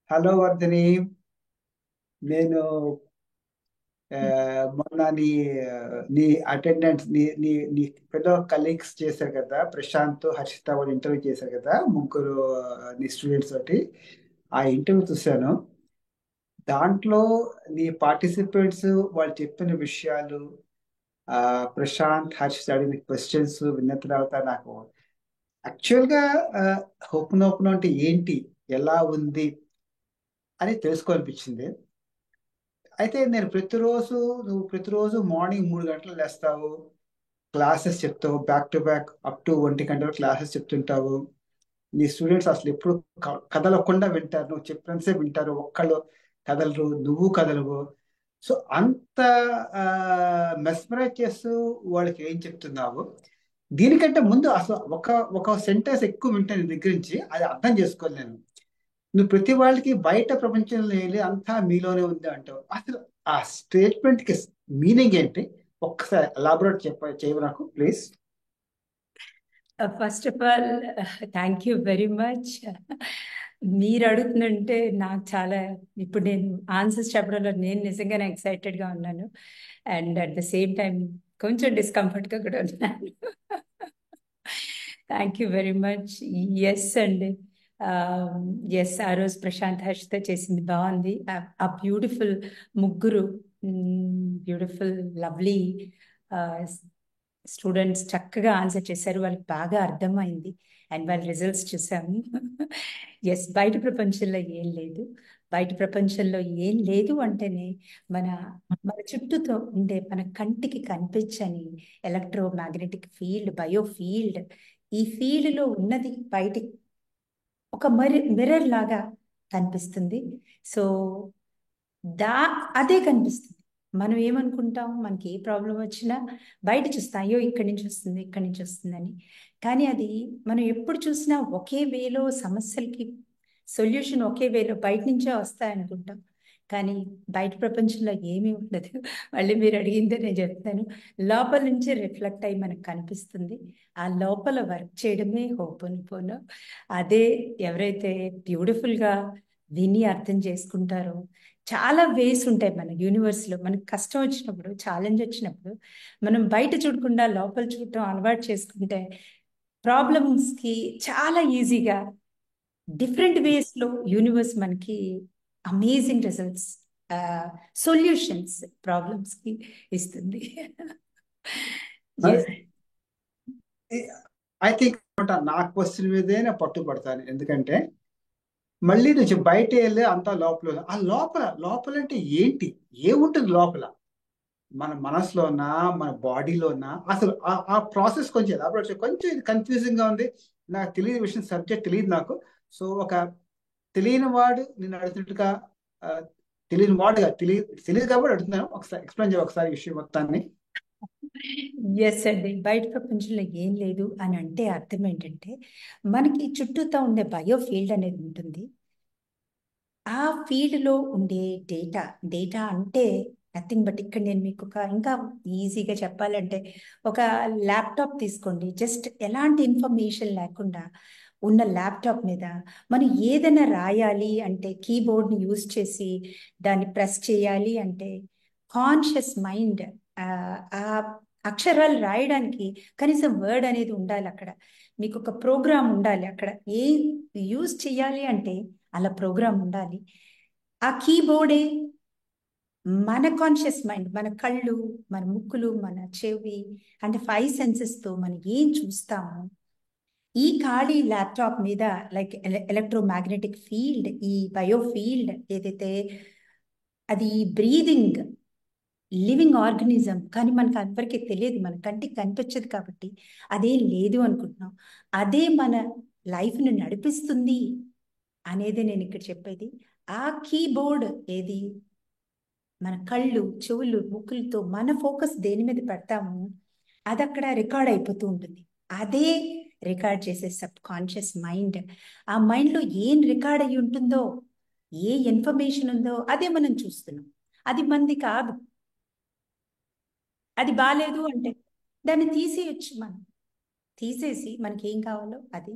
Hello Vardhini. నేను ఆ, మొన్న నీ అటెండెన్స్ నీ ఫెలో కలీగ్స్ చేశారు కదా, ప్రశాంత్ హర్షిత వాళ్ళు ఇంటర్వ్యూ చేశారు కదా, ముగ్గురు నీ స్టూడెంట్స్ తోటి. ఆ ఇంటర్వ్యూ చూశాను. దాంట్లో నీ పార్టిసిపెంట్స్ వాళ్ళు చెప్పిన విషయాలు, ఆ ప్రశాంత్ హర్షిత అడిగిన క్వశ్చన్స్ విన్న తర్వాత నాకు యాక్చువల్గా ఓపెన్ ఓపెన్ అంటే ఏంటి, ఎలా ఉంది అని తెలుసుకోవాలనిపించింది. అయితే నేను నువ్వు ప్రతిరోజు మార్నింగ్ 3 గంటలు లేస్తావు, క్లాసెస్ చెప్తావు, back to back up to 1 గంట క్లాసెస్ చెప్తుంటావు. నీ స్టూడెంట్స్ అసలు ఎప్పుడు కదలకుండా వింటారు, నువ్వు చెప్పినంతసేపు వింటారు, ఒక్కళ్ళు కదలరు, నువ్వు కదలవు. సో అంత మెస్మరైజ్ చేస్తూ వాళ్ళకి ఏం చెప్తున్నావు? దీనికంటే ముందు అసలు ఒక ఒక సెంటెన్స్ ఎక్కువ వింటాను నీ దగ్గర నుంచి, అది అర్థం చేసుకోలేను. నువ్వు ప్రతి వాళ్ళకి బయట ప్రపంచంలో వెళ్ళి అంతా మీలోనే ఉంది అంటావు. అసలు ఆ స్టేట్మెంట్ కి మీనింగ్ ఏంటి? ఒక్కసారి ఎలాబొరేట్ చేయవు నాకు please. First of all thank you very much. మీరు అడుగుతుందంటే నాకు చాలా, ఇప్పుడు నేను ఆన్సర్స్ చెప్పడంలో నేను నిజంగానే ఎక్సైటెడ్గా ఉన్నాను. And at the same time కొంచెం డిస్కంఫర్ట్గా కూడా ఉన్నాను. Thank you very much. Yes అండి. ఎస్, ఆ రోజు ప్రశాంత్ హర్షిత చేసింది బాగుంది. ఆ బ్యూటిఫుల్ ముగ్గురు, బ్యూటిఫుల్ లవ్లీ స్టూడెంట్స్ చక్కగా ఆన్సర్ చేశారు. వాళ్ళకి బాగా అర్థమైంది. అండ్ వాళ్ళ రిజల్ట్స్ చూసాము. ఎస్, బయట ప్రపంచంలో ఏం లేదు. బయట ప్రపంచంలో ఏం లేదు అంటేనే మన మన చుట్టూతో ఉండే మన కంటికి కనిపించని electro magnetic field, bio field, ఈ ఫీల్డ్లో ఉన్నది బయట ఒక మిర్రర్ లాగా కనిపిస్తుంది. సో దా అదే కనిపిస్తుంది. మనం ఏమనుకుంటాం, మనకి ఏ ప్రాబ్లం వచ్చినా బయట చూస్తాం, అయ్యో ఇక్కడి నుంచి వస్తుంది, ఇక్కడి నుంచి వస్తుందని. కానీ అది మనం ఎప్పుడు చూసినా ఒకే వేలో సమస్యలకి సొల్యూషన్ ఒకే వేలో బయట నుంచే వస్తాయనుకుంటాం. కానీ బయట ప్రపంచంలో ఏమీ ఉండదు. మళ్ళీ మీరు అడిగిందే నేను చెప్తాను. లోపల నుంచి రిఫ్లెక్ట్ అయ్యి మనకు కనిపిస్తుంది. ఆ లోపల వర్క్ చేయడమే హోపోనోపోనో. అదే ఎవరైతే బ్యూటిఫుల్గా విని అర్థం చేసుకుంటారో. చాలా వేస్ ఉంటాయి మన యూనివర్స్లో. మనకి కష్టం వచ్చినప్పుడు, ఛాలెంజ్ వచ్చినప్పుడు మనం బయట చూడకుండా లోపల చూడటం అలవాటు చేసుకుంటే ప్రాబ్లమ్స్కి చాలా ఈజీగా డిఫరెంట్ వేస్లో యూనివర్స్ మనకి అమేజింగ్ రిజల్ట్స్, సొల్యూషన్స్ ప్రాబ్లమ్స్కి ఇస్తుంది. ఎస్. ఐ థింక్ నా క్వశ్చన్ మీదే నేను పట్టుబడతాను. ఎందుకంటే మళ్ళీ నుంచి బయట వెళ్ళి అంతా లోపల, ఆ లోపల లోపల అంటే ఏంటి, ఏముంటుంది లోపల? మన మనసులోనా, మన బాడీలోనా? అసలు ఆ ప్రాసెస్ కొంచెం ఎలాబొరేట్ చేయ. కొంచెం ఇది కన్ఫ్యూజింగ్ గా ఉంది, నాకు తెలియని విషయం, సబ్జెక్ట్ తెలియదు నాకు. సో ఒక తెలియని వాడు నేను అడుగుతున్నట్టుగా, ఆ, తెలియని వాడుగా తెలియదు కాబట్టి అడుగుతున్నాను. ఒకసారి ఎక్స్ప్లెయిన్ చేయ ఒకసారి విషయం మొత్తాన్ని. ఎస్ అండి, బయట ప్రపంచంలో ఏం లేదు అని అంటే అర్థం ఏంటంటే, మనకి చుట్టూతో ఉండే బయో ఫీల్డ్ అనేది ఉంటుంది. ఆ ఫీల్డ్లో ఉండే డేటా, డేటా అంటే నథింగ్ బట్, ఇక్కడ నేను మీకు ఒక ఇంకా ఈజీగా చెప్పాలంటే, ఒక ల్యాప్టాప్ తీసుకోండి. జస్ట్ ఎలాంటి ఇన్ఫర్మేషన్ లేకుండా ఉన్న ల్యాప్టాప్ మీద మనం ఏదైనా రాయాలి అంటే కీబోర్డ్ని యూజ్ చేసి దాన్ని ప్రెస్ చేయాలి అంటే కాన్షియస్ మైండ్, ఆ అక్షరాలు రాయడానికి కనీసం వర్డ్ అనేది ఉండాలి అక్కడ. మీకు ఒక ప్రోగ్రామ్ ఉండాలి అక్కడ. ఏ యూజ్ చేయాలి అంటే అలా ప్రోగ్రామ్ ఉండాలి. ఆ కీబోర్డే మన కాన్షియస్ మైండ్, మన కళ్ళు, మన ముక్కులు, మన చెవి అంటే 5 సెన్సెస్తో మనం ఏం చూస్తాము, ఈ ఖాళీ ల్యాప్టాప్ మీద లైక్ ఎలక్ట్రోమాగ్నెటిక్ ఫీల్డ్, ఈ బయో ఫీల్డ్ ఏదైతే, అది బ్రీదింగ్ లివింగ్ ఆర్గనిజం. కానీ మనకు అందరికీ తెలియదు, మన కంటికి కనిపించదు కాబట్టి అదేం లేదు అనుకుంటున్నాం. అదే మన లైఫ్ను నడిపిస్తుంది అనేది నేను ఇక్కడ చెప్పేది. ఆ కీబోర్డ్ ఏది, మన కళ్ళు, చెవులు, ముక్కులతో మన ఫోకస్ దేని మీద పెడతాము, అది అక్కడ రికార్డ్ అయిపోతూ ఉంటుంది. అదే రికార్డ్ చేసే సబ్ కాన్షియస్ మైండ్. ఆ మైండ్లో ఏం రికార్డ్ అయి ఉంటుందో, ఏ ఇన్ఫర్మేషన్ ఉందో అదే మనం చూస్తున్నాం. అది మంది కాదు. అది బాగాలేదు అంటే దాన్ని తీసేయచ్చు మనం. తీసేసి మనకి ఏం కావాలో అది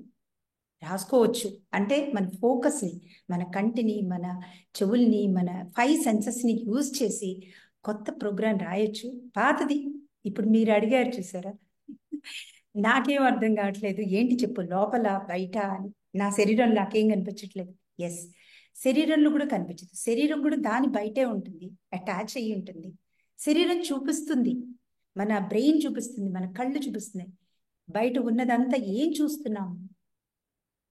రాసుకోవచ్చు. అంటే మన ఫోకస్ని, మన కంటిని, మన చెవుల్ని, మన 5 సెన్సెస్ని యూజ్ చేసి కొత్త ప్రోగ్రాం రాయొచ్చు. పాతది ఇప్పుడు మీరు అడిగారు చూసారా, నాకేం అర్థం కావట్లేదు, ఏంటి చెప్పు, లోపల బయట నా శరీరంలో నాకేం కనిపించట్లేదు. ఎస్, శరీరంలో కూడా కనిపించదు. శరీరం కూడా దాని బయటే ఉంటుంది, అటాచ్ అయ్యి ఉంటుంది. శరీరం చూపిస్తుంది, మన బ్రెయిన్ చూపిస్తుంది, మన కళ్ళు చూపిస్తున్నాయి. బయట ఉన్నదంతా ఏం చూస్తున్నాము,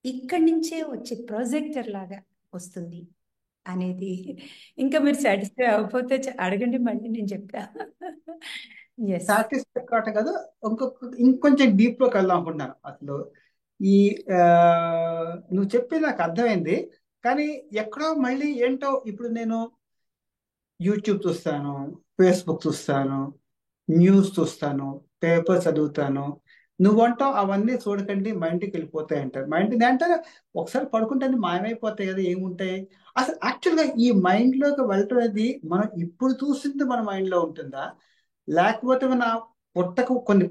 ఇక్కడి నుంచే వచ్చే ప్రాజెక్టర్ లాగా వస్తుంది అనేది. ఇంకా మీరు సాటిస్ఫై అవ్వకపోతే అడగండి, మళ్ళీ నేను చెప్తా. ఎస్. సాటిస్ఫై కావటం కాదు, ఇంకొంచెం డీప్ లోకి వెళ్దాం అనుకుంటున్నాను. అసలు ఈ ఆ, నువ్వు చెప్పి నాకు అర్థమైంది, కానీ ఎక్కడో మళ్ళీ ఏంటో ఇప్పుడు నేను యూట్యూబ్ చూస్తాను, ఫేస్బుక్ చూస్తాను, న్యూస్ చూస్తాను, పేపర్ చదువుతాను. నువ్వంటావు అవన్నీ చూడకండి మైండ్కి వెళ్ళిపోతాయి అంటారు. మైండ్ అంటే ఒకసారి పడుకుంటే అన్ని మాయమైపోతాయి కదా, ఏముంటాయి అసలు. యాక్చువల్గా ఈ మైండ్ లోకి వెళ్ళటం అనేది మనం ఇప్పుడు చూసింది మన మైండ్ లో ఉంటుందా, లేకపోతే మన పుట్టక కొన్ని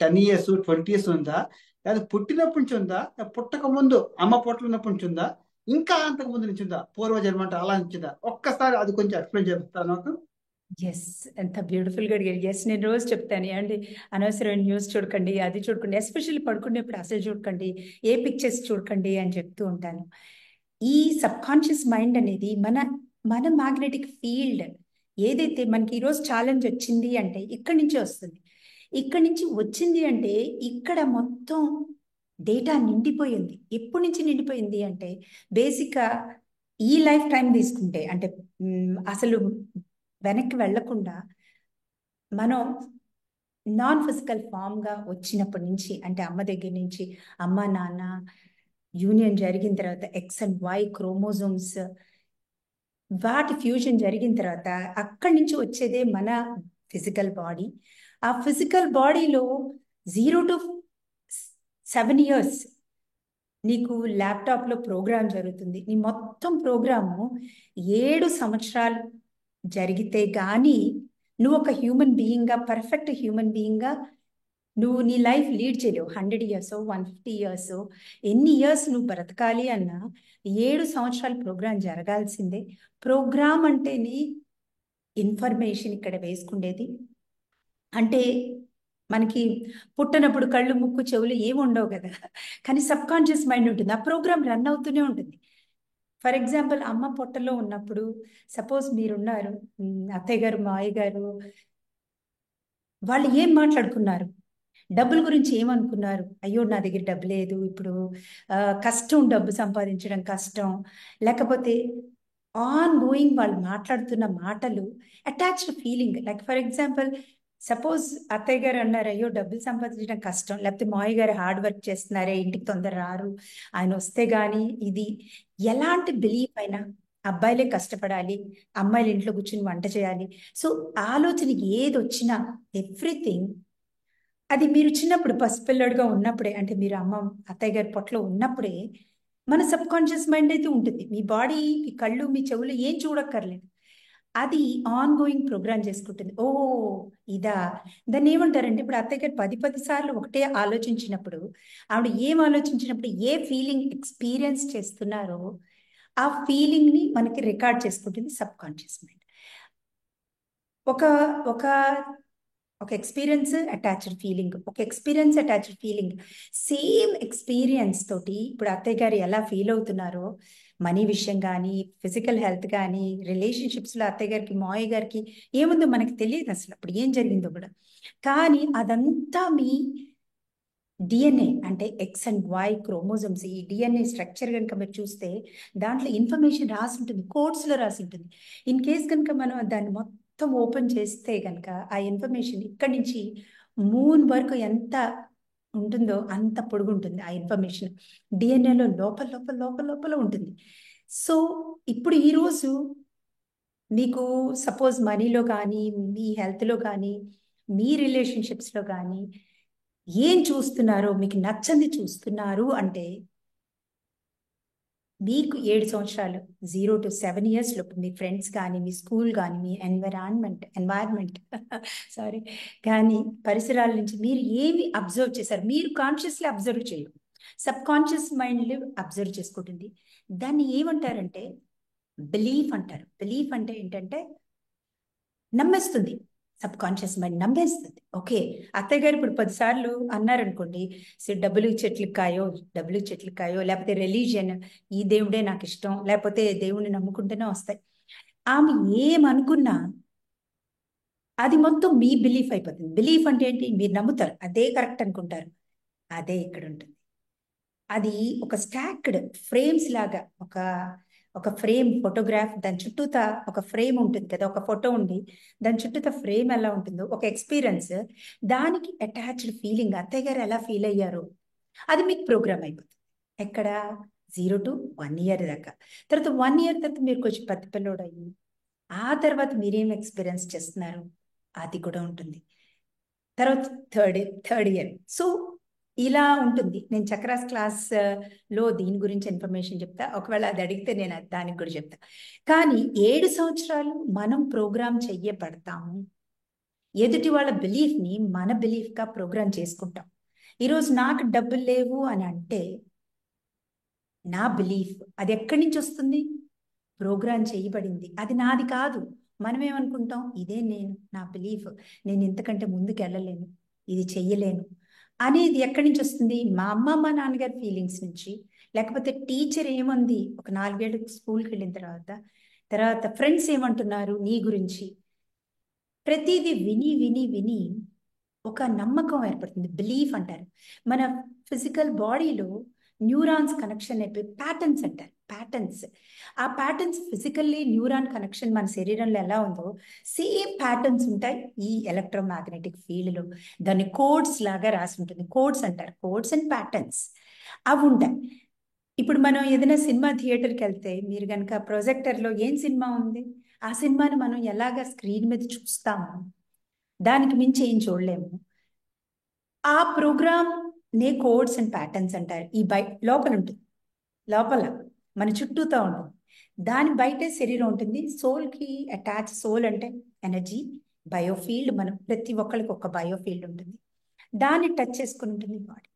10 years 20 years ఉందా, లేదా పుట్టినప్పటి నుంచి ఉందా, లేదా పుట్టక ముందు అమ్మ పొట్టలో ఉన్నప్పటి నుంచి ఉందా, ఇంకా అంతకు ముందు నుంచి ఉందా, పూర్వజన్మ అంటే అలా నుంచిందా? ఒక్కసారి అది కొంచెం ఎక్స్ప్లెయిన్ చేస్తాను నాకు. ఎస్, ఎంత బ్యూటిఫుల్గా అడిగారు. ఎస్, నేను రోజు చెప్తాను అండి, అనవసరమైన న్యూస్ చూడకండి, అది చూడకండి, ఎస్పెషల్లీ పడుకునేప్పుడు అసలు చూడకండి, ఏ పిక్చర్స్ చూడకండి అని చెప్తూ ఉంటాను. ఈ సబ్ కాన్షియస్ మైండ్ అనేది మన మ్యాగ్నెటిక్ ఫీల్డ్ ఏదైతే మనకి ఈరోజు ఛాలెంజ్ వచ్చింది అంటే ఇక్కడి నుంచే వస్తుంది. ఇక్కడి నుంచి వచ్చింది అంటే ఇక్కడ మొత్తం డేటా నిండిపోయింది. ఎప్పటి నుంచి నిండిపోయింది అంటే బేసిక్గా ఈ లైఫ్ టైం తీసుకుంటే అంటే అసలు వెనక్కి వెళ్లకుండా మనం నాన్ ఫిజికల్ ఫామ్గా వచ్చినప్పటి నుంచి, అంటే అమ్మ దగ్గర నుంచి, అమ్మ నాన్న యూనియన్ జరిగిన తర్వాత ఎక్స్ అండ్ వై క్రోమోజోమ్స్ వాటి ఫ్యూజన్ జరిగిన తర్వాత అక్కడి నుంచి వచ్చేదే మన ఫిజికల్ బాడీ. ఆ ఫిజికల్ బాడీలో 0 to 7 years నీకు ల్యాప్టాప్లో ప్రోగ్రామ్ జరుగుతుంది. నీ మొత్తం ప్రోగ్రాము 7 సంవత్సరాలు జరిగితే కానీ నువ్వు ఒక హ్యూమన్ బీయింగ్గా, పర్ఫెక్ట్ హ్యూమన్ బీయింగ్గా నువ్వు నీ లైఫ్ లీడ్ చేయలేవు. 100 years 150 years ఎన్ని ఇయర్స్ నువ్వు బ్రతకాలి అన్నా 7 సంవత్సరాల ప్రోగ్రాం జరగాల్సిందే. ప్రోగ్రామ్ అంటేనే ఇన్ఫర్మేషన్ ఇక్కడ వేసుకుండేది. అంటే మనకి పుట్టినప్పుడు కళ్ళు ముక్కు చెవులు ఏమి ఉండవు కదా, కానీ సబ్ కాన్షియస్ మైండ్ ఉంటుంది, ఆ ప్రోగ్రామ్ రన్ అవుతూనే ఉంటుంది. ఫర్ ఎగ్జాంపుల్, అమ్మ పొట్టలో ఉన్నప్పుడు సపోజ్ మీరున్నారు, అత్తయ్య గారు మావయ్య గారు వాళ్ళు ఏం మాట్లాడుకున్నారు, డబ్బుల గురించి ఏమనుకున్నారు, అయ్యో నా దగ్గర డబ్బు లేదు ఇప్పుడు, కష్టం, డబ్బు సంపాదించడం కష్టం, లేకపోతే ఆన్ గోయింగ్ వాళ్ళు మాట్లాడుతున్న మాటలు attached feeling. Like for example, suppose అత్తయ్య గారు అన్నారు అయ్యో డబ్బులు సంపాదించడం కష్టం, లేకపోతే మావయ్య గారు హార్డ్ వర్క్ చేస్తున్నారే ఇంటికి తొందర రారు, ఆయన వస్తే గానీ ఇది, ఎలాంటి బిలీఫ్ అయినా అబ్బాయిలే కష్టపడాలి, అమ్మాయిలు ఇంట్లో కూర్చుని వంట చేయాలి. సో ఆలోచన ఏది వచ్చినా ఎవ్రీథింగ్ అది మీరు చిన్నప్పుడు పసిపిల్లడుగా ఉన్నప్పుడే, అంటే మీరు అమ్మ అత్తయ్య గారి పొట్టలో ఉన్నప్పుడే మన సబ్ కాన్షియస్ మైండ్ అయితే ఉంటుంది. మీ బాడీ, మీ కళ్ళు, మీ చెవులు ఏం చూడక్కర్లేదు, అది ఆన్ గోయింగ్ ప్రోగ్రామ్ చేసుకుంటుంది. ఓ ఇదా, దాన్ని ఏమంటారంటే, ఇప్పుడు అత్తయ్య గారు 10 సార్లు ఒకటే ఆలోచించినప్పుడు, ఆవిడ ఏం ఆలోచించినప్పుడు ఏ ఫీలింగ్ ఎక్స్పీరియన్స్ చేస్తున్నారో ఆ ఫీలింగ్ని మనకి రికార్డ్ చేసుకుంటుంది సబ్ కాన్షియస్ మైండ్. ఒక ఒక ఒక ఎక్స్పీరియన్స్ అటాచ్డ్ ఫీలింగ్, ఒక experience attached feeling, same experience తోటి ఇప్పుడు అత్తయ్య గారు ఎలా ఫీల్ అవుతున్నారో మనీ విషయం కానీ, ఫిజికల్ హెల్త్ కానీ, రిలేషన్షిప్స్లో అత్తయ్య గారికి మావయ్య గారికి ఏముందో మనకి తెలియదు అసలు అప్పుడు ఏం జరిగిందో కూడా. కానీ అదంతా మీ డిఎన్ఏ, అంటే ఎక్స్ అండ్ వై క్రోమోజోమ్స్, ఈ డిఎన్ఏ స్ట్రక్చర్ కనుక మీరు చూస్తే దాంట్లో ఇన్ఫర్మేషన్ రాసి ఉంటుంది, కోడ్స్లో రాసి ఉంటుంది. ఇన్ కేస్ కనుక మనం దాన్ని మొత్తం ఓపెన్ చేస్తే కనుక ఆ ఇన్ఫర్మేషన్ ఇక్కడి నుంచి మూన్ వరకు ఎంత ఉంటుందో అంత పొడుగు ఉంటుంది ఆ ఇన్ఫర్మేషన్, డిఎన్ఏలో లోపల లోపల లోపల లోపల ఉంటుంది. సో ఇప్పుడు ఈరోజు మీకు సపోజ్ మనీలో కానీ, మీ హెల్త్లో కానీ, మీ రిలేషన్షిప్స్లో కానీ ఏం చూస్తున్నారో, మీకు నచ్చంది చూస్తున్నారు అంటే మీకు 7 సంవత్సరాలు 0 to 7 years లోపు మీ ఫ్రెండ్స్ కానీ, మీ స్కూల్ కానీ, మీ ఎన్వైరాన్మెంట్ సారీ కానీ, పరిసరాల నుంచి మీరు ఏమి అబ్జర్వ్ చేశారు, మీరు కాన్షియస్లీ అబ్జర్వ్ చేయరు, సబ్ కాన్షియస్ మైండ్ అబ్జర్వ్ చేసుకుంటుంది. దాన్ని ఏమంటారంటే బిలీఫ్ అంటారు. బిలీఫ్ అంటే ఏంటంటే నమ్మేస్తుంది. సబ్ కాన్షియస్ మైండ్ నమ్మేస్తుంది. ఓకే, అత్తయ్య గారు ఇప్పుడు 10 సార్లు అన్నారనుకోండి, డబ్బులు చెట్లకు కాయో, డబ్బులు చెట్లకు కాయో, లేకపోతే రిలీజియన్, ఈ దేవుడే నాకు ఇష్టం, లేకపోతే దేవుణ్ణి నమ్ముకుంటేనే వస్తాయి. ఆమె ఏమనుకున్నా అది మొత్తం మీ బిలీఫ్ అయిపోతుంది. బిలీఫ్ అంటే ఏంటి? మీరు నమ్ముతారు, అదే కరెక్ట్ అనుకుంటారు. అదే ఇక్కడ ఉంటుంది. అది ఒక స్టాక్డ్ ఫ్రేమ్స్ లాగా, ఒక ఒక ఫ్రేమ్ ఫోటోగ్రాఫ్, దాని చుట్టూతా ఒక ఫ్రేమ్ ఉంటుంది కదా, ఒక ఫోటో ఉండి దాని చుట్టూతా ఫ్రేమ్ ఎలా ఉంటుందో, ఒక ఎక్స్పీరియన్స్, దానికి అటాచ్డ్ ఫీలింగ్, అత్తయ్య గారు ఎలా ఫీల్ అయ్యారో అది మీకు ప్రోగ్రామ్ అయిపోతుంది. ఎక్కడ? 0 to 1 year దాకా. తర్వాత 1 year తర్వాత మీరు కొంచెం పెద్ద పిల్లోడు అయ్యి ఆ తర్వాత మీరేం ఎక్స్పీరియన్స్ చేస్తున్నారు అది కూడా ఉంటుంది. తర్వాత థర్డ్ ఇయర్. సో ఇలా ఉంటుంది. నేను చక్రాస్ క్లాస్ లో దీని గురించి ఇన్ఫర్మేషన్ చెప్తా. ఒకవేళ అది అడిగితే నేను దానికి కూడా చెప్తా. కానీ 7 సంవత్సరాలు మనం ప్రోగ్రామ్ చెయ్యబడతాము. ఎదుటి వాళ్ళ బిలీఫ్ ని మన బిలీఫ్ గా ప్రోగ్రామ్ చేసుకుంటాం. ఈరోజు నాకు డబ్బులు లేవు అని అంటే నా బిలీఫ్ అది ఎక్కడి నుంచి వస్తుంది? ప్రోగ్రామ్ చేయబడింది. అది నాది కాదు. మనం ఏమనుకుంటాం? ఇదే నేను, నా బిలీఫ్, నేను ఇంతకంటే ముందుకు వెళ్ళలేను, ఇది చెయ్యలేను అనేది ఎక్కడి నుంచి వస్తుంది? మా అమ్మ మా నాన్నగారి ఫీలింగ్స్ నుంచి, లేకపోతే టీచర్ ఏమంది ఒక 4 ఏళ్ళు స్కూల్కి వెళ్ళిన తర్వాత ఫ్రెండ్స్ ఏమంటున్నారు నీ గురించి, ప్రతిదీ విని విని విని ఒక నమ్మకం ఏర్పడుతుంది. బిలీఫ్ అంటారు. మన ఫిజికల్ బాడీలో న్యూరాన్స్ కనెక్షన్ అయిపోయి ప్యాటర్న్స్ అంటారు. ప్యాటర్న్స్, ఆ ప్యాటర్న్స్ ఫిజికల్లీ న్యూరాన్ కనెక్షన్ మన శరీరంలో ఎలా ఉందో సేమ్ ప్యాటర్న్స్ ఉంటాయి ఈ ఎలక్ట్రోమాగ్నెటిక్ ఫీల్డ్లో. దాన్ని కోడ్స్ లాగా రాసి ఉంటుంది. కోడ్స్ అంటారు. కోడ్స్ అండ్ ప్యాటర్న్స్ అవి ఉంటాయి. ఇప్పుడు మనం ఏదైనా సినిమా థియేటర్కి వెళ్తే మీరు కనుక ప్రొజెక్టర్లో ఏం సినిమా ఉంది, ఆ సినిమాని మనం ఎలాగ స్క్రీన్ మీద చూస్తాము, దానికి మించి ఏం చూడలేము. ఆ ప్రోగ్రామ్ నే కోడ్స్ అండ్ ప్యాటర్న్స్ అంటారు. ఈ లోపల ఉంటుంది, లోపల మన చుట్టూతో ఉంటుంది. దాని బయటే శరీరం ఉంటుంది. సోల్కి అటాచ్, సోల్ అంటే ఎనర్జీ, బయోఫీల్డ్. మనం ప్రతి ఒక్కరికి ఒక బయోఫీల్డ్ ఉంటుంది. దాన్ని టచ్ చేసుకుని ఉంటుంది బాడీ.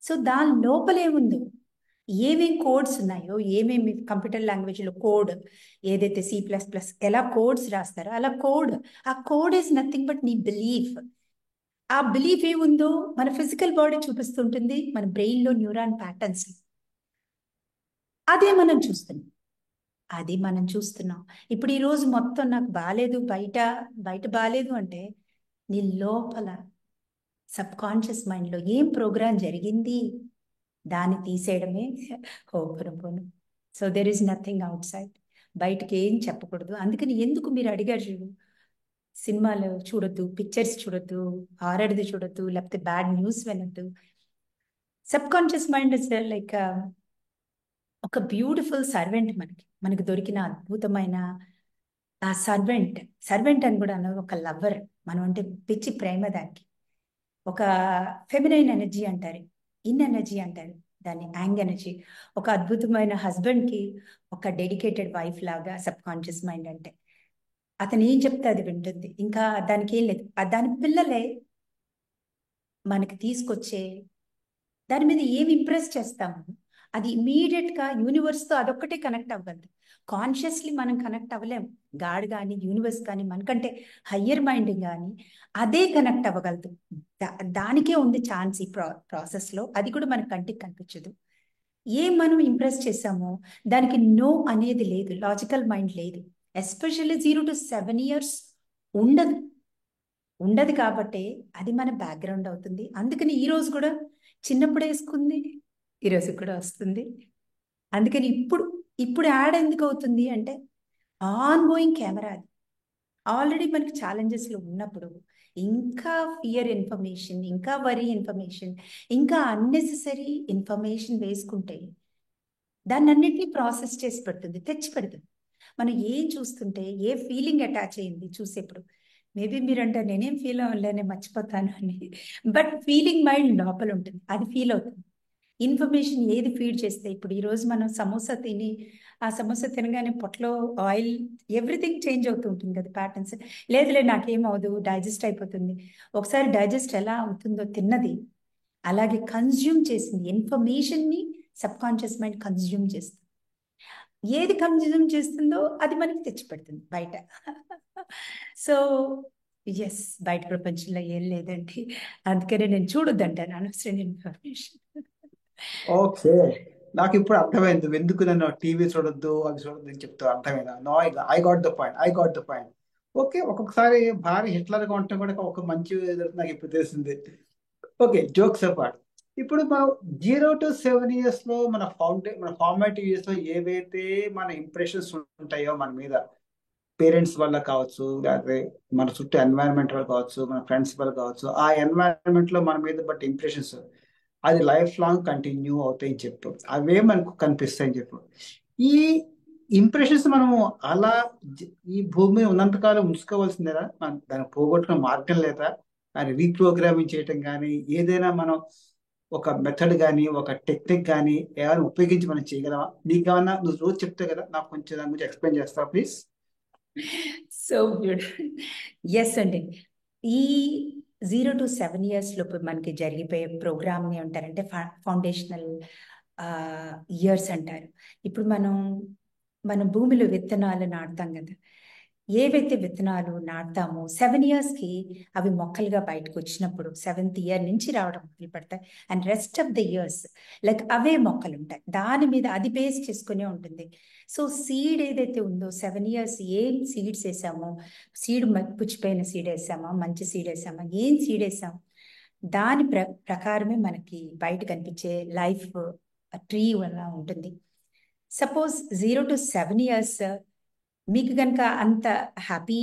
సో దాని లోపల ఏముందో, ఏమేమి కోడ్స్ ఉన్నాయో, ఏమేమి కంప్యూటర్ లాంగ్వేజ్లో కోడ్, ఏదైతే C++ ఎలా కోడ్స్ రాస్తారో అలా కోడ్. ఆ కోడ్ ఈజ్ నథింగ్ బట్ నీ బిలీఫ్. ఆ బిలీఫ్ ఏముందో మన ఫిజికల్ బాడీ చూపిస్తుంటుంది, మన బ్రెయిన్లో న్యూరాన్ ప్యాటర్న్స్. అదే మనం చూస్తున్నాం. అది మనం చూస్తున్నాం. ఇప్పుడు ఈ రోజు మొత్తం నాకు బాగాలేదు, బయట బాగాలేదు అంటే నీ లోపల సబ్ కాన్షియస్ మైండ్లో ఏం ప్రోగ్రామ్ జరిగింది దాన్ని తీసేయడమే హోపరపోను. So there is nothing outside. బయటకి ఏం చెప్పకూడదు. అందుకని ఎందుకు మీరు అడిగారు చూడు, సినిమాలు చూడొద్దు, పిక్చర్స్ చూడొద్దు, హారర్ది చూడొద్దు, లేకపోతే బ్యాడ్ న్యూస్ వినొద్దు. Subconscious mind is like ఒక బ్యూటిఫుల్ సర్వెంట్. మనకి దొరికిన అద్భుతమైన ఆ సర్వెంట్ అని కూడా అన్నారు. ఒక లవర్, మనం అంటే పిచ్చి ప్రేమ. దానికి ఒక ఫెమినైన్ ఎనర్జీ అంటారు, ఇన్ ఎనర్జీ అంటారు దాన్ని, యాంగ్ ఎనర్జీ. ఒక అద్భుతమైన హస్బెండ్ కి ఒక డెడికేటెడ్ వైఫ్ లాగా సబ్ కాన్షియస్ మైండ్ అంటే. అతను ఏం చెప్తే అది వింటుంది. ఇంకా దానికి ఏం లేదు. దాని పిల్లలే మనకి తీసుకొచ్చే, దాని మీద ఏమి ఇంప్రెస్ చేస్తాము అది ఇమీడియట్ గా యూనివర్స్ తో అదొక్కటే కనెక్ట్ అవ్వగలదు. కాన్షియస్లీ మనం కనెక్ట్ అవ్వలేం. గాడ్ కానీ యూనివర్స్ కానీ మనకంటే హయ్యర్ మైండ్ కానీ అదే కనెక్ట్ అవ్వగలదు. దానికే ఉంది ఛాన్స్ ఈ ప్రాసెస్ లో. అది కూడా మన కంటికి కనిపించదు. ఏం మనం ఇంప్రెస్ చేసామో దానికి నో అనేది లేదు. లాజికల్ మైండ్ లేదు. ఎస్పెషల్లీ 0 to 7 years ఉండదు కాబట్టి అది మన బ్యాక్గ్రౌండ్ అవుతుంది. అందుకని ఈ రోజు కూడా చిన్నప్పుడు వేసుకుంది, ఈరోజు కూడా వస్తుంది. అందుకని ఇప్పుడు యాడ్ ఎందుకు అవుతుంది అంటే ఆన్ గోయింగ్ కెమెరా. అది ఆల్రెడీ మనకి ఛాలెంజెస్లో ఉన్నప్పుడు ఇంకా ఫియర్ ఇన్ఫర్మేషన్, ఇంకా వరీ ఇన్ఫర్మేషన్, ఇంకా అన్నెసెసరీ ఇన్ఫర్మేషన్ వేసుకుంటే దాన్ని అన్నింటినీ ప్రాసెస్ చేసి పెడుతుంది, తెచ్చి పెడుతుంది. మనం ఏం చూస్తుంటే ఏ ఫీలింగ్ అటాచ్ అయింది చూసేప్పుడు. మేబీ మీరంటారు నేనేం ఫీల్ అవ్వలేనే, మర్చిపోతాను అని. బట్ ఫీలింగ్ మైండ్ లోపల ఉంటుంది, అది ఫీల్ అవుతుంది. ఇన్ఫర్మేషన్ ఏది ఫీడ్ చేస్తే, ఇప్పుడు ఈరోజు మనం సమోసా తిని ఆ సమోసా తినగానే పొట్టలో ఆయిల్, ఎవ్రీథింగ్ చేంజ్ అవుతూ ఉంటుంది కదా ప్యాటర్న్స్. లేదు నాకేం అవ్వదు, డైజెస్ట్ అయిపోతుంది. ఒకసారి డైజెస్ట్ ఎలా అవుతుందో తిన్నది అలాగే కన్జ్యూమ్ చేసింది ఇన్ఫర్మేషన్ని సబ్ కాన్షియస్ మైండ్ కన్జ్యూమ్ చేస్తుంది. ఏది కన్జ్యూమ్ చేస్తుందో అది మనకి తెచ్చిపెడుతుంది బయట. సో ఎస్, బయట ప్రపంచంలో ఏం లేదండి. అందుకనే నేను చూడొద్దంటాను అనవసరమైన ఇన్ఫర్మేషన్. ఓకే, నాకు ఇప్పుడు అర్థమైంది ఎందుకు నన్ను టీవీ చూడొద్దు అవి చూడొద్దు అని చెప్తావు. అర్థమైందా? No, I got the point. Okay, ఒక్కొక్కసారి భార్య హిట్లర్గా ఉంటే కూడా ఒక మంచి జరుగుతుంది, నాకు ఇప్పుడు తెలిసింది. Okay, jokes apart. ఇప్పుడు మనం 0 to 7 years లో మన ఫార్మాటివ్ ఇయర్స్ లో ఏవైతే మన ఇంప్రెషన్స్ ఉంటాయో మన మీద, పేరెంట్స్ వల్ల కావచ్చు, లేకపోతే మన చుట్టూ ఎన్వైరన్మెంట్ వల్ల కావచ్చు, మన ఫ్రెండ్స్ వల్ల కావచ్చు, ఆ ఎన్వైరన్మెంట్ లో మన మీద బట్ ఇంప్రెషన్స్ అది లైఫ్ లాంగ్ కంటిన్యూ అవుతాయని చెప్పు. అవే మనకు కనిపిస్తాయని చెప్పు. ఈ ఇంప్రెషన్స్ మనము అలా ఈ భూమి మీద ఉన్నంతకాలం ఉంచుకోవాల్సిందేనా? దాన్ని పోగొట్టుకున్న మార్గం లేదా? దాన్ని రీప్రోగ్రామింగ్ చేయటం కానీ, ఏదైనా మనం ఒక మెథడ్ కానీ ఒక టెక్నిక్ కానీ ఏమైనా ఉపయోగించి మనం చేయగలమా? నీకేమన్నా, నువ్వు రోజు చెప్తే కదా, నాకు కొంచెం దాని గురించి ఎక్స్ప్లెయిన్ చేస్తావా ప్లీజ్? So beautiful. ఎస్ అండి. ఈ 0 to 7 years లోపు మనకి జరిగిపోయే ప్రోగ్రామ్ని అంటారంటే ఫౌండేషనల్ ఇయర్స్ అంటారు. ఇప్పుడు మన భూమిలో విత్తనాలు నాటుతాం కదా. ఏవైతే విత్తనాలు నాటుతామో 7 yearsకి అవి మొక్కలుగా బయటకు వచ్చినప్పుడు 7th year నుంచి రావడం మొదలు పెడతాయి. And rest of the years like అవే మొక్కలు ఉంటాయి. దాని మీద అది బేస్ చేసుకునే ఉంటుంది. సో సీడ్ ఏదైతే ఉందో 7 years ఏం సీడ్స్ వేసామో, సీడ్ పుచ్చిపోయిన సీడ్ వేసామా, మంచి సీడ్ వేసామా, ఏం సీడ్ వేసాం, దాని ప్రకారమే మనకి బయట కనిపించే లైఫ్ ట్రీ అలా ఉంటుంది. సపోజ్ 0 to 7 years మీకు కనుక అంత హ్యాపీ,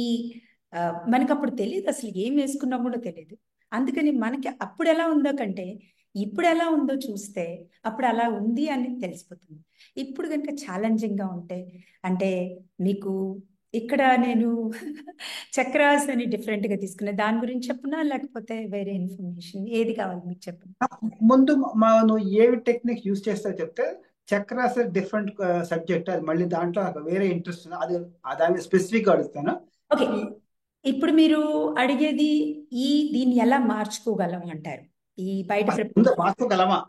మనకు అప్పుడు తెలియదు అసలు ఏం వేసుకున్నా కూడా తెలియదు. అందుకని మనకి అప్పుడు ఎలా ఉందో కంటే ఇప్పుడు ఎలా ఉందో చూస్తే అప్పుడు అలా ఉంది అని తెలిసిపోతుంది. ఇప్పుడు కనుక ఛాలెంజింగ్గా ఉంటే, అంటే మీకు ఇక్కడ నేను చక్రాస్ అని డిఫరెంట్గా తీసుకున్నా, దాని గురించి చెప్పనా లేకపోతే వేరే ఇన్ఫర్మేషన్ ఏది కావాలి మీకు చెప్పండి. ముందు నువ్వు ఏవి టెక్నిక్ యూజ్ చేస్తావు చెప్తే. చక్రాస్ డిఫరెంట్ సబ్జెక్ట్, అది మళ్ళీ దాంట్లో నాకు వేరే ఇంట్రెస్ట్ ఉంది, అది దాని స్పెసిఫిక్ గా అడుగుతాను. ఓకే, ఇప్పుడు మీరు అడిగేది దీన్ని ఎలా మార్చుకోగలం అంటారు ఈ బయట మార్చుకోగలమా?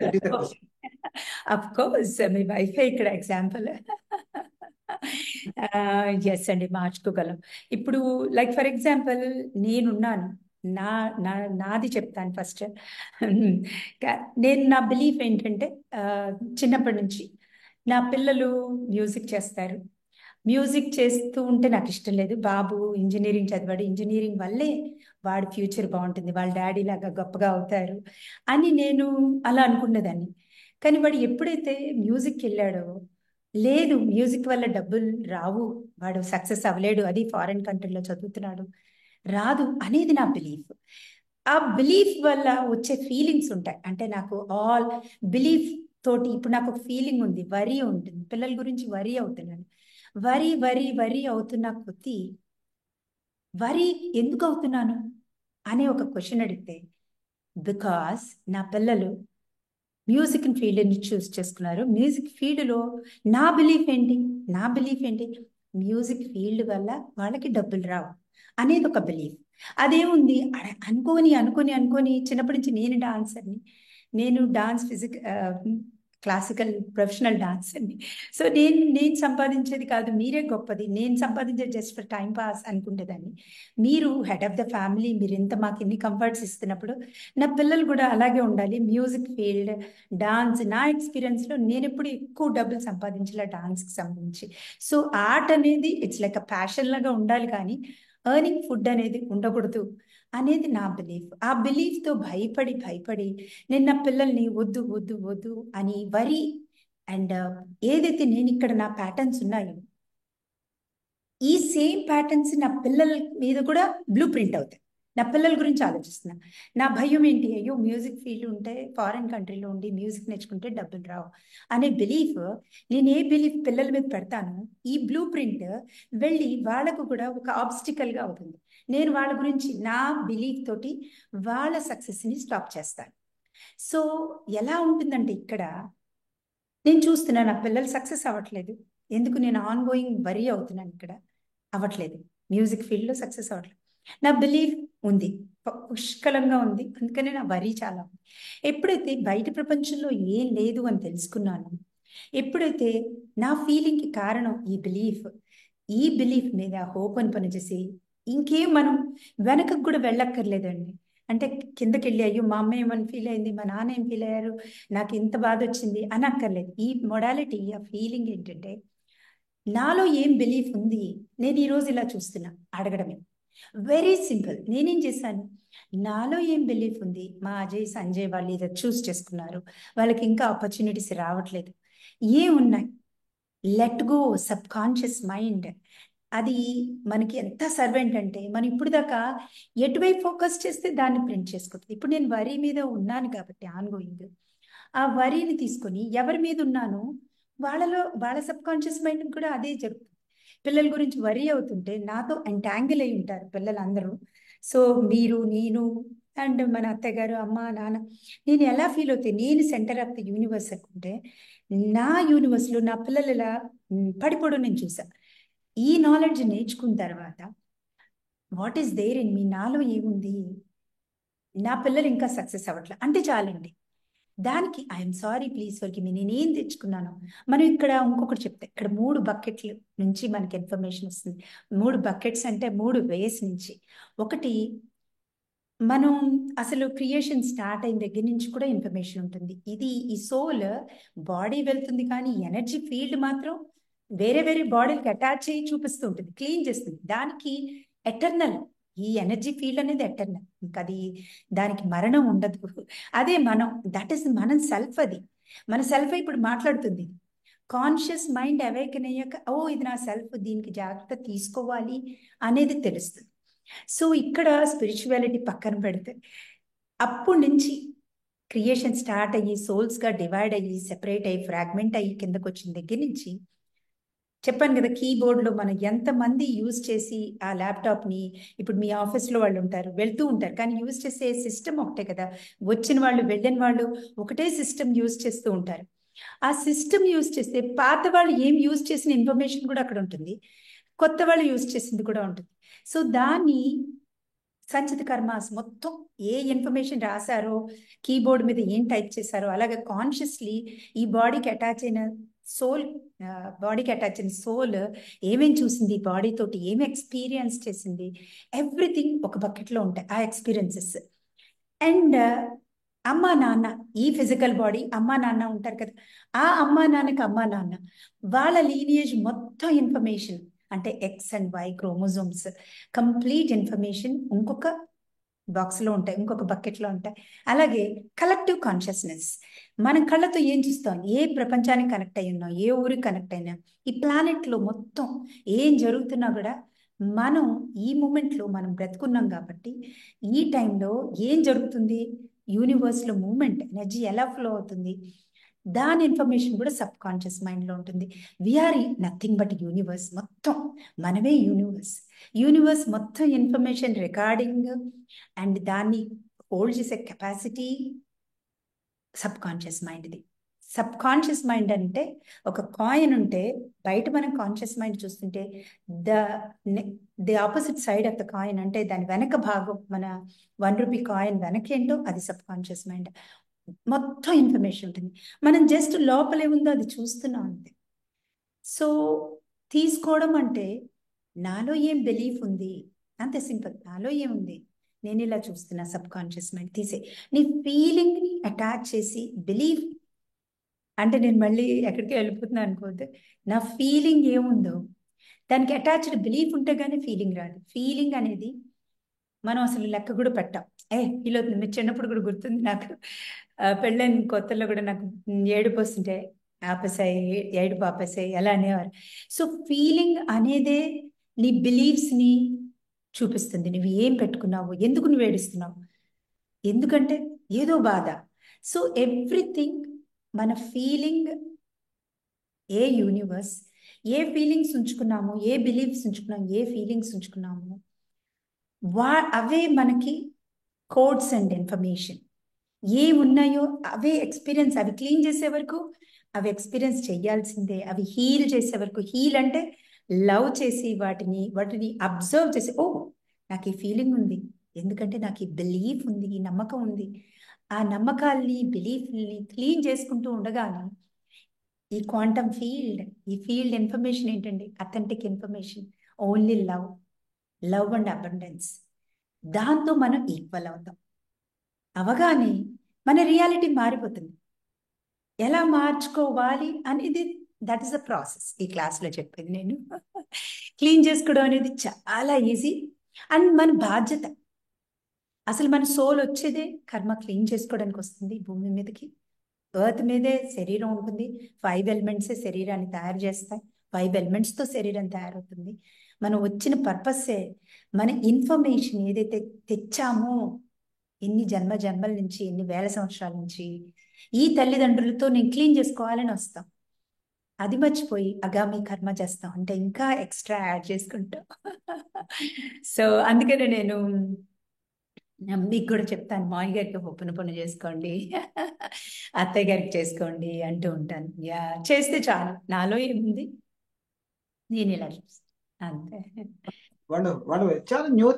That is the question. Of course మీ వైఫే ఇక్కడ ఎగ్జాంపుల్. ఎస్ అండి, మార్చుకోగలం. ఇప్పుడు లైక్ ఫర్ ఎగ్జాంపుల్ నేనున్నాను, నాది చెప్తాను ఫస్ట్. నా బిలీఫ్ ఏంటంటే చిన్నప్పటి నుంచి నా పిల్లలు మ్యూజిక్ చేస్తారు. మ్యూజిక్ చేస్తూ ఉంటే నాకు ఇష్టం లేదు. బాబు ఇంజనీరింగ్ చదివాడు, ఇంజనీరింగ్ వల్లే వాడి ఫ్యూచర్ బాగుంటుంది, వాళ్ళ డాడీ లాగా గొప్పగా అవుతారు అని నేను అలా అనుకున్నదాన్ని. కానీ వాడు ఎప్పుడైతే మ్యూజిక్కి వెళ్ళాడో, లేదు మ్యూజిక్ వల్ల డబ్బులు రావు, వాడు సక్సెస్ అవ్వలేడు, అది ఫారిన్ కంట్రీలో చదువుతున్నాడు, రాదు అనేది నా బిలీఫ్. ఆ బిలీఫ్ వల్ల వచ్చే ఫీలింగ్స్ ఉంటాయి. అంటే నాకు ఆల్ బిలీఫ్ తోటి ఇప్పుడు నాకు ఒక ఫీలింగ్ ఉంది, వరి ఉంటుంది, పిల్లల గురించి వరి అవుతున్నాను. వరి అవుతున్న కొద్దీ వరి ఎందుకు అవుతున్నాను అనే ఒక క్వశ్చన్ అడిగితే, బికాస్ నా పిల్లలు మ్యూజిక్ ఫీల్డ్ని చూస్ చేసుకున్నారు. మ్యూజిక్ ఫీల్డ్లో నా బిలీఫ్ ఏంటి, మ్యూజిక్ ఫీల్డ్ వల్ల వాళ్ళకి డబ్బులు రావు అనేది ఒక బిలీఫ్. అదేముంది అనుకొని చిన్నప్పటి నుంచి నేను డాన్స్ క్లాసికల్ ప్రొఫెషనల్ డాన్సర్ని. సో నేను సంపాదించేది కాదు, మీరే గొప్పది, నేను సంపాదించేది జస్ట్ ఫర్ టైం పాస్ అనుకుంటేదాన్ని. మీరు హెడ్ ఆఫ్ ద ఫ్యామిలీ, మీరు ఇంత మాకు ఇన్ని కంఫర్ట్స్ ఇస్తున్నప్పుడు నా పిల్లలు కూడా అలాగే ఉండాలి. మ్యూజిక్ ఫీల్డ్, డాన్స్, నా ఎక్స్పీరియన్స్లో నేను ఎప్పుడు ఎక్కువ డబ్బులు సంపాదించాల డాన్స్కి సంబంధించి. సో ఆర్ట్ అనేది ఇట్స్ లైక్ అ ప్యాషన్ లాగా ఉండాలి, కానీ ఎర్నింగ్ ఫుడ్ అనేది ఉండకూడదు అనేది నా బిలీఫ్. ఆ బిలీఫ్తో భయపడి నేను నా పిల్లల్ని వద్దు అని వరి అండ్ ఏదైతే నేను ఇక్కడ నా ప్యాటర్న్స్ ఉన్నాయో ఈ సేమ్ ప్యాటర్న్స్ నా పిల్లల మీద కూడా బ్లూ ప్రింట్ అవుతాయి. నా పిల్లల గురించి ఆలోచిస్తున్నా. నా భయం ఏంటి, అయ్యో మ్యూజిక్ ఫీల్డ్ ఉంటే ఫారిన్ కంట్రీలో ఉండి మ్యూజిక్ నేర్చుకుంటే డబ్బులు రావు అనే బిలీఫ్. నేను ఏ బిలీఫ్ పిల్లల మీద పెడతానో ఈ బ్లూ ప్రింట్ వెళ్ళి వాళ్ళకు కూడా ఒక ఆబ్స్టికల్గా అవుతుంది. నేను వాళ్ళ గురించి నా బిలీఫ్ తోటి వాళ్ళ సక్సెస్ని స్టాప్ చేస్తాను. సో ఎలా ఉంటుందంటే ఇక్కడ నేను చూస్తున్నా నా పిల్లలు సక్సెస్ అవ్వట్లేదు, ఎందుకు నేను ఆన్ గోయింగ్ వరీ అవుతున్నాను, ఇక్కడ అవ్వట్లేదు, మ్యూజిక్ ఫీల్డ్లో సక్సెస్ అవ్వట్లేదు. నా బిలీఫ్ ఉంది, పుష్కలంగా ఉంది. అందుకనే నా వరి చాలా ఉంది. ఎప్పుడైతే బయట ప్రపంచంలో ఏం లేదు అని తెలుసుకున్నాను, ఎప్పుడైతే నా ఫీలింగ్కి కారణం ఈ బిలీఫ్ మీద హోప్ అని పనిచేసి ఇంకేం మనం వెనకకు కూడా వెళ్ళక్కర్లేదండి. అంటే కిందకి వెళ్ళి అయ్యో మా అమ్మ ఏమని ఫీల్ అయింది, మా నాన్న ఏం ఫీల్ అయ్యారు, నాకు ఇంత బాధ వచ్చింది అని అక్కర్లేదు. ఈ మొడాలిటీ, ఆ ఫీలింగ్ ఏంటంటే నాలో ఏం బిలీఫ్ ఉంది, నేను ఈరోజు ఇలా చూస్తున్నా అడగడమే. Very simple. నేనేం చేశాను, నాలో ఏం బిలీఫ్ ఉంది, మా అజయ్ సంజయ్ వాళ్ళు ఏదో చూస్ చేసుకున్నారు, వాళ్ళకి ఇంకా ఆపర్చునిటీస్ రావట్లేదు, ఉన్నాయి, let go. Sub conscious mind అది మనకి ఎంత సర్వెంట్ అంటే మనం ఇప్పుడు దాకా ఎటువైపు ఫోకస్ చేస్తే దాన్ని ప్రింట్ చేసుకుంటుంది. ఇప్పుడు నేను వరి మీద ఉన్నాను కాబట్టి ఆన్గోయింగ్, ఆ వరిని తీసుకొని ఎవరి మీద ఉన్నానో వాళ్ళ సబ్ కాన్షియస్ మైండ్ కూడా అదే జరుగుతుంది. పిల్లల గురించి వరి అవుతుంటే నాతో ఎంటాంగిల్ అయి ఉంటారు పిల్లలందరూ. సో మీరు, నేను అండ్ మన అత్తయ్య గారు, అమ్మ, నాన్న, నేను ఎలా ఫీల్ అవుతాయి, నేను సెంటర్ ఆఫ్ ది యూనివర్స్ అనుకుంటే నా యూనివర్స్లో నా పిల్లలు ఇలా పడిపోవడం నేను చూసా. ఈ నాలెడ్జ్ నేర్చుకున్న తర్వాత what is there in me, నాలో ఏముంది, నా పిల్లలు ఇంకా సక్సెస్ అవ్వట్లే అంటే చాలండి. దానికి ఐఎమ్ సారీ, ప్లీజ్ ఫర్గివ్ మీ, నేనేం తెచ్చుకున్నాను. మనం ఇక్కడ ఇంకొకటి చెప్తే, ఇక్కడ 3 బకెట్ల నుంచి మనకి ఇన్ఫర్మేషన్ వస్తుంది. 3 బకెట్స్ అంటే 3 వేస్ నుంచి. ఒకటి, మనం అసలు క్రియేషన్ స్టార్ట్ అయిన దగ్గర నుంచి కూడా ఇన్ఫర్మేషన్ ఉంటుంది. ఈ సోల్ బాడీ వెళ్తుంది కానీ ఎనర్జీ ఫీల్డ్ మాత్రం వేరే వేరే బాడీకి అటాచ్ అయ్యి చూపిస్తూ ఉంటుంది, క్లీన్ చేస్తుంది. దానికి ఎటర్నల్, ఈ ఎనర్జీ ఫీల్డ్ అనేది ఎటర్నల్, ఇంకా దానికి మరణం ఉండదు. అదే మనం, దట్ ఈస్ మనం సెల్ఫ్. అది మన సెల్ఫ్ ఇప్పుడు మాట్లాడుతుంది. కాన్షియస్ మైండ్ అవేకన్ అయ్యాక ఓ ఇది నా సెల్ఫ్, దీనికి జాగ్రత్త తీసుకోవాలి అనేది తెలుస్తుంది. సో ఇక్కడ స్పిరిచువాలిటీ పక్కన పెడితే అప్పటి నుంచి క్రియేషన్ స్టార్ట్ అయ్యి సోల్స్గా డివైడ్ అయ్యి సెపరేట్ అయ్యి ఫ్రాగ్మెంట్ అయ్యి కిందకు వచ్చిన దగ్గర నుంచి చెప్పాను కదా, కీబోర్డ్లో మనం ఎంతమంది యూజ్ చేసి ఆ ల్యాప్టాప్ని, ఇప్పుడు మీ ఆఫీస్లో వాళ్ళు ఉంటారు, వెళ్తూ ఉంటారు, కానీ యూజ్ చేసే సిస్టమ్ ఒకటే కదా. వచ్చిన వాళ్ళు వెళ్ళిన వాళ్ళు ఒకటే సిస్టమ్ యూజ్ చేస్తూ ఉంటారు. ఆ సిస్టమ్ యూజ్ చేస్తే పాత వాళ్ళు ఏం యూజ్ చేసిన ఇన్ఫర్మేషన్ కూడా అక్కడ ఉంటుంది, కొత్త వాళ్ళు యూజ్ చేసింది కూడా ఉంటుంది. సో దాన్ని సంచిత కర్మాస్ మొత్తం ఏ ఇన్ఫర్మేషన్ రాశారో, కీబోర్డ్ మీద ఏం టైప్ చేశారో, అలాగే కాన్షియస్లీ ఈ బాడీకి అటాచ్ అయిన సోల్ ఏమేం చూసింది, బాడీ తోటి ఏమి ఎక్స్పీరియన్స్ చేసింది, ఎవ్రీథింగ్ ఒక బకెట్లో ఉంటాయి ఆ ఎక్స్పీరియన్సెస్. అండ్ అమ్మా నాన్న, ఈ ఫిజికల్ బాడీ అమ్మా నాన్న ఉంటారు కదా, ఆ అమ్మా నాన్నకి అమ్మా నాన్న వాళ్ళ లీనియేజ్ మొత్తం ఇన్ఫర్మేషన్ అంటే X and why chromosomes complete information ఇంకొక బాక్స్లో ఉంటాయి, ఇంకొక బకెట్లో ఉంటాయి. అలాగే కలెక్టివ్ కాన్షియస్నెస్, మన కళ్ళతో ఏం చూస్తాం, ఏ ప్రపంచానికి కనెక్ట్ అయి ఉన్నాం, ఏ ఊరికి కనెక్ట్ అయినా, ఈ ప్లానెట్లో మొత్తం ఏం జరుగుతున్నా కూడా మనం ఈ మూమెంట్లో మనం బ్రతుకున్నాం కాబట్టి ఈ టైంలో ఏం జరుగుతుంది, యూనివర్స్లో మూమెంట్ ఎనర్జీ ఎలా ఫ్లో అవుతుంది, దాని ఇన్ఫర్మేషన్ కూడా సబ్ కాన్షియస్ మైండ్లో ఉంటుంది. వీఆర్ నథింగ్ బట్ యూనివర్స్, మొత్తం మనమే యూనివర్స్ మొత్తం ఇన్ఫర్మేషన్ రికార్డింగ్ అండ్ దాన్ని హోల్డ్ చేసే కెపాసిటీ సబ్ కాన్షియస్ మైండ్ది. సబ్ కాన్షియస్ మైండ్ అంటే ఒక కాయిన్ ఉంటే బయట మనం కాన్షియస్ మైండ్ చూస్తుంటే the opposite side of the coin అంటే దాని వెనక భాగం, మన 1 రూపీ కాయిన్ వెనకేంటో అది సబ్ కాన్షియస్ మైండ్. మొత్తం ఇన్ఫర్మేషన్ ఉంటుంది, మనం జస్ట్ లోపలే ఉందో అది చూస్తున్నాం అంతే. సో తీసుకోవడం అంటే నాలో ఏం బిలీఫ్ ఉంది, అంతే సింపుల్. నాలో ఏముంది, నేను ఇలా చూస్తున్నా, సబ్ కాన్షియస్ మైండ్ తీసే. నీ ఫీలింగ్ని అటాచ్ చేసి బిలీఫ్ అంటే నేను మళ్ళీ ఎక్కడికి వెళ్ళిపోతున్నాను అనుకోవద్దు, నా ఫీలింగ్ ఏముందో దానికి అటాచ్డ్ బిలీఫ్ ఉంటే కానీ ఫీలింగ్ రాదు. ఫీలింగ్ అనేది మనం అసలు లెక్క కూడా పెట్టాం. ఫీల్ అవుతుంది. మీరు చిన్నప్పుడు కూడా గుర్తుంది నాకు, పెళ్ళైన కొత్తలో కూడా నాకు ఏడుపు వస్తుంటే ఆపేసాయి, ఏడుపు ఆపేసాయి ఎలా అనేవారు. సో ఫీలింగ్ అనేదే నీ బిలీఫ్స్ని చూపిస్తుంది. నువ్వు ఏం పెట్టుకున్నావు, ఎందుకు నువ్వు ఏడుస్తున్నావు, ఎందుకంటే ఏదో బాధ. సో ఎవ్రీథింగ్ మన ఫీలింగ్, ఏ యూనివర్స్, ఏ ఫీలింగ్స్ ఉంచుకున్నాము, ఏ బిలీఫ్స్ ఉంచుకున్నాము, ఏ ఫీలింగ్స్ ఉంచుకున్నాము, అవే మనకి కోడ్స్ అండ్ ఇన్ఫర్మేషన్. ఏ ఉన్నాయో అవే ఎక్స్పీరియన్స్, అవి క్లీన్ చేసే వరకు అవి ఎక్స్పీరియన్స్ చేయాల్సిందే. అవి హీల్ చేసే వరకు, హీల్ అంటే లవ్ చేసి వాటిని అబ్జర్వ్ చేసి, ఓ నాకు ఈ ఫీలింగ్ ఉంది, ఎందుకంటే నాకు ఈ బిలీఫ్ ఉంది, ఈ నమ్మకం ఉంది. ఆ నమ్మకాల్ని, బిలీఫ్ని క్లీన్ చేసుకుంటూ ఉండగానే ఈ క్వాంటమ్ ఫీల్డ్, ఈ ఫీల్డ్ ఇన్ఫర్మేషన్ ఏంటండి? Authentic information, only love, love and abundance. దాంతో మనం ఈక్వల్ అవుతాం. అవగానే మన రియాలిటీ మారిపోతుంది. ఎలా మార్చుకోవాలి అనేది, దట్ ఈస్ ద ప్రాసెస్ ఈ క్లాస్లో చెప్పేది నేను. క్లీన్ చేసుకోవడం అనేది చాలా ఈజీ అండ్ మన బాధ్యత. అసలు మన సోల్ వచ్చేదే కర్మ క్లీన్ చేసుకోవడానికి వస్తుంది భూమి మీదకి. ఎర్త్ మీదే శరీరం ఉంటుంది. 5 ఎలిమెంట్సే శరీరాన్ని తయారు చేస్తాయి. 5 ఎలిమెంట్స్తో శరీరం తయారవుతుంది. మనం వచ్చిన పర్పస్సే మన ఇన్ఫర్మేషన్ ఏదైతే తెచ్చామో ఎన్ని జన్మల నుంచి, ఎన్ని వేల సంవత్సరాల నుంచి, ఈ తల్లిదండ్రులతో నేను క్లీన్ చేసుకోవాలని వస్తాం. అది మర్చిపోయి అగామి కర్మ చేస్తాం, అంటే ఇంకా ఎక్స్ట్రా యాడ్ చేసుకుంటాం. సో అందుకనే నేను మీకు కూడా చెప్తాను, మామయ్య గారికి ఒప్పున చేసుకోండి, అత్తయ్య గారికి చేసుకోండి అంటూ ఉంటాను. యా, చేస్తే చాలు, నాలో ఏముంది, నేను ఇలా చూస్తాను అంతే. చాలా న్యూ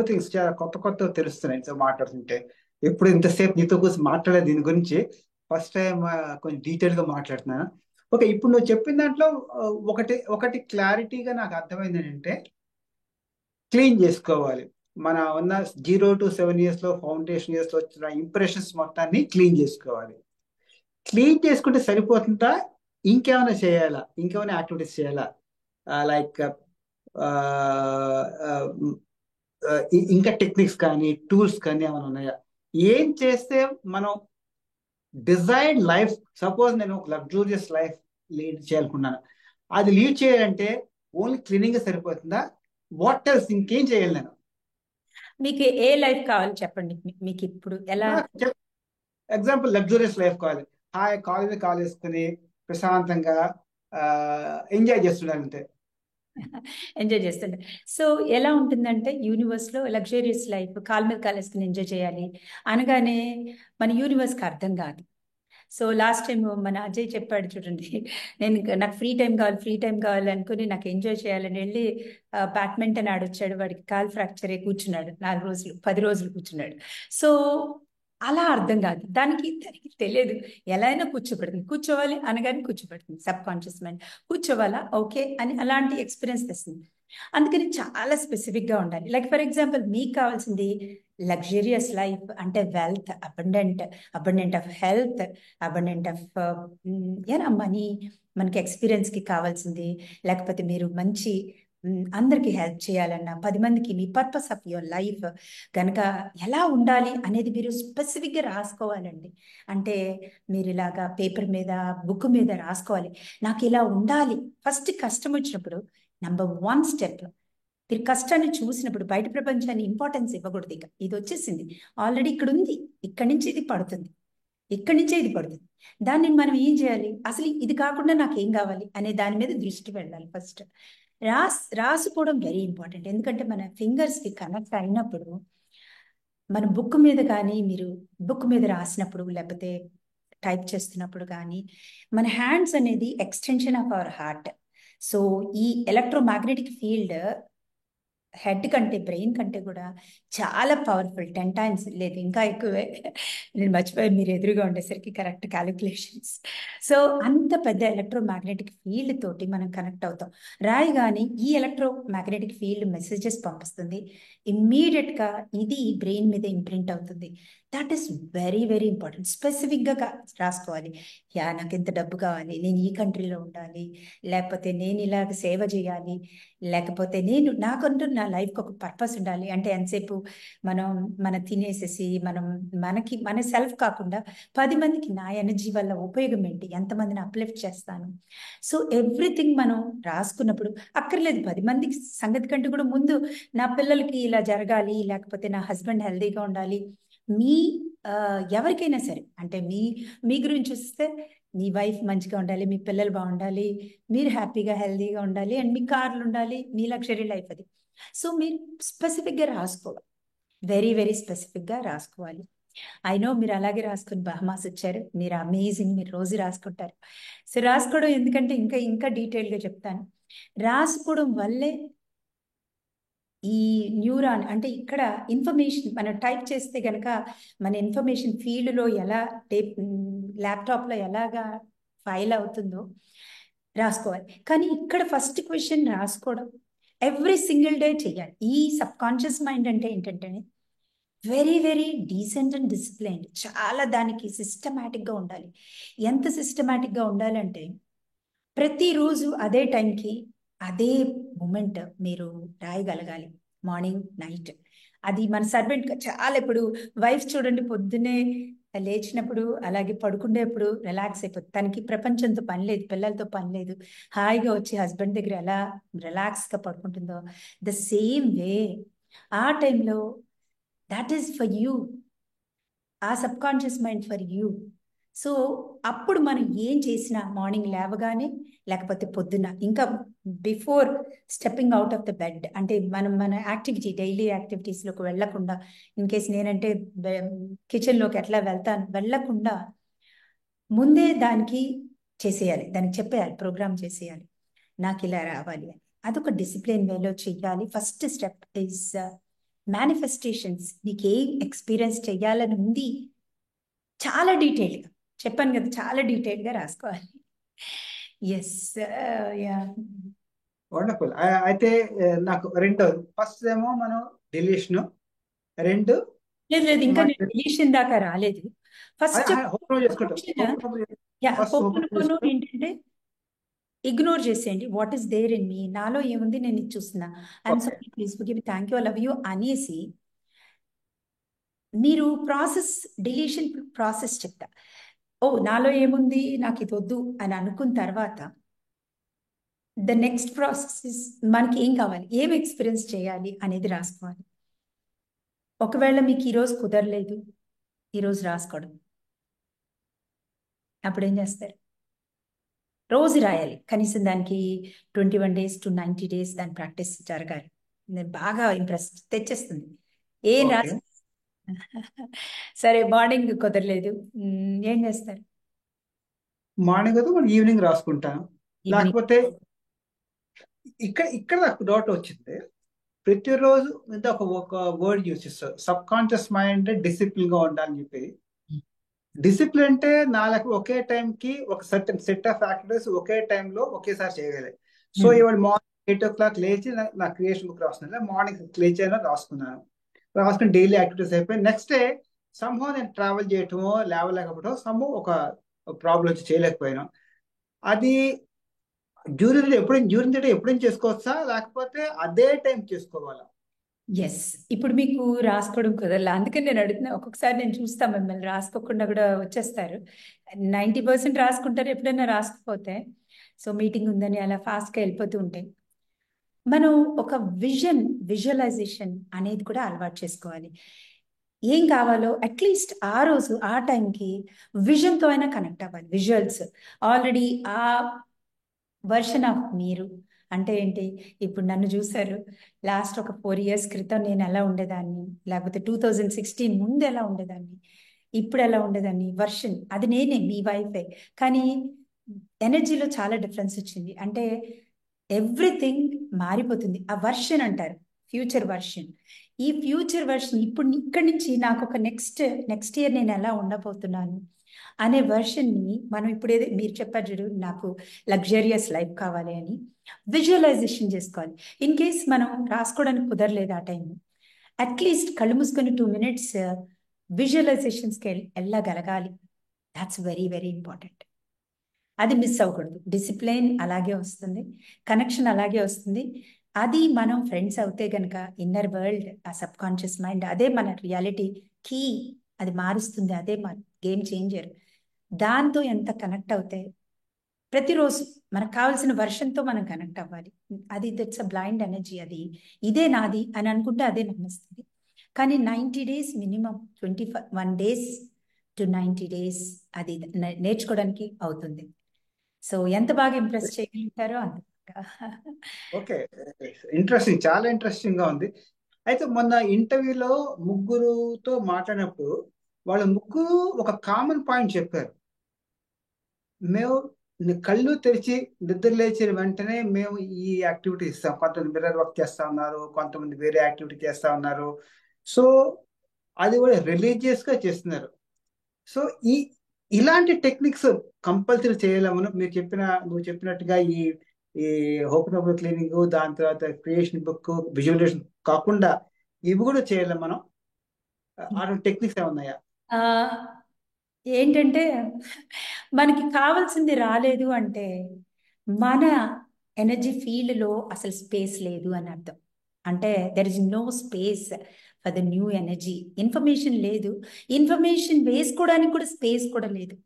థింగ్స్ చాలా కొత్త తెలుస్తున్నాయి నీతో మాట్లాడుతుంటే. ఎప్పుడు ఇంతసేపు నీతో కూర్చొని మాట్లాడలేదు దీని గురించి, ఫస్ట్ టైం కొంచెం డీటెయిల్ గా మాట్లాడుతున్నాను. ఓకే, ఇప్పుడు నువ్వు చెప్పిన దాంట్లో ఒకటి ఒకటి క్లారిటీగా నాకు అర్థమైంది ఏంటంటే, క్లీన్ చేసుకోవాలి. మన ఉన్న 0 to 7 years లో, ఫౌండేషన్ ఇయర్స్ లో వచ్చిన ఇంప్రెషన్స్ మొత్తాన్ని క్లీన్ చేసుకోవాలి. క్లీన్ చేసుకుంటే సరిపోతుందా? ఇంకేమైనా చేయాలా? ఇంకేమైనా యాక్టివిటీస్ చేయాలా? లైక్ ఇంకా టెక్నిక్స్ కానీ, టూల్స్ కానీ ఏమైనా ఉన్నాయా? ఏం చేస్తే మనం డిజైర్డ్ లైఫ్, సపోజ్ నేను ఒక లగ్జూరియస్ లైఫ్ లీడ్ చేయాలనుకున్నాను, అది లీడ్ చేయాలంటే ఓన్లీ క్లీనింగ్ సరిపోతుందా? వాట్ ఎల్స్, ఇంకేం చేయాలి నేను? మీకు ఏ లైఫ్ కావాలి చెప్పండి, మీకు ఇప్పుడు ఎలా? ఎగ్జాంపుల్, లగ్జూరియస్ లైఫ్ కావాలి, హాయ్ కాల్ వేసుకుని ప్రశాంతంగా ఎంజాయ్ చేస్తున్నాను అంతే. ఎంజాయ్ చేస్తుండే. సో ఎలా ఉంటుందంటే, యూనివర్స్లో లగ్జరియస్ లైఫ్ కాలు మీద కాలేసుకుని ఎంజాయ్ చేయాలి అనగానే మన యూనివర్స్కి అర్థం కాదు. సో లాస్ట్ టైం మన అజయ్ చెప్పాడు చూడండి, నాకు ఫ్రీ టైం కావాలి అనుకుని, నాకు ఎంజాయ్ చేయాలని వెళ్ళి బ్యాడ్మింటన్ ఆడొచ్చాడు. వాడికి కాలు ఫ్రాక్చర్ అయ్యి కూర్చున్నాడు, 4 రోజులు 10 రోజులు కూర్చున్నాడు. సో అలా అర్థం కాదు, దానికి తెలియదు. ఎలా అయినా కూర్చోవాలి అనగానే కూర్చోబెడుతుంది సబ్ కాన్షియస్ మైండ్. కూర్చోవాలా, ఓకే అని అలాంటి ఎక్స్పీరియన్స్ తెస్తుంది. అందుకని చాలా స్పెసిఫిక్గా ఉండాలి. లైక్ ఫర్ ఎగ్జాంపుల్, మీకు కావాల్సింది లగ్జరియస్ లైఫ్ అంటే wealth, abundant of health, abundant of money, మనకి ఎక్స్పీరియన్స్కి కావాల్సింది. లేకపోతే మీరు మంచి అందరికీ హెల్ప్ చేయాలన్నా, 10 మందికి మీ పర్పస్ ఆఫ్ యువర్ లైఫ్ కనుక ఎలా ఉండాలి అనేది మీరు స్పెసిఫిక్గా రాసుకోవాలండి. అంటే మీరు ఇలాగా పేపర్ మీద, బుక్ మీద రాసుకోవాలి. నాకు ఇలా ఉండాలి. ఫస్ట్ కష్టం వచ్చినప్పుడు నంబర్ 1 స్టెప్, మీరు కష్టాన్ని చూసినప్పుడు బయట ప్రపంచాన్ని ఇంపార్టెన్స్ ఇవ్వకూడదు. ఇక ఇది వచ్చేసింది ఆల్రెడీ, ఇక్కడ ఉంది, ఇక్కడి నుంచి ఇది పడుతుంది, ఇక్కడి నుంచే ఇది పడుతుంది. దాన్ని మనం ఏం చేయాలి? అసలు ఇది కాకుండా నాకు ఏం కావాలి అనే దాని మీద దృష్టి వెళ్ళాలి. ఫస్ట్ రాసుకోవడం వెరీ ఇంపార్టెంట్. ఎందుకంటే మన ఫింగర్స్కి కనెక్ట్ అయినప్పుడు, మన బుక్ మీద కానీ, మీరు బుక్ మీద రాసినప్పుడు లేకపోతే టైప్ చేస్తున్నప్పుడు కానీ, మన హ్యాండ్స్ అనేది extension of our heart. So ఈ ఎలక్ట్రోమాగ్నెటిక్ ఫీల్డ్ హెడ్ కంటే, బ్రెయిన్ కంటే కూడా చాలా పవర్ఫుల్, 10 times లేదు ఇంకా ఎక్కువే. నేను మర్చిపోయి మీరు ఎదురుగా ఉండేసరికి కరెక్ట్ క్యాలిక్యులేషన్స్. సో అంత పెద్ద ఎలక్ట్రోమాగ్నెటిక్ ఫీల్డ్ తోటి మనం కనెక్ట్ అవుతాం. రాయగానే ఈ ఎలక్ట్రోమాగ్నెటిక్ ఫీల్డ్ మెసేజెస్ పంపిస్తుంది. ఇమ్మీడియట్గా ఇది బ్రెయిన్ మీద ఇంప్రింట్ అవుతుంది. That is very very important. స్పెసిఫిక్గా రాసుకోవాలి. నాకు ఇంత డబ్బు కావాలి, నేను ఈ కంట్రీలో ఉండాలి, లేకపోతే నేను ఇలాగ సేవ చేయాలి, లేకపోతే నాకంటూ నా లైఫ్కి ఒక పర్పస్ ఉండాలి. అంటే ఎంతసేపు మనం తినేసేసి మన సెల్ఫ్ కాకుండా 10 మందికి నా ఎనర్జీ వల్ల ఉపయోగం ఏంటి, ఎంతమందిని అప్లిఫ్ట్ చేస్తాను. సో ఎవ్రీథింగ్ మనం రాసుకున్నప్పుడు అక్కర్లేదు 10 మందికి సంగతి కంటే కూడా ముందు నా పిల్లలకి ఇలా జరగాలి, లేకపోతే నా హస్బెండ్ హెల్తీగా ఉండాలి. ఎవరికైనా సరే, అంటే మీ గురించి చూస్తే మీ వైఫ్ మంచిగా ఉండాలి, మీ పిల్లలు బాగుండాలి, మీరు హ్యాపీగా హెల్తీగా ఉండాలి, అండ్ మీ కార్లు ఉండాలి, మీ లగ్జరీ లైఫ్ అది. సో మీరు స్పెసిఫిక్గా రాసుకోవాలి, వెరీ వెరీ స్పెసిఫిక్గా రాసుకోవాలి. ఐ నో మీరు అలాగే రాసుకుని బహమాస్ వచ్చారు, మీరు అమేజింగ్, మీరు రోజు రాసుకుంటారు. సో రాసుకోవడం ఎందుకంటే ఇంకా డీటెయిల్గా చెప్తాను. రాసుకోవడం వల్లే ఈ న్యూరాన్ అంటే ఇక్కడ ఇన్ఫర్మేషన్ మనం టైప్ చేస్తే గనక మన ఇన్ఫర్మేషన్ ఫీల్డ్లో ఎలా ల్యాప్టాప్లో ఎలాగా ఫైల్ అవుతుందో రాసుకోవాలి. కానీ ఇక్కడ ఫస్ట్ క్వశ్చన్ రాసుకోవడం ఎవ్రీ సింగిల్ డే చెయ్యాలి. ఈ సబ్ కాన్షియస్ మైండ్ అంటే ఏంటంటే very very decent and disciplined, చాలా దానికి సిస్టమేటిక్గా ఉండాలి. ఎంత సిస్టమేటిక్గా ఉండాలంటే ప్రతిరోజు అదే టైంకి అదే మూమెంట్ మీరు రాయగలగాలి, మార్నింగ్ నైట్. అది మన సర్వెంట్ చాలా, ఇప్పుడు వైఫ్ చూడండి పొద్దున్నే లేచినప్పుడు అలాగే పడుకునేప్పుడు రిలాక్స్ అయిపోతుంది, తనకి ప్రపంచంతో పని లేదు, పిల్లలతో పని లేదు, హాయిగా వచ్చి హస్బెండ్ దగ్గర ఎలా రిలాక్స్గా పడుకుంటుందో ద సేమ్ వే ఆ టైంలో దట్ ఈస్ ఫర్ యూ, ఆ sub conscious mind for you. So అప్పుడు మనం ఏం చేసినా మార్నింగ్ లేవగానే లేకపోతే పొద్దున్న ఇంకా before stepping out of the bed, అంటే మనం మన యాక్టివిటీ డైలీ యాక్టివిటీస్లోకి వెళ్ళకుండా, ఇన్ కేస్ నేనంటే కిచెన్లోకి ఎట్లా వెళ్ళకుండా ముందే దానికి చేసేయాలి, దానికి చెప్పేయాలి, ప్రోగ్రామ్ చేసేయాలి నాకు ఇలా రావాలి అని. అదొక డిసిప్లిన్ వేలో చెయ్యాలి. First step is manifestations. నీకు ఏం ఎక్స్పీరియన్స్ చెయ్యాలని ఉంది చాలా డీటెయిల్గా చెప్పాను కదా, చాలా డీటెయిల్గా రాసుకోవాలి. Yes, yeah. వండర్ఫుల్. అయితే నాకు రెండోది, ఫస్ట్ ఏమో మనం డిలీషన్, రెండు లేదు లేదు, ఇంకా నేను డిలీషన్ దాకా రాలేదు. ఫస్ట్ హోప్రో చేసుకుంటాం. యా, ఫస్ట్ హోప్రో ఏంటంటే ఇగ్నోర్ చేసేయండి. What is there in me, నాలో ఏముంది నేను ఇది చూస్తున్నా, I'm sorry, please forgive me, thank you, I love you అనేసి మీరు ప్రాసెస్, డిలీషన్ ప్రాసెస్ చెప్తా. ఓ నాలో ఏముంది, నాకు ఇది వద్దు అని అనుకున్న తర్వాత ద నెక్స్ట్ ప్రాసెస్ ఇస్ మనకి ఏం కావాలి, ఏం ఎక్స్పీరియన్స్ చేయాలి అనేది రాసుకోవాలి. ఒకవేళ మీకు ఈరోజు కుదరలేదు, ఈరోజు రాసుకోవడం, అప్పుడు ఏం చేస్తారు, రోజు రాయాలి. కనీసం దానికి 21 days to 90 days దాని ప్రాక్టీస్ జరగాలి. నేను బాగా ఇంట్రెస్ట్ తెచ్చేస్తుంది ఏం రాసి. సరే మార్నింగ్ కుదరలేదు, ఏం చేస్తారు? మార్నింగ్ అయితే మనం ఈవినింగ్ రాసుకుంటాను. లేకపోతే ఇక్కడ నాకు డౌట్ వచ్చింది, ప్రతిరోజు మీద ఒక వర్డ్ యూజ్ చేస్తారు, సబ్ కాన్షియస్ మైండ్ డిసిప్లిన్ గా ఉండాలని చెప్పి. డిసిప్లిన్ అంటే నాలుగు ఒకే టైంకి ఒక సర్టన్ సెట్ ఆఫ్ యాక్టివిటీస్ ఒకే టైంలో ఒకేసారి చేయగలి. సో ఇవాళ మార్నింగ్ 8 o'clock లేచి నా క్రియేషన్ బుక్ రాస్తున్నాను, మార్నింగ్ లేచాను రాసుకున్నాను, రాసుకుని డైలీ యాక్టివిటీస్ అయిపోయి నెక్స్ట్ డే సంహో నేను ట్రావెల్ చేయటమో లేవలేకపోవడం సంహో ఒక ప్రాబ్లం వచ్చి చేయలేకపోయాను. అది డ్యూరింగ్ ద డే ఎప్పుడైనా చేసుకోవచ్చా, లేకపోతే అదే టైం చేసుకోవాలా? ఎస్, ఇప్పుడు మీకు రాసుకోవడం కుదరలా, అందుకని నేను అడుగుతున్నా. ఒక్కొక్కసారి నేను చూస్తా మిమ్మల్ని రాసుకోకుండా కూడా వచ్చేస్తారు, 90% రాసుకుంటారు, ఎప్పుడైనా రాసుకోపోతే సో మీటింగ్ ఉందని అలా ఫాస్ట్గా వెళ్ళిపోతూ ఉంటాయి. మనం ఒక విజువలైజేషన్ అనేది కూడా అలవాటు చేసుకోవాలి. ఏం కావాలో అట్లీస్ట్ ఆ రోజు ఆ టైంకి విజన్తో అయినా కనెక్ట్ అవ్వాలి. విజువల్స్ ఆల్రెడీ ఆ వర్షన్ ఆఫ్ మీరు అంటే ఏంటి, ఇప్పుడు నన్ను చూశారు లాస్ట్ ఒక 4 years క్రితం నేను ఎలా ఉండేదాన్ని, లేకపోతే 2016 ముందు ఎలా ఉండేదాన్ని, ఇప్పుడు ఎలా ఉండేదాన్ని, వర్షన్ అది నేనే, మీ వైఫే. కానీ ఎనర్జీలో చాలా డిఫరెన్స్ వచ్చింది. అంటే ఎవ్రీథింగ్ మారిపోతుంది. ఆ వర్షన్ అంటారు ఫ్యూచర్ వర్షన్. ఈ ఫ్యూచర్ వర్షన్ ఇప్పుడు ఇక్కడి నుంచి నాకు ఒక నెక్స్ట్ ఇయర్ నేను ఎలా ఉండబోతున్నాను అనే వర్షన్ని మనం ఇప్పుడు మీరు చెప్పారు చూడు, నాకు లగ్జరియస్ లైఫ్ కావాలి అని విజువలైజేషన్ చేసుకోవాలి. ఇన్ కేస్ మనం రాసుకోవడానికి కుదరలేదు ఆ టైం, అట్లీస్ట్ కళ్ళు మూసుకొని 2 minutes విజువలైజేషన్స్కి వెళ్ళగలగాలి. That's very very important. అది మిస్ అవ్వకూడదు. డిసిప్లైన్ అలాగే వస్తుంది, కనెక్షన్ అలాగే వస్తుంది. అది మనం ఫ్రెండ్స్ అవుతే కనుక ఇన్నర్ వరల్డ్, ఆ సబ్ కాన్షియస్ మైండ్ అదే మన రియాలిటీ కీ, అది మారుస్తుంది, అదే మన గేమ్ చేంజర్. దాంతో ఎంత కనెక్ట్ అవుతే ప్రతిరోజు మనకు కావాల్సిన వర్షన్తో మనం కనెక్ట్ అవ్వాలి. అది దట్స్ అ బ్లైండ్ ఎనర్జీ. అది ఇదే నాది అని అనుకుంటే అదే నమ్మస్తుంది. కానీ 90 days minimum, 21 days to 90 days అది నేర్చుకోవడానికి అవుతుంది. సో ఎంత బాగా ఇంప్రెస్ చేయగలుగుతారో అంత ఓకే, ఇంట్రెస్టింగ్, చాలా ఇంట్రెస్టింగ్ గా ఉంది. అయితే మొన్న ఇంటర్వ్యూలో ముగ్గురుతో మాట్లాడినప్పుడు వాళ్ళ ముగ్గురు ఒక కామన్ పాయింట్ చెప్పారు. మేము కళ్ళు తెరిచి నిద్ర లేచిన వెంటనే మేము ఈ యాక్టివిటీ ఇస్తాం. కొంతమంది మిర్రర్ వర్క్ చేస్తా ఉన్నారు, కొంతమంది వేరే యాక్టివిటీ చేస్తా ఉన్నారు. సో అది కూడా రిలీజియస్ గా చేస్తున్నారు. సో ఈ ఇలాంటి టెక్నిక్స్ కంపల్సరీ చేయాలి మనం. నువ్వు చెప్పినట్టుగా ఈ ఈ ఓపెన్ ఓపెన్ క్లీనింగ్, దాని తర్వాత క్రియేషన్ బుక్, విజువలైజేషన్ కాకుండా ఇవి కూడా చేయాలి మనం. ఆ టెక్నిక్స్ ఏమన్నాయా? ఆ, ఏంటంటే మనకి కావాల్సింది రాలేదు అంటే మన ఎనర్జీ ఫీల్డ్లో అసలు స్పేస్ లేదు అని అర్థం. అంటే there is no space for the new energy. Information లేదు, ఇన్ఫర్మేషన్ వేసుకోవడానికి కూడా స్పేస్ కూడా లేదు.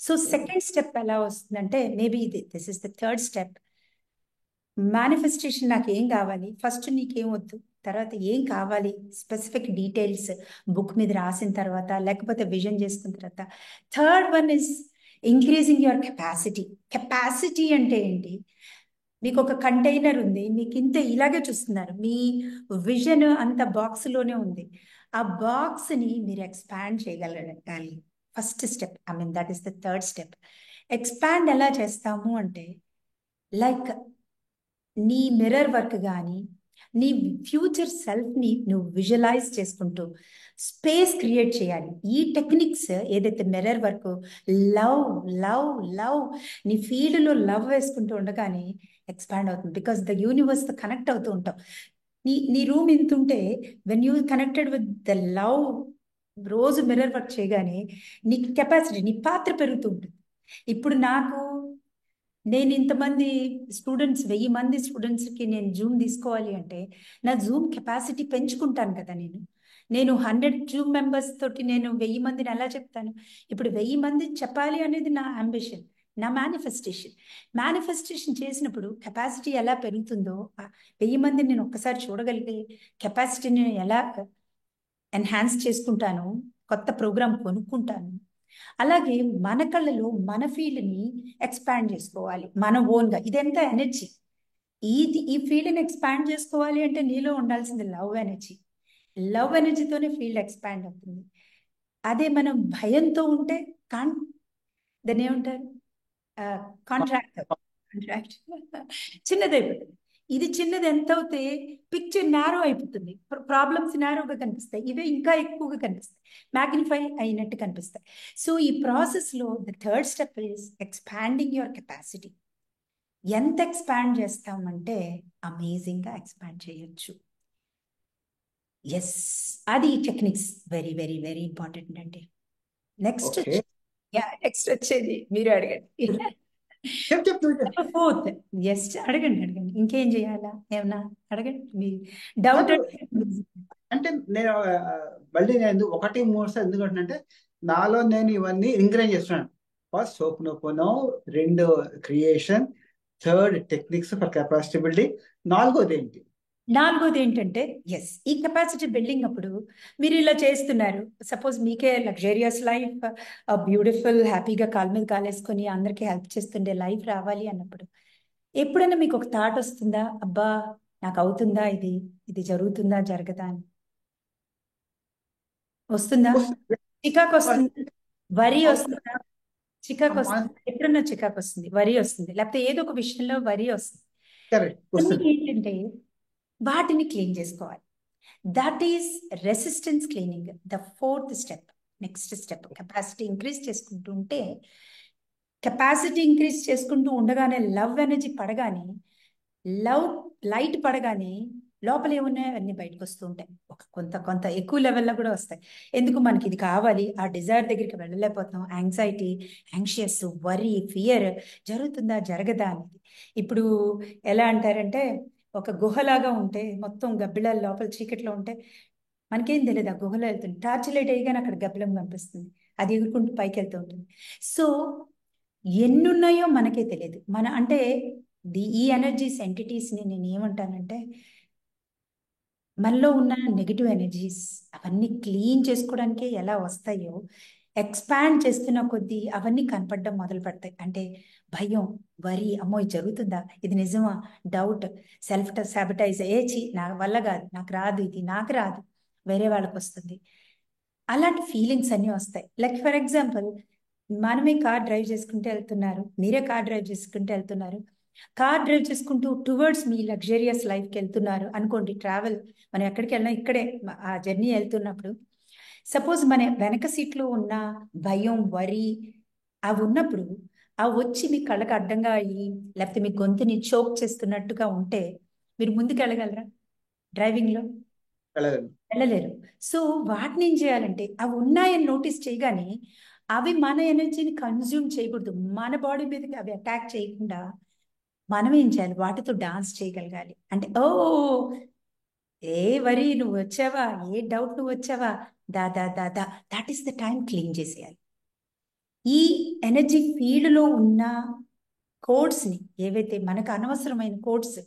సో సెకండ్ స్టెప్ ఎలా వస్తుందంటే, maybe this is the third step. Manifestation. నాకు ఏం కావాలి, ఫస్ట్ నీకేం వద్దు, తర్వాత ఏం కావాలి, స్పెసిఫిక్ డీటెయిల్స్ బుక్ మీద రాసిన తర్వాత, లేకపోతే విజన్ చేసుకున్న తర్వాత. Third one is increasing your capacity. Capacity అంటే ఏంటి? మీకు ఒక కంటైనర్ ఉంది, మీకు ఇంత ఇలాగే చూస్తున్నారు, మీ విజన్ అంత బాక్స్లోనే ఉంది. ఆ బాక్స్ని మీరు ఎక్స్పాండ్ చేయగలగాలి. First step, I mean that is the third step. Expand ఎలా చేస్తాము అంటే, లైక్ నీ మిర్రర్ వర్క్ కానీ, నీ ఫ్యూచర్ సెల్ఫ్ని నువ్వు విజువలైజ్ చేసుకుంటూ స్పేస్ క్రియేట్ చేయాలి. ఈ టెక్నిక్స్ ఏదైతే mirror work, love love love, నీ ఫీల్డ్లో లవ్ వేసుకుంటూ ఉండగానే ఎక్స్పాండ్ అవుతుంది. బికాస్ ద యూనివర్స్తో కనెక్ట్ అవుతూ ఉంటావు. నీ రూమ్ ఇంత ఉంటే, when you connected with the love, రోజు మిర్రర్ వర్క్ చేయగానే నీ కెపాసిటీ, నీ పాత్ర పెరుగుతూ ఉంటుంది. ఇప్పుడు నేను ఇంతమంది స్టూడెంట్స్, 1000 మంది స్టూడెంట్స్కి నేను జూమ్ తీసుకోవాలి అంటే నా జూమ్ కెపాసిటీ పెంచుకుంటాను కదా. నేను 100 జూమ్ మెంబర్స్ తోటి నేను 1000 మందిని ఎలా చెప్తాను? ఇప్పుడు 1000 మంది చెప్పాలి అనేది నా అంబిషన్, నా మేనిఫెస్టేషన్ చేసినప్పుడు కెపాసిటీ ఎలా పెరుగుతుందో, 1000 మందిని నేను ఒక్కసారి చూడగలిగే కెపాసిటీని ఎలా ఎన్హాన్స్ చేసుకుంటాను, కొత్త ప్రోగ్రామ్ కొనుక్కుంటాను. అలాగే మన కళ్ళలో మన ఫీల్డ్ని ఎక్స్పాండ్ చేసుకోవాలి మన ఓన్గా. ఇదెంత ఎనర్జీ. ఈ ఫీల్డ్ని ఎక్స్పాండ్ చేసుకోవాలి అంటే నీలో ఉండాల్సింది లవ్ ఎనర్జీ. లవ్ ఎనర్జీతోనే ఫీల్డ్ ఎక్స్పాండ్ అవుతుంది. అదే మనం భయంతో ఉంటే దాన్ని ఏమంటారు, కాంట్రాక్ట్ చిన్నదైపోతుంది. ఇది చిన్నది ఎంత అవుతే పిక్చర్ నారో అయిపోతుంది, ప్రాబ్లమ్స్ నారోగా కనిపిస్తాయి, ఇవే ఇంకా ఎక్కువగా కనిపిస్తాయి, మ్యాగ్నిఫై అయినట్టు కనిపిస్తాయి. సో ఈ ప్రాసెస్లో the third step is expanding your capacity. ఎంత ఎక్స్పాండ్ చేస్తామంటే అమేజింగ్గా ఎక్స్పాండ్ చేయొచ్చు. ఎస్, అది techniques very very very important అండి. నెక్స్ట్ వచ్చేది మీరు అడగండి. ఫోర్త్, ఎస్ అడగండి. ఇంకేం చేయాలా, ఏమన్నా అడగండి మీ డౌట్. అంటే నేను మళ్ళీ నేను 1-3 సార్లు ఎందుకంటే నాలో నేను ఇవన్నీ ఇంగ్రైన్ చేస్తున్నాను. First open, 2 creation, third techniques for capacity building, నాలుగోది ఏంటంటే, ఎస్, ఈ కెపాసిటీ బిల్డింగ్ అప్పుడు మీరు ఇలా చేస్తున్నారు. సపోజ్ మీకే లగ్జరియస్ లైఫ్, బ్యూటిఫుల్ హ్యాపీగా కాలు మీద కాలేసుకొని అందరికీ హెల్ప్ చేస్తుండే లైఫ్ రావాలి అన్నప్పుడు ఎప్పుడైనా మీకు ఒక థాట్ వస్తుందా, అబ్బా నాకు అవుతుందా, ఇది జరుగుతుందా జరగదా అని? వస్తుందా? చికాకు వస్తుంది, వరి వస్తుందా? చికాకు వస్తుంది, ఎప్పుడన్నా చికాకు వస్తుంది, వరి వస్తుంది, లేకపోతే ఏదో ఒక విషయంలో వరి వస్తుంది. ఏంటంటే వాటిని క్లీన్ చేసుకోవాలి. That is resistance cleaning, the fourth step. Next step capacity increase చేసుకుంటూ ఉంటే, కెపాసిటీ ఇంక్రీజ్ చేసుకుంటూ ఉండగానే లవ్ ఎనర్జీ పడగానే, లైట్ పడగానే లోపల ఏమున్నాయో అన్ని బయటకు వస్తూ ఉంటాయి. కొంత ఎక్కువ లెవెల్లో కూడా వస్తాయి. ఎందుకు? మనకి ఇది కావాలి, ఆ డిజైర్ దగ్గరికి వెళ్ళలేకపోతాం, యాంగ్జైటీ, యాంగ్షియస్, వరీ, ఫియర్, జరుగుతుందా జరగదా అనేది. ఇప్పుడు ఎలా అంటారంటే, ఒక గుహలాగా ఉంటే మొత్తం గబ్బిలాల లోపల చీకట్లో ఉంటే మనకేం తెలియదు, ఆ గుహలో వెళ్తుంది, టార్చ్ లైట్ అయ్యగానే అక్కడ గబ్బిలం కనిపిస్తుంది, అది ఎగురుకుంటూ పైకి వెళ్తూ ఉంటుంది. సో ఎన్నున్నాయో మనకే తెలియదు. అంటే ఈ ఎనర్జీస్ ఎంటిటీస్ని నేను ఏమంటానంటే, మనలో ఉన్న నెగిటివ్ ఎనర్జీస్ అవన్నీ క్లీన్ చేసుకోవడానికే ఎలా వస్తాయో, ఎక్స్పాండ్ చేస్తున్న కొద్దీ అవన్నీ కనపడడం మొదలు పెడతాయి. అంటే భయం, వరి, అమ్మో ఇది జరుగుతుందా, ఇది నిజమా, డౌట్, సెల్ఫ్ సాబిటైజ్, నా వల్ల కాదు, నాకు రాదు, ఇది నాకు రాదు, వేరే వాళ్ళకి వస్తుంది, అలాంటి ఫీలింగ్స్ అన్నీ వస్తాయి. లైక్ ఫర్ ఎగ్జాంపుల్, మనమే కార్ డ్రైవ్ చేసుకుంటూ వెళ్తున్నారు, మీరే కార్ డ్రైవ్ చేసుకుంటూ వెళ్తున్నారు, కార్ డ్రైవ్ చేసుకుంటూ టువర్డ్స్ మీ లగ్జరియస్ లైఫ్కి వెళ్తున్నారు అనుకోండి. ట్రావెల్ మనం ఎక్కడికి వెళ్ళినా ఇక్కడే ఆ జర్నీ వెళ్తున్నప్పుడు సపోజ్ మన వెనక సీట్లో ఉన్న భయం, వరి అవి ఉన్నప్పుడు అవి వచ్చి మీ కళ్ళకు అడ్డంగా అయ్యి లేకపోతే మీ గొంతుని చోక్ చేస్తున్నట్టుగా ఉంటే మీరు ముందుకు వెళ్ళగలరా డ్రైవింగ్లో? వెళ్ళగలను. వెళ్ళలేరు. సో వాటిని ఏం చేయాలంటే అవి ఉన్నాయని నోటీస్ చేయగానే అవి మన ఎనర్జీని కన్జ్యూమ్ చేయకూడదు, మన బాడీ మీదకి అవి అటాక్ చేయకుండా మనం ఏం చేయాలి, వాటితో డాన్స్ చేయగలగాలి. అంటే ఓ ఏ వరి నువ్వు వచ్చావా, ఏ డౌట్ నువ్వు వచ్చావా, దాదా దాదా, that's is the time clean చేసేయాలి. ఈ ఎనర్జీ ఫీల్డ్లో ఉన్న కోడ్స్ని, ఏవైతే మనకు అనవసరమైన కోడ్స్,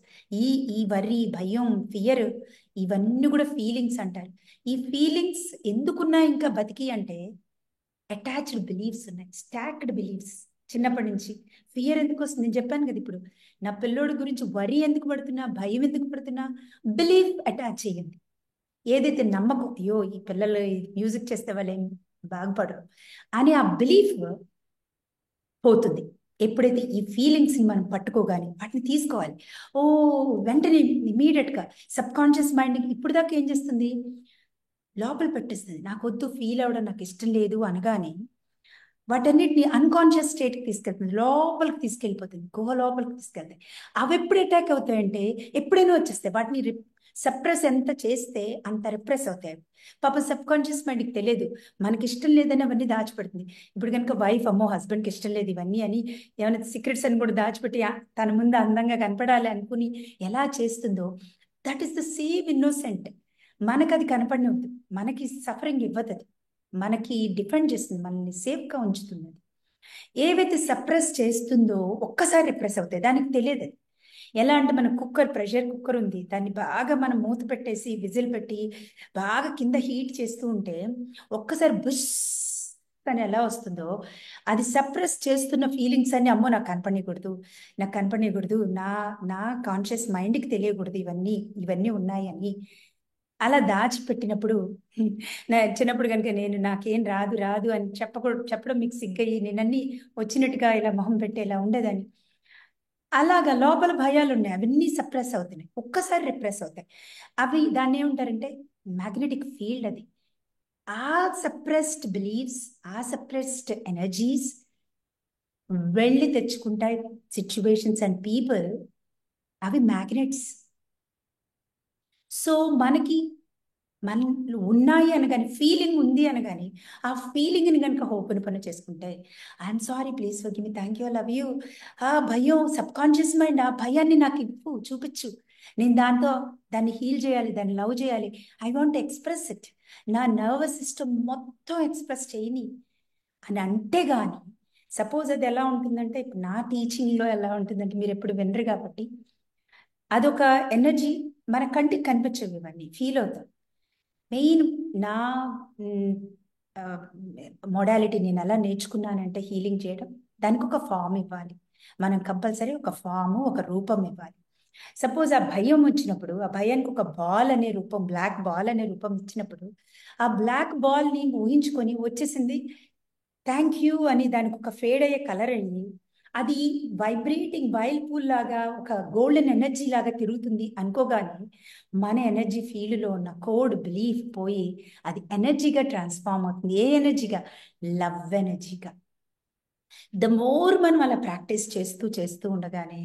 ఈ ఈ వరి, భయం, ఫియర్, ఇవన్నీ కూడా ఫీలింగ్స్ అంటారు. ఈ ఫీలింగ్స్ ఎందుకున్నా ఇంకా బతికి అంటే అటాచ్డ్ బిలీఫ్స్ ఉన్నాయి, స్టాక్డ్ బిలీఫ్స్. చిన్నప్పటి నుంచి ఫియర్ ఎందుకు వస్తుంది నేను చెప్పాను కదా. ఇప్పుడు నా పిల్లోడి గురించి వరి ఎందుకు పడుతున్నా, భయం ఎందుకు పడుతున్నా, బిలీఫ్ అటాచ్ అయ్యింది. ఏదైతే నమ్మకం, అయ్యో ఈ పిల్లలు మ్యూజిక్ చేస్తే వాళ్ళు ఏం బాగుపడరు అని ఆ బిలీఫ్ పోతుంది. ఎప్పుడైతే ఈ ఫీలింగ్స్ని మనం పట్టుకోగానే వాటిని తీసుకోవాలి. ఓ వెంటనే ఇమీడియట్గా సబ్ కాన్షియస్ మైండ్ ఇప్పుడు దాకా ఏం చేస్తుంది, లోపల పెట్టేస్తుంది. నాకు వద్దు, ఫీల్ అవ్వడం నాకు ఇష్టం లేదు అనగానే వాటన్నిటిని అన్కాన్షియస్ స్టేట్కి తీసుకెళ్తుంది, లోపలికి తీసుకెళ్ళిపోతుంది, గుహ లోపలికి తీసుకెళ్తాయి. అవి ఎప్పుడు అటాక్ అవుతాయంటే ఎప్పుడైనా వచ్చేస్తాయి. వాటిని సప్రెస్ ఎంత చేస్తే అంత రిప్రెస్ అవుతాయి. పాప సబ్ కాన్షియస్ మైండ్కి తెలియదు మనకి ఇష్టం లేదని అవన్నీ దాచిపెడుతుంది. ఇప్పుడు కనుక వైఫ్ అమ్మో హస్బెండ్కి ఇష్టం లేదు ఇవన్నీ అని ఏమైనా సీక్రెట్స్ అని కూడా దాచిపెట్టి తన ముందు అందంగా కనపడాలి అనుకుని ఎలా చేస్తుందో, that is the same innocent. మనకు అది కనపడినవుతుంది, మనకి సఫరింగ్ ఇవ్వదు, అది మనకి డిఫెండ్ చేస్తుంది, మనల్ని సేఫ్గా ఉంచుతుంది. ఏవైతే సప్రెస్ చేస్తుందో ఒక్కసారి రిప్రెస్ అవుతాయి, దానికి తెలియదు. అది ఎలా అంటే మన కుక్కర్, ప్రెషర్ కుక్కర్ ఉంది, దాన్ని బాగా మనం మూత పెట్టేసి విజిల్ పెట్టి బాగా కింద హీట్ చేస్తూ ఉంటే ఒక్కసారి బుష్ అని ఎలా వస్తుందో, అది సప్రెస్ చేస్తున్న ఫీలింగ్స్ అన్ని అమ్మో నాకు కనపడకూడదు, నాకు కనపడకూడదు, నా కాన్షియస్ మైండ్కి తెలియకూడదు ఇవన్నీ ఇవన్నీ ఉన్నాయి అని అలా దాచిపెట్టినప్పుడు నా చిన్నప్పుడు కనుక నేను నాకేం రాదు రాదు అని చెప్పడం మీకు సిగ్గయ్యి నేనన్నీ వచ్చినట్టుగా ఇలా మొహం పెట్టేలా ఉండేదాన్ని. అలాగా లోపల భయాలు ఉన్నాయి, అవన్నీ సప్రెస్ అవుతున్నాయి, ఒక్కసారి రిప్రెస్ అవుతాయి. అవి దాన్ని ఏమంటారంటే మ్యాగ్నెటిక్ ఫీల్డ్. అది ఆ సప్రెస్డ్ బిలీఫ్స్, ఆ సప్రెస్డ్ ఎనర్జీస్ వెళ్ళి తెచ్చుకుంటాయి సిచ్యువేషన్స్ అండ్ పీపుల్, అవి మ్యాగ్నెట్స్. సో మనకి మన ఉన్నాయి అనగాని, ఫీలింగ్ ఉంది అనగాని ఆ ఫీలింగ్ని కనుక ఓపెన్ పని చేసుకుంటే I'm sorry, please forgive me, thank you, love you, ఆ భయం సబ్ కాన్షియస్ మైండ్ ఆ భయాన్ని నాకు ఇవ్వు, చూపించు, నేను దాన్ని హీల్ చేయాలి, దాన్ని లవ్ చేయాలి, ఐ వాంట్ ఎక్స్ప్రెస్ ఇట్, నా నర్వస్ సిస్టమ్ మొత్తం ఎక్స్ప్రెస్ చేయని అని అంటే కానీ. సపోజ్ అది ఎలా ఉంటుందంటే ఇప్పుడు నా టీచింగ్లో ఎలా ఉంటుందంటే మీరు ఎప్పుడు వినరు కాబట్టి అదొక ఎనర్జీ, మన కంటికి కనిపించవు, ఇవన్నీ ఫీల్ అవుతాం. మెయిన్ నా మోడాలిటీ నేను ఎలా నేర్చుకున్నానంటే హీలింగ్ చేయడం, దానికి ఒక ఫామ్ ఇవ్వాలి, మనం కంపల్సరీ ఒక ఫాము, ఒక రూపం ఇవ్వాలి. సపోజ్ ఆ భయం వచ్చినప్పుడు ఆ భయానికి ఒక బాల్ అనే రూపం, బ్లాక్ బాల్ అనే రూపం ఇచ్చినప్పుడు ఆ బ్లాక్ బాల్ని ఊహించుకొని వచ్చేసింది థ్యాంక్ యూ అని దానికి ఒక ఫేడ్ అయ్యే కలర్ అయ్యి అది వైబ్రేటింగ్ వైల్ పూల్ లాగా ఒక గోల్డెన్ ఎనర్జీ లాగా తిరుగుతుంది అనుకోగానే మన ఎనర్జీ ఫీల్డ్లో ఉన్న కోడ్ బిలీఫ్ పోయి అది ఎనర్జీగా ట్రాన్స్ఫార్మ్ అవుతుంది. ఏ ఎనర్జీగా? లవ్ ఎనర్జీగా. ద మోర్ మనం అలా ప్రాక్టీస్ చేస్తూ చేస్తూ ఉండగానే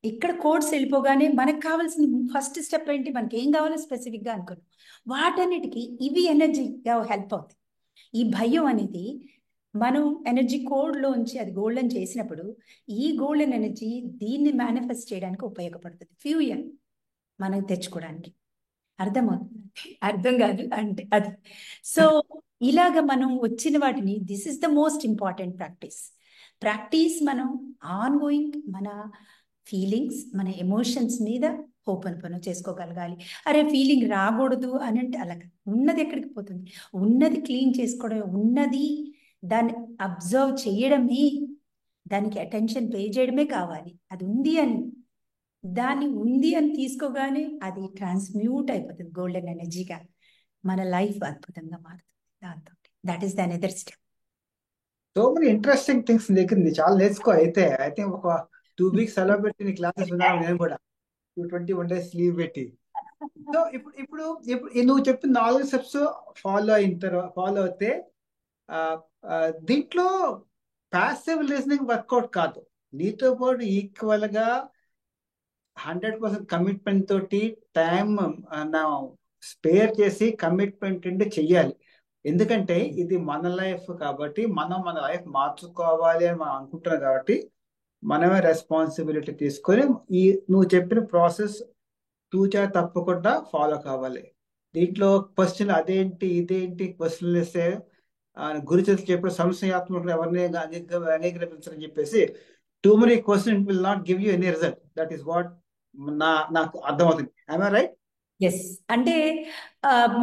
ఇక్కడ కోడ్స్ వెళ్ళిపోగానే మనకు కావాల్సింది ఫస్ట్ స్టెప్ ఏంటి, మనకి ఏం కావాలో స్పెసిఫిక్గా అనుకున్నాం, వాటన్నిటికీ ఇవి ఎనర్జీగా హెల్ప్ అవుతాయి. ఈ భయం అనేది మనం ఎనర్జీ కోడ్లోంచి అది గోల్డెన్ చేసినప్పుడు ఈ గోల్డెన్ ఎనర్జీ దీన్ని మేనిఫెస్ట్ చేయడానికి ఉపయోగపడుతుంది, ఫ్యూయల్ మనం తెచ్చుకోవడానికి. అర్థమవుతుంది? అర్థం కాదు అంటే అది. సో ఇలాగ మనం వచ్చిన వాటిని, this is the most important practice మనం ఆన్ గోయింగ్ మన ఫీలింగ్స్, మన ఎమోషన్స్ మీద ఓపెన్ పని చేసుకోగలగాలి. అరే ఫీలింగ్ రాకూడదు అని అంటే అలాగ ఉన్నది ఎక్కడికి పోతుంది, ఉన్నది క్లీన్ చేసుకోవడమే, ఉన్నది దాన్ని అబ్జర్వ్ చేయడమే, దానికి అటెన్షన్ పే చేయడమే కావాలి. అది ఉంది అని, దాన్ని ఉంది అని తీసుకోగానే అది ట్రాన్స్మ్యూట్ అయిపోతుంది గోల్డెన్ ఎనర్జీగా, మన లైఫ్ అద్భుతంగా మారుతుంది దాంతో. That is the another step. So many interesting things దగ్గర చాలా నేర్చుకో. అయితే అయితే ఒక 2 weeks సెలవు పెట్టి నీ క్లాసెస్ విన్నాను నేను కూడా. 21 days లీవ్ పెట్టి. సో ఇప్పుడు నువ్వు చెప్పిన 4 steps ఫాలో అయితే ఆ, దీంట్లో ప్యాసివ్ లిజనింగ్ వర్కౌట్ కాదు. నీతో పాటు ఈక్వల్ గా 100% కమిట్మెంట్ తోటి టైం నా స్పేర్ చేసి కమిట్మెంట్ ఉండి చెయ్యాలి. ఎందుకంటే ఇది మన లైఫ్ కాబట్టి మనం మన లైఫ్ మార్చుకోవాలి అని మనం అనుకుంటున్నాం కాబట్టి మనమే రెస్పాన్సిబిలిటీ తీసుకొని ఈ నువ్వు చెప్పిన ప్రాసెస్ తూచా తప్పకుండా ఫాలో కావాలి. దీంట్లో క్వశ్చన్ అదేంటి ఇదేంటి క్వశ్చన్లు వేస్తే గురు చేతులు చెప్పిన సంశయాత్మకులు ఎవరిని అంగీకరించని చెప్పేసి too many question will not give you any result. That is what నాకు అర్థమవుతుంది. I right? ఎస్. అంటే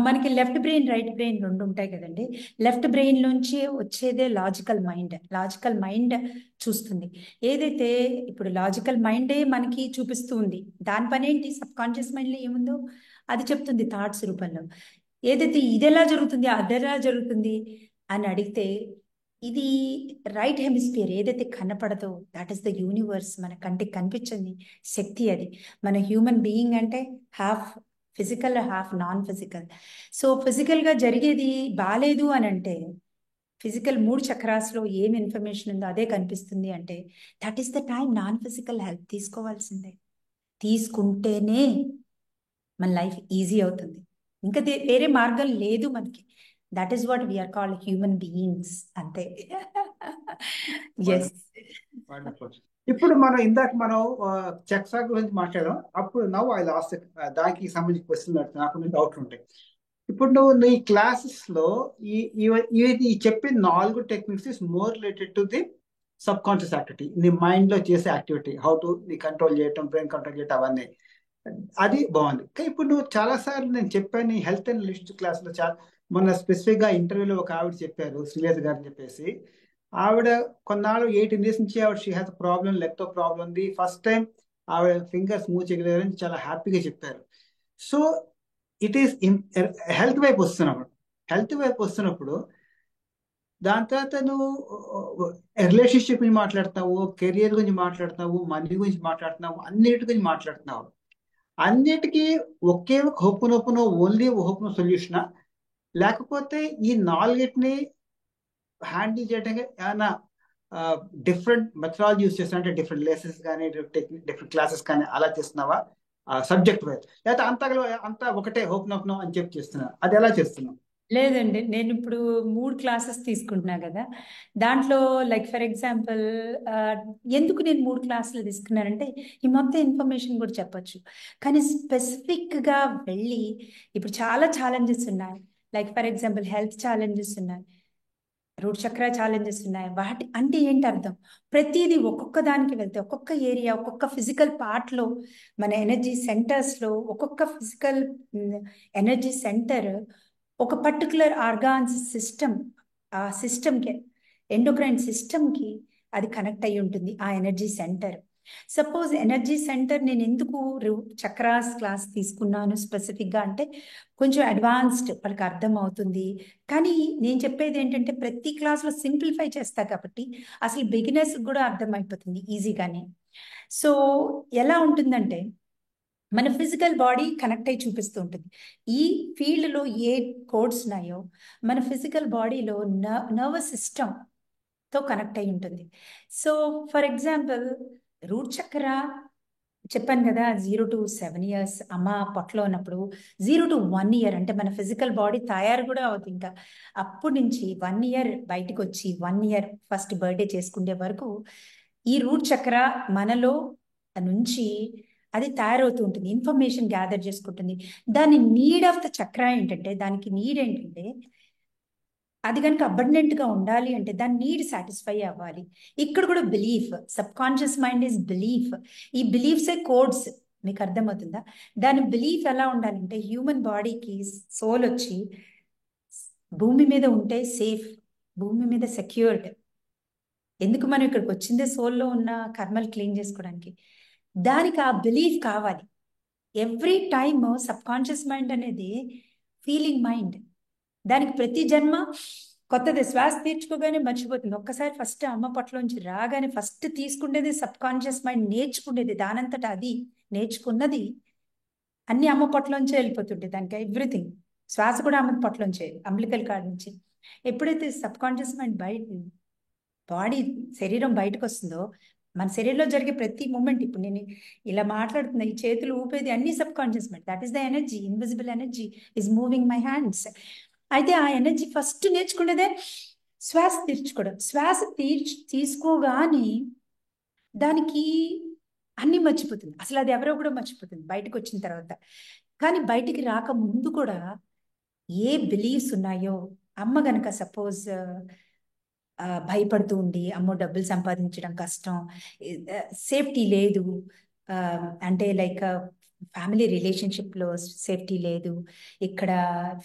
మనకి లెఫ్ట్ బ్రెయిన్ రైట్ బ్రెయిన్ రెండు ఉంటాయి కదండి. లెఫ్ట్ బ్రెయిన్ నుంచి వచ్చేదే లాజికల్ మైండ్. లాజికల్ మైండ్ చూస్తుంది. ఏదైతే ఇప్పుడు లాజికల్ మైండే మనకి చూపిస్తూ ఉంది. దాని పని ఏంటి? సబ్ కాన్షియస్ మైండ్లో ఏముందో అది చెప్తుంది థాట్స్ రూపంలో. ఏదైతే ఇదెలా జరుగుతుంది అదెలా జరుగుతుంది అని అడిగితే ఇది రైట్ హెమిస్ఫియర్ ఏదైతే కనపడదో దట్ ఈస్ ద యూనివర్స్. మన కంటికి కనిపించింది శక్తి అది. మన హ్యూమన్ బీయింగ్ అంటే half physical half non physical. So ఫిజికల్గా జరిగేది బాగాలేదు అని అంటే ఫిజికల్ 3 చక్రాస్లో ఏం ఇన్ఫర్మేషన్ ఉందో అదే కనిపిస్తుంది అంటే that is the time non physical help తీసుకోవాల్సిందే. తీసుకుంటేనే మన లైఫ్ ఈజీ అవుతుంది. ఇంకా వేరే మార్గం లేదు మనకి. That is what we're called human beings. అంతే. ఎస్. ఇప్పుడు ఇందాక మనం చక్సా గురించి మాట్లాడాం. అప్పుడు నవ్వు ఐ లాస్ట్ దానికి సంబంధించిన క్వశ్చన్ నాకు డౌట్ ఉంటాయి. ఇప్పుడు నువ్వు నీ క్లాసెస్ లో ఈ చెప్పిన 4 techniques is more related to the sub conscious activity, నీ మైండ్ లో చేసే యాక్టివిటీ, హౌ టు నీ కంట్రోల్ చేయటం, బ్రెయిన్ కంట్రోల్ చేయటం, అవన్నీ అది బాగుంది. కానీ ఇప్పుడు నువ్వు చాలా సార్లు నేను చెప్పాను నీ హెల్త్ అండ్ లిస్ట్ క్లాస్ లో మొన్న స్పెసిఫిక్ గా ఇంటర్వ్యూలో ఒక ఆవిడ చెప్పారు, శ్రీలేఖ గారు చెప్పేసి. ఆవిడ కొన్నాళ్ళు 18 years నుంచి ఆవిడ షీ హ్యాస్ ప్రాబ్లం, లెగ్తో ప్రాబ్లం ఉంది. ఫస్ట్ టైం ఆవిడ ఫింగర్స్ మూవ్ చేయగలిగారని చాలా హ్యాపీగా చెప్పారు. సో ఇట్ ఈస్ హెల్త్ వైపు వస్తున్నప్పుడు దాని తర్వాత నువ్వు రిలేషన్షిప్ గురించి మాట్లాడుతున్నావు, కెరియర్ గురించి మాట్లాడుతున్నావు, మనీ గురించి మాట్లాడుతున్నావు, అన్నిటి గురించి మాట్లాడుతున్నావు. అన్నిటికీ ఒకే ఒక హోపునోపునో ఓన్లీ హోపునో సొల్యూషనా, లేకపోతే ఈ 4ని హ్యాండిల్ చేయడానికి ఏమైనా డిఫరెంట్ మెథడాలజీ యూస్ చేస్తున్నా, అంటే డిఫరెంట్ లెసన్స్ కానీ డిఫరెంట్ క్లాసెస్ కానీ అలా చేస్తున్నావా సబ్జెక్ట్ వైజ్, లేకపోతే అంతా ఒకటే హోపునోపునో అని చెప్పి చేస్తున్నా, అది ఎలా చేస్తున్నావు? లేదండి, నేను ఇప్పుడు 3 క్లాసెస్ తీసుకుంటున్నా కదా. దాంట్లో లైక్ ఫర్ ఎగ్జాంపుల్ ఎందుకు నేను 3 క్లాసులు తీసుకున్నానంటే ఈ మొత్తం ఇన్ఫర్మేషన్ కూడా చెప్పొచ్చు. కానీ స్పెసిఫిక్గా వెళ్ళి ఇప్పుడు చాలా ఛాలెంజెస్ ఉన్నాయి. Like for example health challenges ఉన్నాయి, రూట్ చక్ర ఛాలెంజెస్ ఉన్నాయి. వాటి అంటే ఏంటి అర్థం? ప్రతిదీ ఒక్కొక్క దానికి వెళ్తే ఒక్కొక్క ఏరియా, ఒక్కొక్క ఫిజికల్ పార్ట్లో, మన ఎనర్జీ సెంటర్స్లో ఒక్కొక్క ఫిజికల్ ఎనర్జీ సెంటర్ ఒక పర్టికులర్ ఆర్గాన్స్ సిస్టమ్, ఆ సిస్టమ్కి ఎండోక్రైన్ సిస్టమ్కి అది కనెక్ట్ అయి ఉంటుంది ఆ energy centre. Suppose energy centre నేను ఎందుకు చక్రాస్ క్లాస్ తీసుకున్నాను స్పెసిఫిక్గా అంటే కొంచెం అడ్వాన్స్డ్ వాళ్ళకి అర్థం అవుతుంది. కానీ నేను చెప్పేది ఏంటంటే ప్రతి క్లాస్లో సింప్లిఫై చేస్తా కాబట్టి అసలు బిగినర్స్కి కూడా అర్థమైపోతుంది ఈజీగానే. సో ఎలా ఉంటుందంటే మన ఫిజికల్ బాడీ కనెక్ట్ అయి చూపిస్తూ ఉంటుంది. ఈ ఫీల్డ్లో ఏ కోడ్స్ ఉన్నాయో మన ఫిజికల్ బాడీలో నర్వస్ సిస్టమ్తో కనెక్ట్ అయి ఉంటుంది. సో ఫర్ ఎగ్జాంపుల్ రూట్ చక్ర చెప్పాను కదా, 0 to 7 years అమ్మ పొట్టలో ఉన్నప్పుడు, 0 to 1 year అంటే మన ఫిజికల్ బాడీ తయారు కూడా అవుతుంది. ఇంకా అప్పటి నుంచి 1 year బయటకు వచ్చి 1 year ఫస్ట్ బర్త్డే చేసుకునే వరకు ఈ రూట్ చక్ర మనలో నుంచి అది తయారవుతూ ఉంటుంది, ఇన్ఫర్మేషన్ గ్యాదర్ చేసుకుంటుంది. దాని నీడ్ ఆఫ్ ద చక్ర ఏంటంటే, దానికి నీడ్ ఏంటంటే అది కనుక అబండెంట్గా ఉండాలి అంటే దాని నీడ్ సాటిస్ఫై అవ్వాలి. ఇక్కడ కూడా belief, sub conscious mind is belief. ఈ బిలీఫ్సే కోడ్స్. మీకు అర్థమవుతుందా? దాని బిలీఫ్ ఎలా ఉండాలంటే హ్యూమన్ బాడీకి సోల్ వచ్చి భూమి మీద ఉంటే సేఫ్, భూమి మీద సెక్యూర్డ్. ఎందుకు మనం ఇక్కడికి వచ్చిందే సోల్లో ఉన్న కర్మలు క్లీన్ చేసుకోవడానికి. దానికి ఆ బిలీఫ్ కావాలి. Every time sub conscious mind అనేది ఫీలింగ్ మైండ్. దానికి ప్రతి జన్మ కొత్తది శ్వాస తీర్చుకోగానే మర్చిపోతుంది. ఒక్కసారి ఫస్ట్ అమ్మ పొట్టలోంచి రాగానే ఫస్ట్ తీసుకునేది సబ్ కాన్షియస్ మైండ్, నేర్చుకునేది దానంతటా అది నేర్చుకున్నది అన్ని అమ్మ పొట్టలోంచే వెళ్ళిపోతుంటాయి. దానికి ఎవ్రీథింగ్, శ్వాస కూడా అమ్మ పొట్టలోంచే, అంబ్లికల్ కార్డ్ నుంచి. ఎప్పుడైతే సబ్ కాన్షియస్ మైండ్ బాడీ శరీరం బయటకు వస్తుందో, మన శరీరంలో జరిగే ప్రతి మూమెంట్, ఇప్పుడు నేను ఇలా మాట్లాడుతున్నా, ఈ చేతులు ఊపేది అన్ని sub conscious mind. That is the energy, invisible energy is moving my hands. అయితే ఆ ఎనర్జీ ఫస్ట్ నేర్చుకునేదే శ్వాస తీర్చుకోవడం. శ్వాస తీసుకోగానే దానికి అన్ని మర్చిపోతుంది. అసలు అది ఎవరో కూడా మర్చిపోతుంది బయటకు వచ్చిన తర్వాత. కానీ బయటికి రాక ముందు కూడా ఏ బిలీఫ్స్ ఉన్నాయో, అమ్మ గనక సపోజ్ భయపడుతూ ఉండి, అమ్మో డబ్బులు సంపాదించడం కష్టం, సేఫ్టీ లేదు, అంటే లైక్ ఫ్యామిలీ రిలేషన్షిప్లో సేఫ్టీ లేదు, ఇక్కడ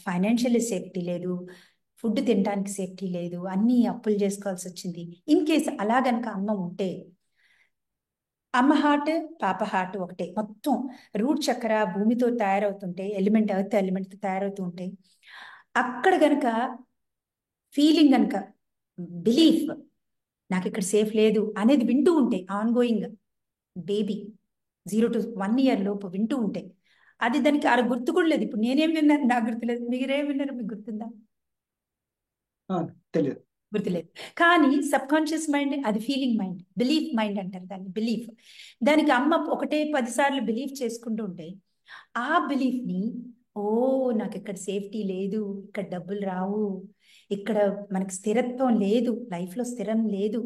ఫైనాన్షియల్ సేఫ్టీ లేదు, ఫుడ్ తినడానికి సేఫ్టీ లేదు, అన్నీ అప్పులు చేసుకోవాల్సి వచ్చింది. ఇన్ కేస్ అలా గనక అమ్మ ఉంటే, అమ్మ హార్ట్ పాప హార్ట్ ఒకటే, మొత్తం రూట్ చక్ర భూమితో తయారవుతుంటే, ఎలిమెంట్ ఎర్త్ ఎలిమెంట్తో తయారవుతూ ఉంటే, అక్కడ గనక ఫీలింగ్ గనక బిలీఫ్ నాకు ఇక్కడ సేఫ్ లేదు అనేది వింటూ ఉంటే, on going baby 0 to 1 year లోపు వింటూ ఉంటే, అది దానికి అర గుర్తు కూడా లేదు. ఇప్పుడు నేనేం విన్నాను నాకు గుర్తులేదు, మీరేం విన్నారు మీకు గుర్తుందా? తెలియదు, గుర్తులేదు. కానీ సబ్ కాన్షియస్ మైండ్ అది ఫీలింగ్ మైండ్, బిలీఫ్ మైండ్ అంటారు దాన్ని, బిలీఫ్. దానికి అమ్మ ఒకటే 10 సార్లు బిలీఫ్ చేసుకుంటూ ఉంటే, ఆ బిలీఫ్ని ఓ నాకు ఇక్కడ సేఫ్టీ లేదు, ఇక్కడ డబ్బులు రావు, ఇక్కడ మనకి స్థిరత్వం లేదు, లైఫ్లో స్థిరం లేదు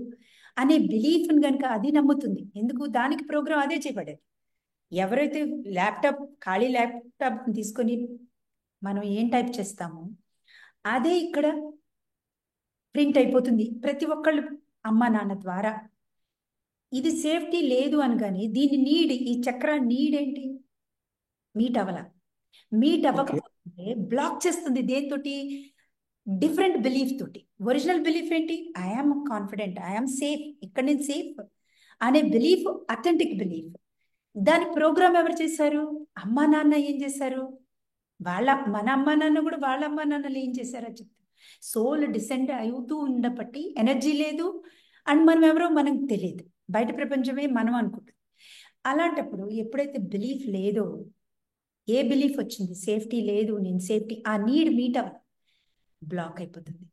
అనే బిలీఫ్ని కనుక అది నమ్ముతుంది. ఎందుకు? దానికి ప్రోగ్రామ్ అదే చేయబడేది. ఎవరైతే ఖాళీ ల్యాప్టాప్ తీసుకొని మనం ఏం టైప్ చేస్తామో అదే ఇక్కడ ప్రింట్ అయిపోతుంది ప్రతి ఒక్కళ్ళు అమ్మ నాన్న ద్వారా. ఇది సేఫ్టీ లేదు అనగానే దీని ఈ చక్ర నీడ్ ఏంటి? మీట్ అవ్వకపోతే బ్లాక్ చేస్తుంది. దేనితోటి? డిఫరెంట్ బిలీఫ్ తోటి. ఒరిజినల్ బిలీఫ్ ఏంటి? ఐఆమ్ కాన్ఫిడెంట్, ఐఆమ్ సేఫ్, ఇక్కడ నేను సేఫ్ అనే బిలీఫ్ అథెంటిక్ బిలీఫ్. దాని ప్రోగ్రామ్ ఎవరు చేశారు? అమ్మా నాన్న ఏం చేశారు? మన అమ్మా నాన్న కూడా వాళ్ళ అమ్మా నాన్నలు ఏం చేశారో చెప్తారు. సోల్ డిసెండ్ అవుతూ ఉండబట్టి ఎనర్జీ లేదు, అండ్ మనం ఎవరో మనకు తెలియదు, బయట ప్రపంచమే మనం అనుకుంటాం. అలాంటప్పుడు ఎప్పుడైతే బిలీఫ్ లేదో, ఏ బిలీఫ్ వచ్చింది? సేఫ్టీ లేదు, నేను సేఫ్టీ, ఆ నీడ్ మీట్ అవ్వ బ్లాక్ అయిపోతుంది.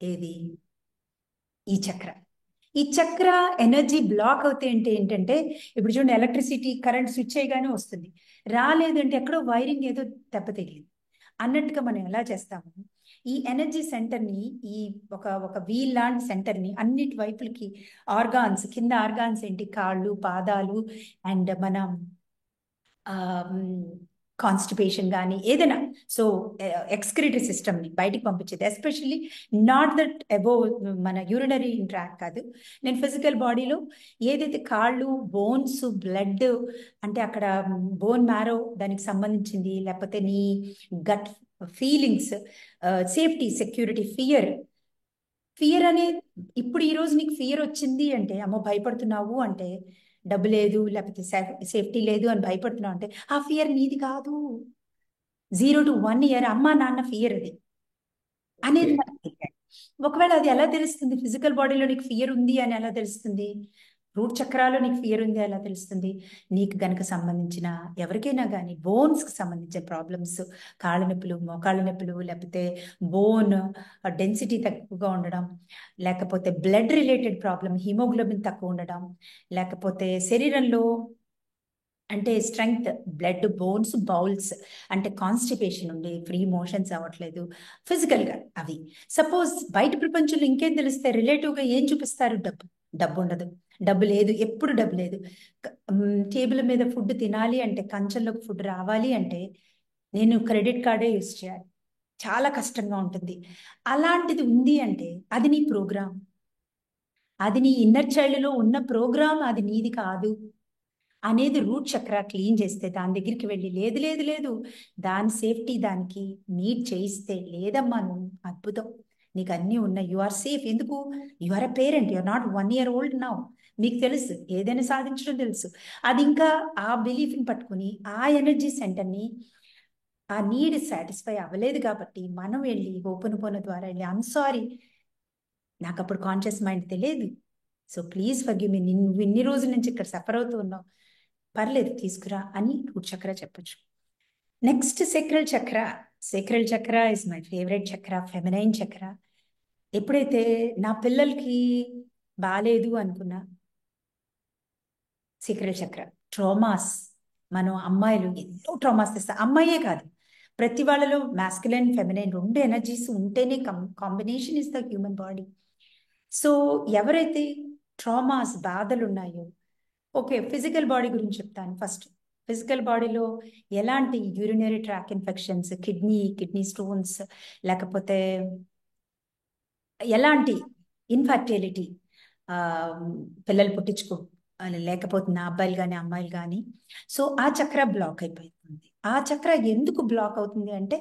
ఏది? ఈ చక్ర ఎనర్జీ బ్లాక్ అవుతే ఏంటంటే, ఇప్పుడు చూడండి, ఎలక్ట్రిసిటీ కరెంట్ స్విచ్ చేయగానే వస్తుంది, రాలేదంటే ఎక్కడో వైరింగ్ ఏదో దెబ్బతిరిగింది అన్నట్టుగా మనం ఎలా చేస్తాము? ఈ ఎనర్జీ సెంటర్ని, ఈ ఒక వీల్ లాంటి సెంటర్ని అన్నిటి వైపులకి ఆర్గాన్స్, కింద ఆర్గాన్స్ ఏంటి? కాళ్ళు, పాదాలు, అండ్ మనం కాన్స్టిపేషన్ కానీ ఏదైనా, సో ఎక్స్క్రిటరీ సిస్టమ్ని బయటికి పంపించేది. ఎస్పెషల్లీ నాట్ దట్ అబోవ్ మన యూరినరీ ట్రాక్ కాదు, నేను ఫిజికల్ బాడీలో ఏదైతే కాళ్ళు, బోన్స్, బ్లడ్, అంటే అక్కడ బోన్ మ్యారో దానికి సంబంధించింది, లేకపోతే నీ gut feelings, safety, security, fear అనేది, ఇప్పుడు ఈరోజు నీకు ఫియర్ వచ్చింది అంటే, అమ్మో భయపడుతున్నావు అంటే, డబ్బు లేదు లేకపోతే సేఫ్టీ లేదు అని భయపడుతున్నావు అంటే, ఆ ఫియర్ నీది కాదు. 0 to 1 year అమ్మా నాన్న ఫియర్ అది అనేది మనకి తెలియాలి. ఒకవేళ అది ఎలా తెలుస్తుంది? ఫిజికల్ బాడీలో నీకు ఫియర్ ఉంది అని ఎలా తెలుస్తుంది? రూట్ చక్రాలో నీకు ఫియర్ ఉంది ఎలా తెలుస్తుంది? నీకు గనక సంబంధించిన ఎవరికైనా కానీ బోన్స్కి సంబంధించిన ప్రాబ్లమ్స్, కాళ్ళ నొప్పులు, మోకాళ్ళ నొప్పులు, లేకపోతే బోన్ డెన్సిటీ తక్కువగా ఉండడం, లేకపోతే బ్లడ్ రిలేటెడ్ ప్రాబ్లమ్, హిమోగ్లోబిన్ తక్కువ ఉండడం, లేకపోతే శరీరంలో అంటే స్ట్రెంగ్త్, బ్లడ్, బోన్స్, బౌల్స్, అంటే కాన్స్టిపేషన్ ఉండి ఫ్రీ మోషన్స్ అవ్వట్లేదు ఫిజికల్గా, అవి. సపోజ్ బయట ప్రపంచంలో ఇంకేం తెలిస్తే రిలేటివ్గా ఏం చూపిస్తారు? డబ్బు ఉండదు, డబ్బు లేదు, ఎప్పుడు డబ్బు లేదు. టేబుల్ మీద ఫుడ్ తినాలి అంటే, కంచంలోకి ఫుడ్ రావాలి అంటే నేను క్రెడిట్ కార్డే యూజ్ చేయాలి, చాలా కష్టంగా ఉంటుంది. అలాంటిది ఉంది అంటే అది నీ ప్రోగ్రామ్, అది నీ ఇన్నర్ చైల్డ్లో ఉన్న ప్రోగ్రామ్, అది నీది కాదు అనేది రూట్ చక్ర క్లీన్ చేస్తే, దాని దగ్గరికి వెళ్ళి లేదు లేదు లేదు దాని సేఫ్టీ దానికి మీట్ చేయిస్తే, లేదమ్మా నువ్వు అద్భుతం, నీకు అన్నీ ఉన్నాయి, యు ఆర్ సేఫ్. ఎందుకు? You are a parent, you are not 1 year old now, మీకు తెలుసు ఏదైనా సాధించడం తెలుసు. అది ఇంకా ఆ బిలీఫ్ని పట్టుకుని ఆ ఎనర్జీ సెంటర్ని ఆ నీడ్ సాటిస్ఫై అవ్వలేదు కాబట్టి మనం వెళ్ళి ఓపెన్ పోన ద్వారా వెళ్ళి ఐమ్ సారీ, నాకు అప్పుడు కాన్షియస్ మైండ్ తెలియదు, సో ప్లీజ్ ఫర్గివ్ మీ, నువ్వు ఇన్ని రోజుల నుంచి ఇక్కడ సఫర్ అవుతూ ఉన్నావు, పర్లేదు తీసుకురా అని రూట్ చక్ర చెప్పొచ్చు. నెక్స్ట్ సేక్రల్ చక్ర. సేక్రల్ చక్ర ఇస్ మై ఫేవరెట్ చక్ర, ఫెమినైన్ చక్ర. ఎప్పుడైతే నా పిల్లలకి బాలేదు అనుకున్నా, సేక్రల్ చక్ర ట్రామాస్, మనం అమ్మాయిలు ఎన్నో ట్రామాస్ తెస్తాం, అమ్మాయే కాదు ప్రతి వాళ్ళలో మాస్కులైన్ ఫెమినైన్ రెండు ఎనర్జీస్ ఉంటేనే combination is the human body. So ఎవరైతే ట్రామాస్ బాధలు ఉన్నాయో, ఓకే ఫిజికల్ బాడీ గురించి చెప్తాను ఫస్ట్. ఫిజికల్ బాడీలో ఎలాంటి urinary tract infections, kidney stones, లేకపోతే ఎలాంటి ఇన్ఫర్టిలిటీ, పిల్లలు పుట్టించుకో లేకపోతున్న అబ్బాయిలు కానీ అమ్మాయిలు కానీ, సో ఆ చక్ర బ్లాక్ అయిపోతుంది. ఆ చక్ర ఎందుకు బ్లాక్ అవుతుంది అంటే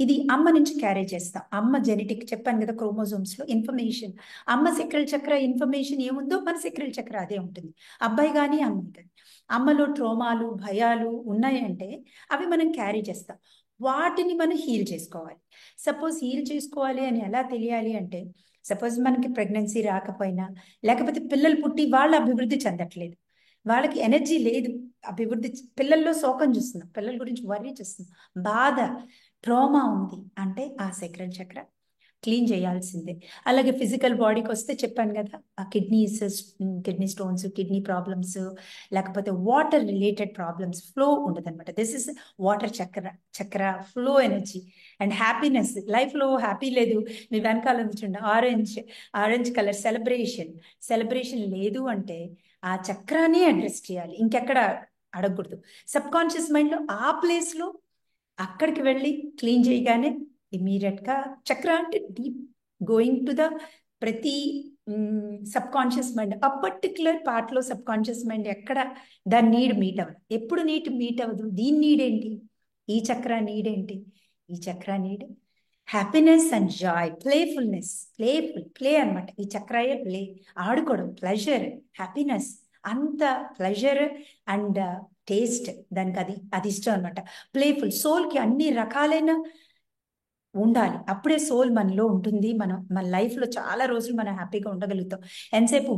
ఇది అమ్మ నుంచి క్యారీ చేస్తాం, అమ్మ జెనెటిక్ చెప్పాను కదా, క్రోమోజోమ్స్ లో ఇన్ఫర్మేషన్, అమ్మ సెక్రల్ చక్ర ఇన్ఫర్మేషన్ ఏముందో మన సెక్రల్ చక్ర అదే ఉంటుంది, అబ్బాయి కానీ అమ్మాయి కానీ. అమ్మలో ట్రోమాలు భయాలు ఉన్నాయంటే అవి మనం క్యారీ చేస్తాం, వాటిని మనం హీల్ చేసుకోవాలి. సపోజ్ హీల్ చేసుకోవాలి అని ఎలా తెలియాలి అంటే, సపోజ్ మనకి ప్రెగ్నెన్సీ రాకపోయినా, లేకపోతే పిల్లలు పుట్టి వాళ్ళు అభివృద్ధి చెందట్లేదు, వాళ్ళకి ఎనర్జీ లేదు అభివృద్ధి, పిల్లల్లో శోకం చూస్తున్నాం, పిల్లల గురించి వర్రీ చేస్తున్నాం, బాధ ట్రామా ఉంది అంటే ఆ సేక్రల్ చక్ర క్లీన్ చేయాల్సిందే. అలాగే ఫిజికల్ బాడీకి వస్తే చెప్పాను కదా, ఆ కిడ్నీ స్టోన్స్, కిడ్నీ ప్రాబ్లమ్స్, లేకపోతే వాటర్ రిలేటెడ్ ప్రాబ్లమ్స్, ఫ్లో ఉండదు అనమాట. దిస్ ఇస్ వాటర్ చక్ర flow energy. And happiness, life లో హ్యాపీ లేదు, మీ వెనకాల చూడండి ఆరెంజ్ కలర్ సెలబ్రేషన్ లేదు అంటే ఆ చక్రాన్ని అడ్రస్ చేయాలి, ఇంకెక్కడ అడగకూడదు. సబ్ కాన్షియస్ మైండ్ లో ఆ ప్లేస్ లో అక్కడికి వెళ్ళి క్లీన్ చేయగానే ఇమీడియట్ గా చక్ర అంటే డీప్ గోయింగ్ టు ద ప్రతి సబ్ కాన్షియస్ మైండ్, ఆ పర్టికులర్ పార్ట్ లో సబ్ కాన్షియస్ మైండ్ ఎక్కడ దాని నీడ్ మీట్ అవ్వదు, ఎప్పుడు నీట్ మీట్ అవ్వదు, దీని నీడ్ ఏంటి, ఈ చక్ర నీడ్ ఏంటి, ఈ చక్ర need happiness and Joy, play అనమాట. ఈ చక్రయే ప్లే, ఆడుకోవడం, ప్లెజర్, హ్యాపీనెస్, అంత ప్లెజర్ అండ్ టేస్ట్, దానికి అది ఇష్టం అనమాట. ప్లేఫుల్, సోల్ కి అన్ని రకాలైన ఉండాలి, అప్పుడే సోల్ మనలో ఉంటుంది, మన లైఫ్ లో చాలా రోజులు మనం హ్యాపీగా ఉండగలుగుతాం. ఎంతసేపు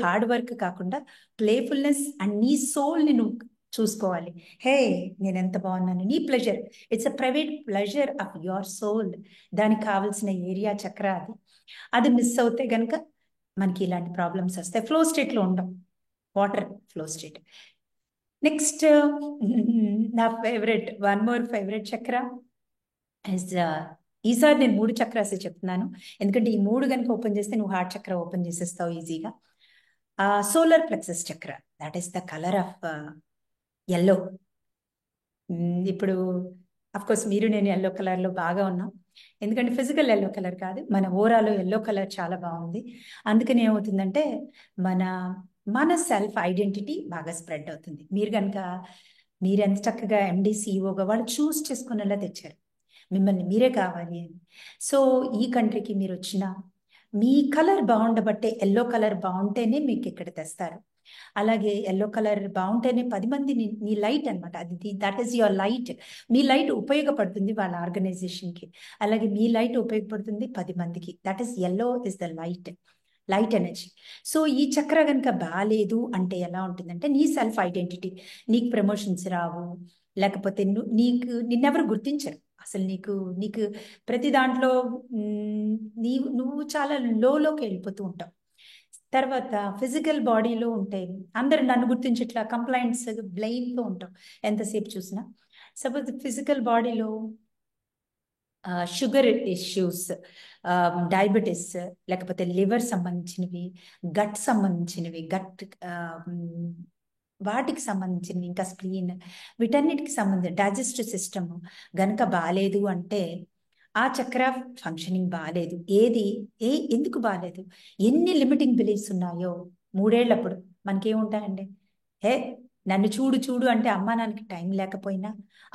హార్డ్ వర్క్ కాకుండా ప్లేఫుల్నెస్ అండ్ నీ సోల్ ని నువ్వు చూసుకోవాలి. హే నేను ఎంత బాగున్నాను, నీ pleasure, it's a private pleasure of your soul, దానికి కావాల్సిన ఏరియా చక్ర అది మిస్ అవుతే గనక మనకి ఇలాంటి ప్రాబ్లమ్స్ వస్తాయి, ఫ్లో స్టేట్ లో ఉండం, వాటర్ ఫ్లో స్టేట్. నెక్స్ట్ నా వన్ మోర్ ఫేవరెట్ చక్ర ఇస్, ఈసారి నేను 3 చక్రాస్ చెప్తున్నాను, ఎందుకంటే ఈ 3 కనుక ఓపెన్ చేస్తే నువ్వు హార్ట్ చక్ర ఓపెన్ చేసేస్తావు ఈజీగా. సోలార్ ప్లెక్సస్ చక్ర, that is the colour of yellow. ఇప్పుడు అఫ్ కోర్స్ మీరు నేను ఎల్లో కలర్ లో బాగా ఉన్నాం, ఎందుకంటే ఫిజికల్ ఎల్లో కలర్ కాదు, మన ఓరాలో ఎల్లో కలర్ చాలా బాగుంది. అందుకని ఏమవుతుందంటే మన సెల్ఫ్ ఐడెంటిటీ బాగా స్ప్రెడ్ అవుతుంది. మీరు ఎంత చక్కగా ఎండి సిఇఓగా వాళ్ళు చూస్ చేసుకునేలా తెచ్చారు, మిమ్మల్ని మీరే కావాలి అని. సో ఈ కంట్రీకి మీరు వచ్చిన మీ కలర్ బాగుండబట్టే, ఎల్లో కలర్ బాగుంటేనే మీకు ఇక్కడ తెస్తారు. అలాగే ఎల్లో కలర్ బాగుంటేనే 10 మంది నీ లైట్ అనమాట, that is your light. Me light ఉపయోగపడుతుంది వాళ్ళ ఆర్గనైజేషన్ కి, అలాగే మీ లైట్ ఉపయోగపడుతుంది 10 మందికి. That is yellow is the light energy. So ఈ చక్ర కనుక బాగాలేదు అంటే ఎలా ఉంటుందంటే, నీ సెల్ఫ్ ఐడెంటిటీ, నీకు ప్రమోషన్స్ రావు, లేకపోతే నిన్నెవరు గుర్తించరు అసలు, నీకు ప్రతి దాంట్లో నువ్వు చాలా లోకి వెళ్ళిపోతూ ఉంటావు. తర్వాత ఫిజికల్ బాడీలో ఉంటే అందరు నన్ను గుర్తించట్లా, కంప్లైంట్స్ బ్లెయిమ్తో ఉంటాం ఎంతసేపు చూసినా. సపోజ్ ఫిజికల్ బాడీలో షుగర్ ఇష్యూస్, డయాబెటీస్, లేకపోతే లివర్ సంబంధించినవి, గట్ సంబంధించినవి, వాటికి సంబంధించినవి, ఇంకా స్ప్లీన్, వీటన్నిటికి సంబంధించి డైజెస్టివ్ సిస్టమ్ గనక బాగాలేదు అంటే ఆ చక్ర ఫంక్షనింగ్ బాగాలేదు. ఎందుకు బాగాలేదు, ఎన్ని లిమిటింగ్ బిలీఫ్స్ ఉన్నాయో 3 ఏళ్ళప్పుడు మనకేముంటాయండి, నన్ను చూడు అంటే అమ్మా నాన్నకి టైం లేకపోయినా,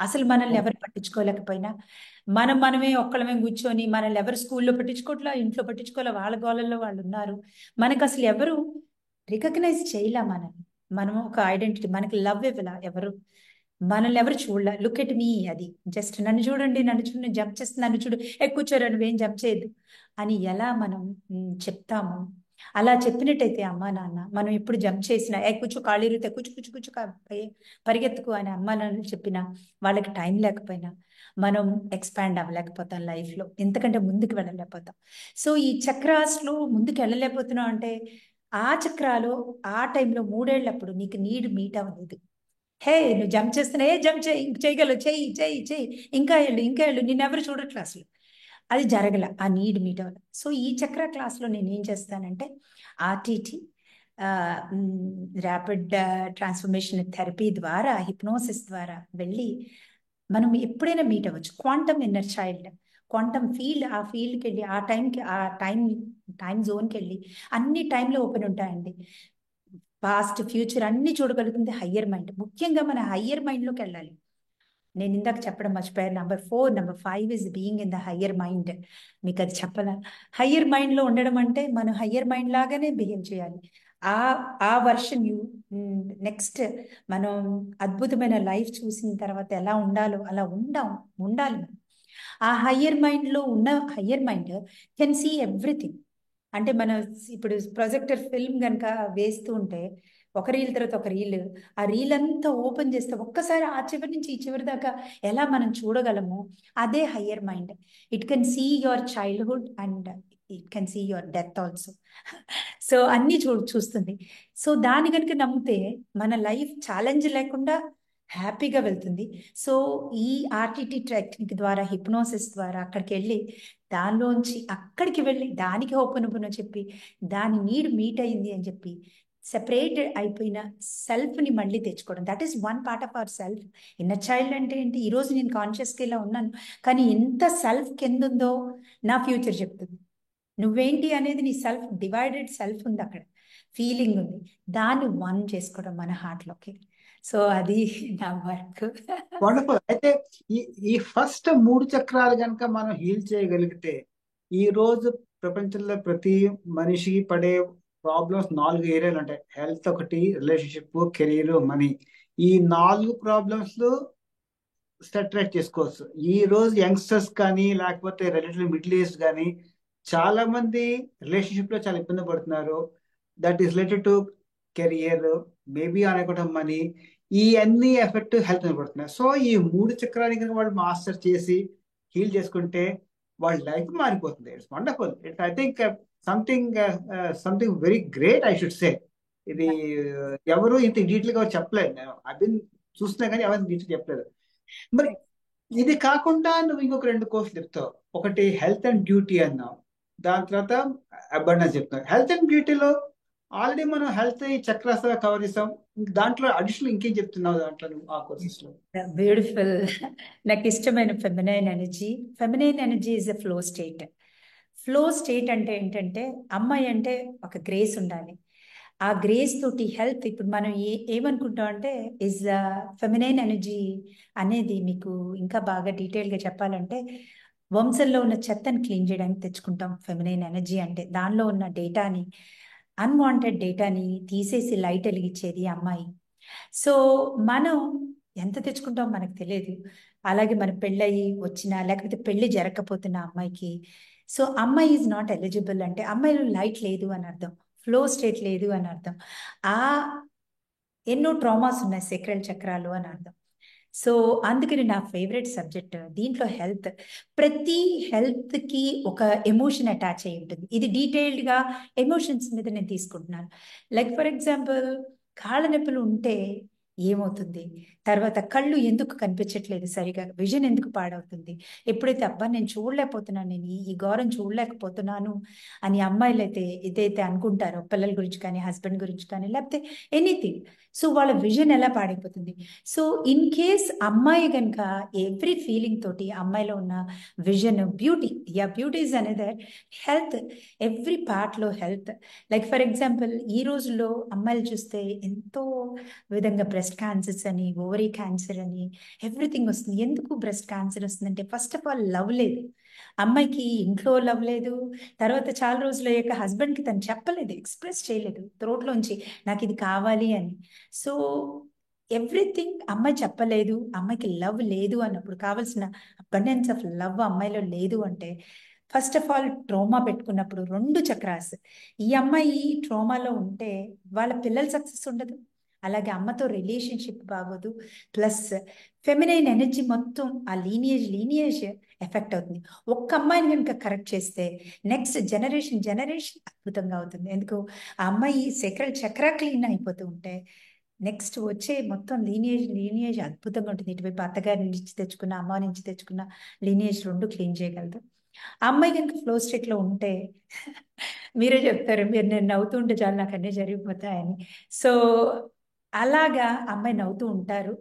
అసలు మనల్ని ఎవరు పట్టించుకోలేకపోయినా, మనమే ఒక్కళ్ళమే కూర్చొని మనల్ని ఎవరు స్కూల్లో పట్టించుకోవట్లా, ఇంట్లో పట్టించుకోలే, వాళ్ళ గోళల్లో వాళ్ళు ఉన్నారు, మనకు అసలు ఎవరు రికగ్నైజ్ చేయలే మనం ఒక ఐడెంటిటీ, మనకి లవ్ ఇవ్వలా ఎవరు. మనల్ని ఎవరు చూడలే. లుక్ ఎట్ మీ, అది జస్ట్ నన్ను చూడండి, నన్ను చూడండి, జంప్ చేస్తే నన్ను చూడు, కూర్చోరా నువ్వేం జంప్ చేయొద్దు అని ఎలా మనం చెప్తాము. అలా చెప్పినట్టయితే అమ్మా నాన్న మనం ఎప్పుడు జంప్ చేసినా కూర్చో, ఖాళీ రీతే కూర్చు కూర్చు కూర్చు పరిగెత్తుకు అని అమ్మా నాన్న చెప్పినా వాళ్ళకి టైం లేకపోయినా మనం ఎక్స్పాండ్ అవ్వలేకపోతాం లైఫ్లో, ఎందుకంటే ముందుకు వెళ్ళలేకపోతాం. సో ఈ చక్రాస్లో ముందుకు వెళ్ళలేకపోతున్నాం అంటే ఆ చక్రాలు ఆ టైంలో 3 ఏళ్ళప్పుడు నీకు నీడ్ మీట్ అవ్వలేదు. హే నువ్వు జంప్ చేస్తున్నా, జంప్ చేయి, చేయగలవు, చెయ్యి చెయ్యి చెయ్యి, ఇంకా వెళ్ళు ఇంకా వెళ్ళు, నిన్నెవరు చూడట్లే అసలు. అది జరగల, ఆ నీడ్ మీట్ అవ్వాలి. సో ఈ చక్ర క్లాస్లో నేను ఏం చేస్తానంటే ఆర్టీటీ, ర్యాపిడ్ ట్రాన్స్ఫర్మేషన్ థెరపీ ద్వారా, హిప్నోసిస్ ద్వారా వెళ్ళి మనం ఎప్పుడైనా మీట్ అవ్వచ్చు. Quantum inner child, quantum field, ఆ ఫీల్డ్కి వెళ్ళి ఆ టైంకి ఆ టైం జోన్కి వెళ్ళి అన్ని టైంలో ఓపెన్ ఉంటాయండి. పాస్ట్ ఫ్యూచర్ అన్ని చూడగలుగుతుంది హయ్యర్ మైండ్. ముఖ్యంగా మన హయ్యర్ మైండ్లోకి వెళ్ళాలి. నేను ఇందాక చెప్పడం మర్చిపోయాను. Number 5 is being in the higher mind. మీకు అది చెప్పాల. హయ్యర్ మైండ్లో ఉండడం అంటే మనం హయ్యర్ మైండ్ లాగానే బిహేవ్ చేయాలి. ఆ ఆ వర్షన్ నెక్స్ట్ మనం అద్భుతమైన లైఫ్ చూసిన తర్వాత ఎలా ఉండాలో అలా ఉండాలి. ఆ హయ్యర్ మైండ్లో ఉన్న higher mind can see everything. అంటే మన ఇప్పుడు ప్రొజెక్టర్ ఫిల్మ్ కనుక వేస్తూ ఉంటే ఒక రీల్ తర్వాత ఒక రీల్, ఆ రీల్ అంతా ఓపెన్ చేస్తే ఒక్కసారి ఆ చివరి నుంచి ఈ చివరి దాకా ఎలా మనం చూడగలము, అదే higher mind. It can see your childhood and it can see your death also. So అన్నీ చూస్తుంది. సో దాని కనుక నమ్మితే మన లైఫ్ ఛాలెంజ్ లేకుండా హ్యాపీగా వెళ్తుంది. సో ఈ ఆర్టీటీ టెక్నిక్ ద్వారా, హిప్నోసిస్ ద్వారా అక్కడికి వెళ్ళి దానిలోంచి అక్కడికి వెళ్ళి దానికి ఓపెన్ చెప్పి దాని నీడ్ మీట్ అయింది అని చెప్పి సెపరేట్ అయిపోయిన సెల్ఫ్ని మళ్ళీ తెచ్చుకోవడం. That is one part of our self. Inner child అంటే ఏంటి? ఈరోజు నేను కాన్షియస్గా ఇలా ఉన్నాను, కానీ ఎంత సెల్ఫ్ కింద ఉందో నా ఫ్యూచర్ చెప్తుంది. నువ్వేంటి అనేది నీ సెల్ఫ్, డివైడెడ్ సెల్ఫ్ ఉంది అక్కడ, ఫీలింగ్ ఉంది, దాన్ని వన్ చేసుకోవడం మన హార్ట్లోకి. సో అది నా వర్క్. వండర్ఫుల్. అయితే ఈ ఈ ఫస్ట్ 3 చక్రాలు కనుక మనం హీల్ చేయగలిగితే, ఈ రోజు ప్రపంచంలో ప్రతి మనిషికి పడే ప్రాబ్లమ్స్ 4 ఏరియాలు ఉంటాయి. హెల్త్ ఒకటి, రిలేషన్షిప్, కెరీర్, మనీ. ఈ 4 ప్రాబ్లమ్స్ సెటరేట్ చేసుకోవచ్చు. ఈ రోజు యంగ్స్టర్స్ కానీ లేకపోతే రిలేటివ్ మిడిల్ ఏజ్ కానీ చాలా మంది రిలేషన్షిప్ లో చాలా ఇబ్బంది పడుతున్నారు. That is related to career, maybe అనుకోవడం మనీ. ఈ అన్ని ఎఫెక్ట్ హెల్త్ మీద పడుతున్నాయి. సో ఈ 3 చక్రాలు కనుక వాళ్ళు మాస్టర్ చేసి హీల్ చేసుకుంటే వాళ్ళ లైఫ్ మారిపోతుంది. It's wonderful. It's I think something something very great I should say. ఇది ఎవరు ఇంత డీటెయిల్ గా చెప్పలేదు. నేను అవి చూస్తున్నా కానీ ఎవరు డీటెయిల్ చెప్పలేదు. మరి ఇది కాకుండా నువ్వు ఇంకొక 2 కోర్సులు చెప్తావు. ఒకటి హెల్త్ అండ్ బ్యూటీ అన్నావు, దాని తర్వాత అబండెన్స్ చెప్తావు. హెల్త్ అండ్ బ్యూటీలో ఆల్రెడీ మనం హెల్త్ చక్రాస్ కవర్ చేసాం. దాంట్లో అడిషనల్ ఇంకేం చెప్తున్నావు దాంట్లో నువ్వు ఆ కోర్సెస్ లో? బ్యూటిఫుల్. నాకు ఇష్టమైన feminine energy. Feminine energy is a flow state. Flow state అంటే ఏంటంటే అమ్మాయి అంటే ఒక గ్రేస్ ఉండాలి. ఆ గ్రేస్ తోటి హెల్త్, ఇప్పుడు మనం ఏమనుకుంటాం అంటే ఇస్ ఫెమినైన్ ఎనర్జీ అనేది మీకు ఇంకా బాగా డీటెయిల్గా చెప్పాలంటే వంశంలో ఉన్న చెత్తని క్లీన్ చేయడానికి తెచ్చుకుంటాం ఫెమినైన్ ఎనర్జీ అంటే. దానిలో ఉన్న డేటాని, అన్వాంటెడ్ డేటాని తీసేసి లైట్ వెలిగించేది అమ్మాయి. సో మనం ఎంత తెచ్చుకుంటాం మనకు తెలియదు. అలాగే మన పెళ్ళయి వచ్చిన లేకపోతే పెళ్లి జరగకపోతున్న అమ్మాయికి, సో అమ్మాయి ఈజ్ నాట్ ఎలిజిబుల్ అంటే అమ్మాయిలో లైట్ లేదు అని అర్థం, ఫ్లో స్టేట్ లేదు అని అర్థం. ఆ ఎన్నో ట్రామాస్ ఉన్నాయి సేక్రల్ చక్రాలు అని అర్థం. సో అందుకని నా ఫేవరెట్ సబ్జెక్ట్ దీంట్లో హెల్త్. ప్రతి హెల్త్కి ఒక ఎమోషన్ అటాచ్ అయి ఉంటుంది. ఇది డీటెయిల్డ్గా ఎమోషన్స్ మీద నేను తీసుకుంటున్నాను. లైక్ ఫర్ ఎగ్జాంపుల్, కాళ్ళ నొప్పులు ఉంటే ఏమవుతుంది, తర్వాత కళ్ళు ఎందుకు కనిపించట్లేదు సరిగా, విజన్ ఎందుకు పాడవుతుంది, ఎప్పుడైతే అబ్బా నేను చూడలేకపోతున్నాను, నేను ఈ ఘోరం చూడలేకపోతున్నాను అని అమ్మాయిలు అయితే ఏదైతే అనుకుంటారో, పిల్లల గురించి కానీ హస్బెండ్ గురించి కానీ లేకపోతే ఎనీథింగ్, సో వాళ్ళ విజన్ ఎలా పాడైపోతుంది. సో ఇన్ కేస్ అమ్మాయి కనుక ఎవ్రీ ఫీలింగ్ తోటి అమ్మాయిలో ఉన్న విజన్, బ్యూటీస్ అనేది హెల్త్, ఎవ్రీ పార్ట్లో హెల్త్. లైక్ ఫర్ ఎగ్జాంపుల్ ఈ రోజుల్లో అమ్మాయిలు చూస్తే ఎంతో విధంగా బ్రెస్ట్ క్యాన్సర్స్ అని, ఓవరీ క్యాన్సర్ అని, ఎవ్రీథింగ్ వస్తుంది. ఎందుకు బ్రెస్ట్ క్యాన్సర్ వస్తుందంటే ఫస్ట్ ఆఫ్ ఆల్ లవ్ లేదు అమ్మాయికి, ఇంట్లో లవ్ లేదు. తర్వాత చాలా రోజులు అయ్యాక హస్బెండ్కి తను చెప్పలేదు, ఎక్స్ప్రెస్ చేయలేదు త్రోట్లోంచి నాకు ఇది కావాలి అని. సో ఎవ్రీథింగ్ అమ్మాయి చెప్పలేదు, అమ్మాయికి లవ్ లేదు అన్నప్పుడు, కావాల్సిన అబండెన్స్ ఆఫ్ లవ్ అమ్మాయిలో లేదు అంటే, ఫస్ట్ ఆఫ్ ఆల్ ట్రోమా పెట్టుకున్నప్పుడు 2 చక్రాస్. ఈ అమ్మాయి ట్రోమాలో ఉంటే వాళ్ళ పిల్లల సక్సెస్ ఉండదు, అలాగే అమ్మతో రిలేషన్షిప్ బాగోదు, ప్లస్ ఫెమినైన్ ఎనర్జీ మొత్తం ఆ లీనియేజ్ ఎఫెక్ట్ అవుతుంది. ఒక్క అమ్మాయిని కనుక కరెక్ట్ చేస్తే నెక్స్ట్ జనరేషన్ అద్భుతంగా అవుతుంది. ఎందుకు ఆ అమ్మాయి చక్ర క్లీన్ అయిపోతూ ఉంటే నెక్స్ట్ వచ్చే మొత్తం లీనియేజ్ అద్భుతంగా ఉంటుంది. ఇటువైపు అత్తగారి నుంచి తెచ్చుకున్న, అమ్మ నుంచి తెచ్చుకున్న లీనియేజ్ 2 క్లీన్ చేయగలదు. ఆ అమ్మాయి కనుక ఫ్లో స్టేట్ లో ఉంటే మీరే చెప్తారు, నేను నవ్వుతూ ఉంటే చాలు నాకు అన్నీ జరిగిపోతాయని. సో అలాగా అమ్మాయి నవ్వుతూ ఉంటారు.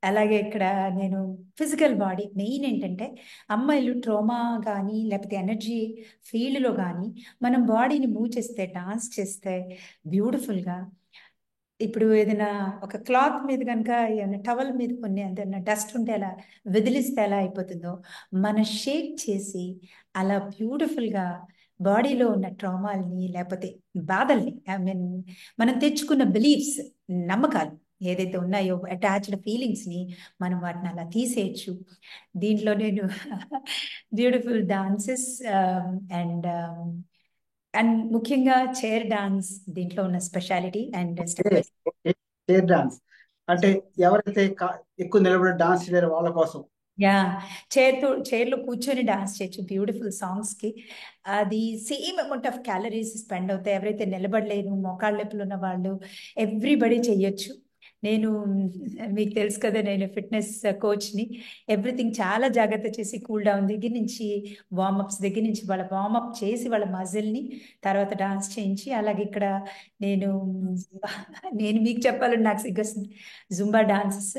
అలాగే ఇక్కడ నేను ఫిజికల్ బాడీ మెయిన్ ఏంటంటే, అమ్మాయిలు ట్రోమా కానీ లేకపోతే ఎనర్జీ ఫీల్డ్లో కానీ మనం బాడీని మూవ్ చేస్తే, డాన్స్ చేస్తే బ్యూటిఫుల్గా, ఇప్పుడు ఏదైనా ఒక క్లాత్ మీద కనుక ఏదైనా టవల్ మీద కొన్ని ఏదైనా డస్ట్ ఉంటే అలా వదిలిస్తే ఎలా అయిపోతుందో, మన షేక్ చేసి అలా బ్యూటిఫుల్గా బాడీలో ఉన్న ట్రామాల్ని లేకపోతే బాధల్ని, ఐ మీన్ మనం తెచ్చుకున్న బిలీఫ్స్, నమ్మకాలు ఏదైతే ఉన్నాయో, అటాచ్డ్ ఫీలింగ్స్ని మనం వాటిని అలా తీసేయచ్చు. దీంట్లో నేను బ్యూటిఫుల్ డాన్సెస్ అండ్ అండ్ ముఖ్యంగా చైర్ డాన్స్ దీంట్లో ఉన్న speciality. And step by chair dance అంటే ఎవరైతే ఎక్కువ నిలబడి డాన్స్ చేయలేరు వాళ్ళ కోసం. యా, చైర్లో కూర్చొని డాన్స్ చేయొచ్చు బ్యూటిఫుల్ సాంగ్స్ కి. అది same amount of calories spend అవుతాయి. ఎవరైతే నిలబడలేరు, మోకాళ్ళ నొప్పులు ఉన్న వాళ్ళు ఎవ్రీబడి చెయ్యొచ్చు. నేను మీకు తెలుసు కదా, నేను ఫిట్నెస్ కోచ్ని. ఎవ్రీథింగ్ చాలా జాగ్రత్త చేసి, కూల్ డౌన్ దగ్గర నుంచి, వార్మప్స్ దగ్గర నుంచి, వాళ్ళ వార్మప్ చేసి వాళ్ళ మజిల్ని తర్వాత డాన్స్ చేయించి, అలాగే ఇక్కడ నేను నేను మీకు చెప్పాలని నాకు సిగ్గొస్తుంది, జుంబా డాన్సెస్,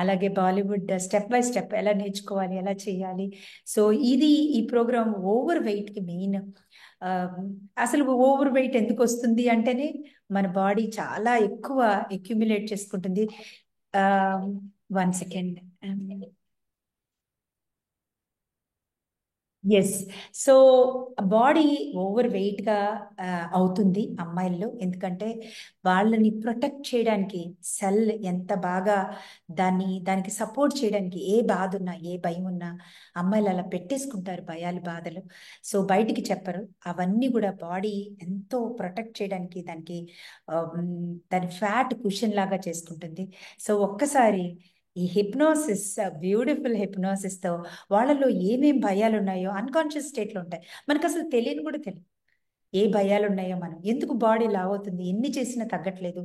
అలాగే బాలీవుడ్ స్టెప్ బై స్టెప్ ఎలా నేర్చుకోవాలి, ఎలా చేయాలి. సో ఇది ఈ ప్రోగ్రామ్ ఓవర్ వెయిట్కి మెయిన్. అసలు ఓవర్ వెయిట్ ఎందుకు వస్తుంది అంటేనే మన బాడీ చాలా ఎక్కువ అక్యుములేట్ చేసుకుంటుంది. 1 second. Yes. So body over వెయిట్గా అవుతుంది అమ్మాయిల్లో, ఎందుకంటే వాళ్ళని ప్రొటెక్ట్ చేయడానికి సెల్ ఎంత బాగా దానికి సపోర్ట్ చేయడానికి, ఏ బాధ ఉన్నా ఏ భయం ఉన్నా అమ్మాయిలు అలా పెట్టేసుకుంటారు, భయాలు బాధలు. సో బయటికి చెప్పరు. అవన్నీ కూడా బాడీ ఎంతో ప్రొటెక్ట్ చేయడానికి దాని ఫ్యాట్ కుషన్ లాగా చేసుకుంటుంది. సో ఒక్కసారి ఈ హిప్నోసిస్, బ్యూటిఫుల్ హిప్నోసిస్తో వాళ్ళలో ఏమేం భయాలు ఉన్నాయో అన్కాన్షియస్ స్టేట్లో ఉంటాయి, మనకు అసలు తెలియని కూడా తెలియదు ఏ భయాలు ఉన్నాయో, మనం ఎందుకు బాడీ లావ్ అవుతుంది, ఎన్ని చేసినా తగ్గట్లేదు,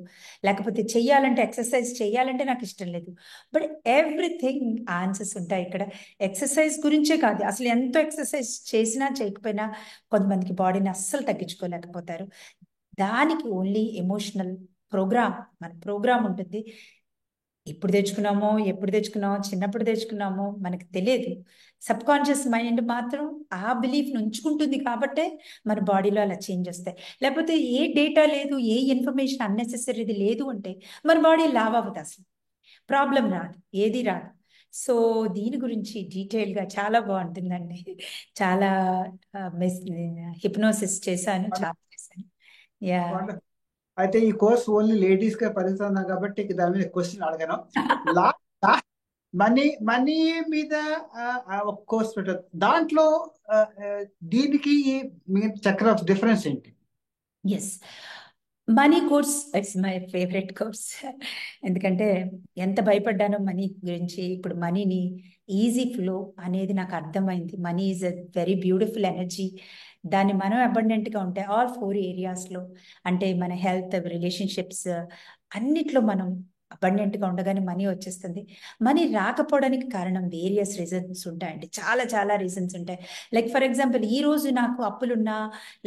లేకపోతే చెయ్యాలంటే ఎక్సర్సైజ్ చేయాలంటే నాకు ఇష్టం లేదు. బట్ ఎవ్రీథింగ్ ఆన్సర్స్ ఉంటాయి ఇక్కడ. ఎక్సర్సైజ్ గురించే కాదు, అసలు ఎంతో ఎక్సర్సైజ్ చేసినా చేయకపోయినా కొంతమందికి బాడీని అస్సలు తగ్గించుకోలేకపోతారు. దానికి ఓన్లీ ఎమోషనల్ ప్రోగ్రామ్, మన ప్రోగ్రామ్ ఉంటుంది. ఎప్పుడు తెచ్చుకున్నామో, చిన్నప్పుడు తెచ్చుకున్నామో మనకు తెలియదు. సబ్ కాన్షియస్ మైండ్ మాత్రం ఆ బిలీఫ్ని ఉంచుకుంటుంది కాబట్టే మన బాడీలో అలా చేంజ్ వస్తాయి. లేకపోతే ఏ డేటా లేదు, ఏ ఇన్ఫర్మేషన్ అన్నెసెసరీది లేదు అంటే మన బాడీ లావ్ అవ్వదు, అసలు ప్రాబ్లం రాదు, ఏది రాదు. సో దీని గురించి డీటెయిల్గా చాలా బాగుంటుందండి. చాలా హిప్నోసిస్ చేశాను, చాలా చేశాను. యా. అయితే ఈ కోర్స్ ఓన్లీ లేడీస్ కే పరిమితం కాబట్టి ఇక దాని మీద క్వశ్చన్ అడగను. మనీ మీద ఒక కోర్స్ పెట్టదు దాంట్లో. దీనికి మీ చక్ర డిఫరెన్స్ ఏంటి? Yes, money course it's my favourite course. ఎందుకంటే ఎంత భయపడ్డానో మనీ గురించి, ఇప్పుడు మనీని ఈజీ ఫ్లో అనేది నాకు అర్థమైంది. Money is a very beautiful energy. దాన్ని మనం అబండెంట్గా ఉంటే ఆల్ 4 ఏరియాస్లో, అంటే మన హెల్త్, రిలేషన్షిప్స్ అన్నిట్లో మనం అబండెంట్గా ఉండగానే మనీ వచ్చేస్తుంది. మనీ రాకపోవడానికి కారణం వేరియస్ రీజన్స్ ఉంటాయండి, చాలా చాలా రీజన్స్ ఉంటాయి. లైక్ ఫర్ ఎగ్జాంపుల్, ఈ రోజు నాకు అప్పులున్నా,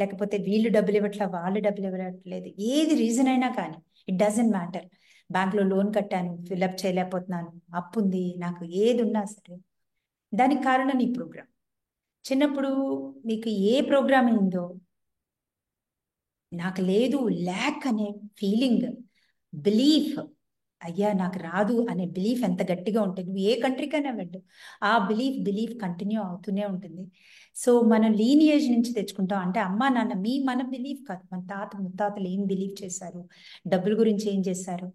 లేకపోతే వీళ్ళు డబ్బులు ఇవ్వట్లా, వాళ్ళు డబ్బులు ఇవ్వట్లేదు, ఏది రీజన్ అయినా కానీ ఇట్ డజంట్ మ్యాటర్. బ్యాంక్లో లోన్ కట్టాను, ఫిల్అప్ చేయలేకపోతున్నాను, అప్పు ఉంది, నాకు ఏది ఉన్నా సరే దానికి కారణం ఈ ప్రోగ్రామ్. చిన్నప్పుడు మీకు ఏ ప్రోగ్రామ్ అయిందో, నాకు లేదు ల్యాక్ అనే ఫీలింగ్, బిలీఫ్, అయ్యా నాకు రాదు అనే బిలీఫ్ ఎంత గట్టిగా ఉంటుంది, నువ్వు ఏ కంట్రీకైనా వెళ్ళు, ఆ బిలీఫ్ కంటిన్యూ అవుతూనే ఉంటుంది. సో మనం లీనియేజ్ నుంచి తెచ్చుకుంటాం, అంటే అమ్మా నాన్న మన బిలీఫ్ కాదు, మన తాత ముత్తాతలు ఏం బిలీవ్ చేశారు, డబ్బుల గురించి ఏం చేశారు,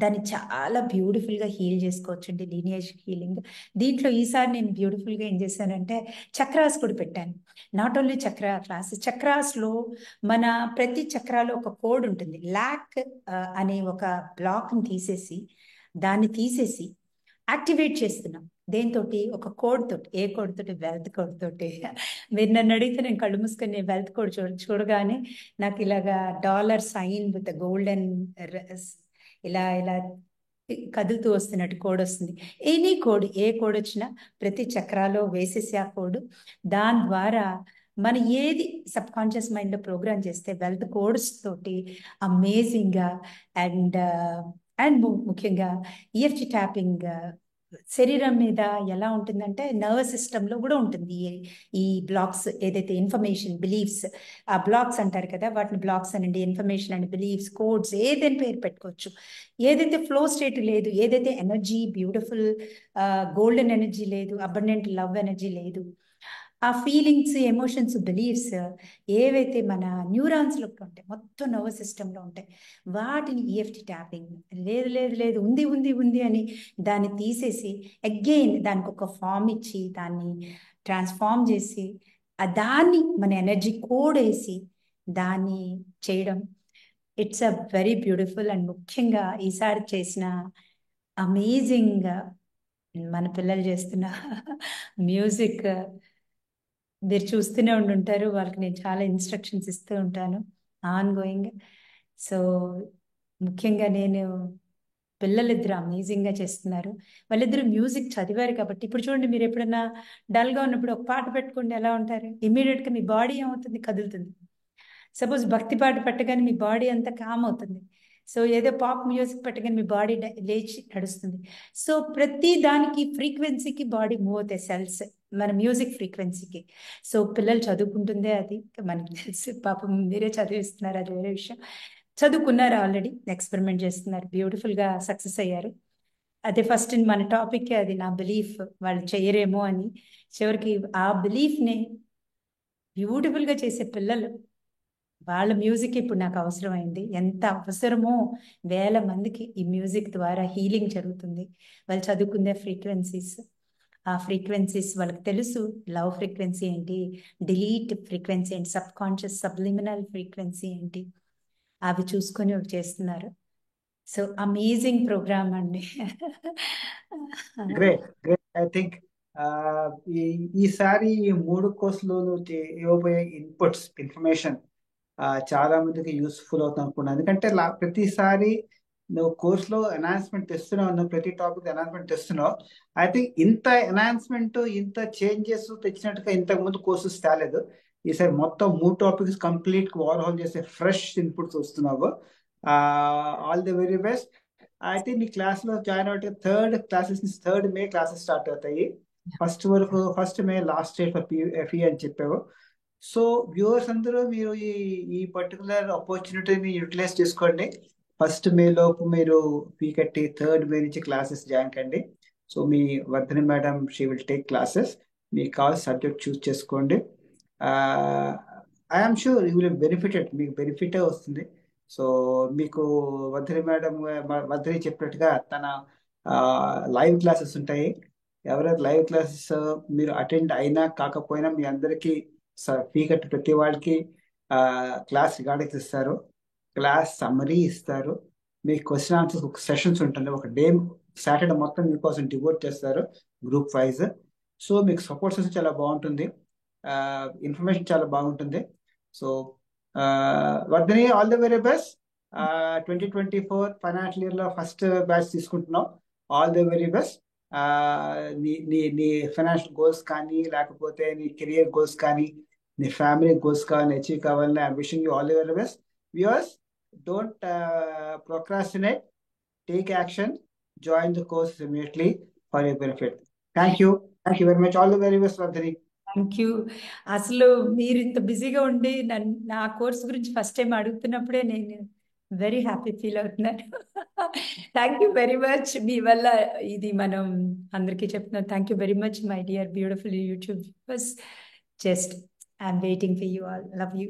దాన్ని చాలా బ్యూటిఫుల్గా హీల్ చేసుకోవచ్చు అండి, లీనియేజ్ హీలింగ్. దీంట్లో ఈసారి నేను బ్యూటిఫుల్గా ఏం చేశానంటే చక్రాస్ కూడా పెట్టాను. నాట్ ఓన్లీ చక్రాస్లో మన ప్రతి చక్రాలో ఒక కోడ్ ఉంటుంది. లాక్ అనే ఒక బ్లాక్ని తీసేసి యాక్టివేట్ చేస్తున్నాం. దేంతో? ఒక కోడ్ తోటి. ఏ కోడ్ తోటి? వెల్త్ కోడ్ తోటి. మీరు నన్ను అడిగితే నేను కళ్ళు మూసుకొని నేను వెల్త్ కోడ్ చూడగానే నాకు ఇలాగా డాలర్ సైన్ విత్ గోల్డెన్ ఇలా ఇలా కదులుతూ వస్తున్నట్టు కోడ్ వస్తుంది. ఎనీ కోడ్, ఏ కోడ్ వచ్చినా ప్రతి చక్రాలో వేసేసి ఆ కోడ్, దాని ద్వారా మనం ఏది సబ్ కాన్షియస్ మైండ్లో ప్రోగ్రామ్ చేస్తే వెల్త్ కోడ్స్ తోటి అమేజింగ్గా అండ్ అండ్ ముఖ్యంగా ఈఎఫ్టి ట్యాపింగ్ శరీరం మీద ఎలా ఉంటుందంటే నర్వస్ సిస్టంలో కూడా ఉంటుంది. ఈ బ్లాక్స్ ఏదైతే ఇన్ఫర్మేషన్ బిలీఫ్స్, ఆ బ్లాక్స్ అంటారు కదా, వాటిని బ్లాక్స్ అనండి, ఇన్ఫర్మేషన్ అండ్ బిలీఫ్స్, కోడ్స్ ఏదైనా పేరు పెట్టుకోవచ్చు. ఏదైతే ఫ్లో స్టేట్ లేదు, ఏదైతే ఎనర్జీ బ్యూటిఫుల్ గోల్డెన్ ఎనర్జీ లేదు, అబండెంట్ లవ్ ఎనర్జీ లేదు, ఆ ఫీలింగ్స్, ఎమోషన్స్, బిలీఫ్స్ ఏవైతే మన న్యూరాన్స్లో ఉంటాయి, మొత్తం నర్వస్ సిస్టంలో ఉంటాయి, వాటిని ఈఎఫ్టి ట్యాపింగ్ లేదు లేదు లేదు ఉంది ఉంది ఉంది అని దాన్ని తీసేసి అగైన్ దానికి ఒక ఫామ్ ఇచ్చి దాన్ని ట్రాన్స్ఫార్మ్ చేసి దాన్ని మన ఎనర్జీ కోడ్ వేసి దాన్ని చేయడం. It's a very beautiful. And ముఖ్యంగా ఈసారి చేసిన అమేజింగ్ మన పిల్లలు చేస్తున్న మ్యూజిక్ మీరు చూస్తూనే ఉండుంటారు. వాళ్ళకి నేను చాలా ఇన్స్ట్రక్షన్స్ ఇస్తూ ఉంటాను ఆన్ గోయింగ్. సో ముఖ్యంగా నేను పిల్లలిద్దరు అమేజింగ్గా చేస్తున్నారు. వాళ్ళిద్దరు మ్యూజిక్ చదివారు కాబట్టి ఇప్పుడు చూడండి, మీరు ఎప్పుడన్నా డల్గా ఉన్నప్పుడు ఒక పాట పెట్టుకోండి, ఎలా ఉంటారు? ఇమ్మీడియట్గా మీ బాడీ ఏమవుతుంది? కదులుతుంది. సపోజ్ భక్తి పాట పెట్టగానే మీ బాడీ అంతా కామ్ అవుతుంది. సో ఏదో పాప్ మ్యూజిక్ పెట్టగానే మీ బాడీ లేచి నడుస్తుంది. సో ప్రతి దానికి ఫ్రీక్వెన్సీకి బాడీ మూవ్ అవుతాయి సెల్స్, మన మ్యూజిక్ ఫ్రీక్వెన్సీకి. సో పిల్లలు చదువుకుంటుందే అది మనకి తెలుసు. పాపం మీరే చదివిస్తున్నారు, అది వేరే విషయం. చదువుకున్నారు, ఆల్రెడీ ఎక్స్పెరిమెంట్ చేస్తున్నారు, బ్యూటిఫుల్గా సక్సెస్ అయ్యారు. అదే ఫస్ట్ మన టాపిక్ అది. నా బిలీఫ్ వాళ్ళు చేయరేమో అని. చివరికి ఆ బిలీఫ్ని బ్యూటిఫుల్గా చేసే పిల్లలు, వాళ్ళ మ్యూజిక్ ఇప్పుడు నాకు అవసరమైంది. ఎంత అవసరమో, వేల మందికి ఈ మ్యూజిక్ ద్వారా హీలింగ్ జరుగుతుంది. వాళ్ళు చదువుకునే ఫ్రీక్వెన్సీస్, ఆ ఫ్రీక్వెన్సీస్ వాళ్ళకి తెలుసు. లవ్ ఫ్రీక్వెన్సీ ఏంటి, డిలీట్ ఫ్రీక్వెన్సీ ఏంటి, సబ్ కాన్షియస్ సబ్లిమినల్ ఫ్రీక్వెన్సీ ఏంటి, అవి చూసుకొని చేస్తున్నారు. సో అమేజింగ్ ప్రోగ్రామ్ అండి. Great great. ఐ థింక్ ఈసారి ఈ 3 కోర్సులు ఇవ్వబోయే ఇన్ఫర్మేషన్ చాలా మందికి యూస్ఫుల్ అవుతుంది అనుకున్నాను. ఎందుకంటే ప్రతిసారి నువ్వు కోర్సులో ఎన్హాన్స్మెంట్ తెస్తున్నావు, నువ్వు ప్రతి టాపిక్ ఎన్హాన్స్మెంట్ తెస్తున్నావు. ఐ థింక్ ఇంత ఎన్హాన్స్మెంట్, ఇంత చేంజెస్ తెచ్చినట్టుగా ఇంతకు ముందు కోర్సెస్ తేలేదు. ఈసారి మొత్తం 3 టాపిక్స్ కంప్లీట్ ఓవర్ హాల్ చేసే ఫ్రెష్ ఇన్పుట్స్ వస్తున్నావు. All the very best. అయితే నీ క్లాస్ లో జాయిన్ అవుతే 3rd మే క్లాసెస్ స్టార్ట్ అవుతాయి. First May last date for fee అని చెప్పావు. సో వ్యూవర్స్ అందరూ మీరు ఈ పర్టికులర్ ఆపర్చునిటీని యూటిలైజ్ చేసుకోండి. 1st మే లోపు మీరు ఫీ కట్టి 3rd మే నుంచి క్లాసెస్ జాయిన్ కండి. So me Vardhani madam she will take classes. మీకు కావాల్సిన సబ్జెక్ట్ చూస్ చేసుకోండి. I'm sure you will benefited, మీకు బెనిఫిటే వస్తుంది. సో మీకు వర్ధని చెప్పినట్టుగా తన లైవ్ క్లాసెస్ ఉంటాయి. ఎవరైతే లైవ్ క్లాసెస్ మీరు అటెండ్ అయినా కాకపోయినా మీ అందరికీ ఫీ కట్టి ప్రతి వాళ్ళకి క్లాస్ రికార్డింగ్స్ ఇస్తారు, క్లాస్ సమ్మరీ ఇస్తారు, మీకు క్వశ్చన్ ఆన్సర్స్ ఒక సెషన్స్ ఉంటుంది. ఒక డే సాటర్డే మొత్తం మీకోసం డివోట్ చేస్తారు గ్రూప్ వైజ్. సో మీకు సపోర్ట్ సిస్టమ్ చాలా బాగుంటుంది, ఇన్ఫర్మేషన్ చాలా బాగుంటుంది. So Vardhani, all the very best. 2024 financial year లో ఫస్ట్ బ్యాచ్ తీసుకుంటున్నాం. All the very best. నీ ఫైనాన్షియల్ గోల్స్ కానీ, లేకపోతే నీ కెరియర్ గోల్స్ కానీ, నీ ఫ్యామిలీ గోల్స్ కానీ అచీవ్ కావాలని I wishing you all the very best. Viewers, don't procrastinate, take action, join the course immediately for your benefit. Thank you very much. All the very best, Vardhani. Thank you. అసలు మీరు ఇంత బిజీగా ఉండి నా course గురించి first time అడుగుతున్నప్పుడే నేను very happy feel అవుతున్నాను. Thank you very much. మీ వల్ల ఇది మనం అందరికీ చెప్తున్నాం. Thank you very much my dear beautiful YouTube viewers. Just I'm waiting for you all. Love you.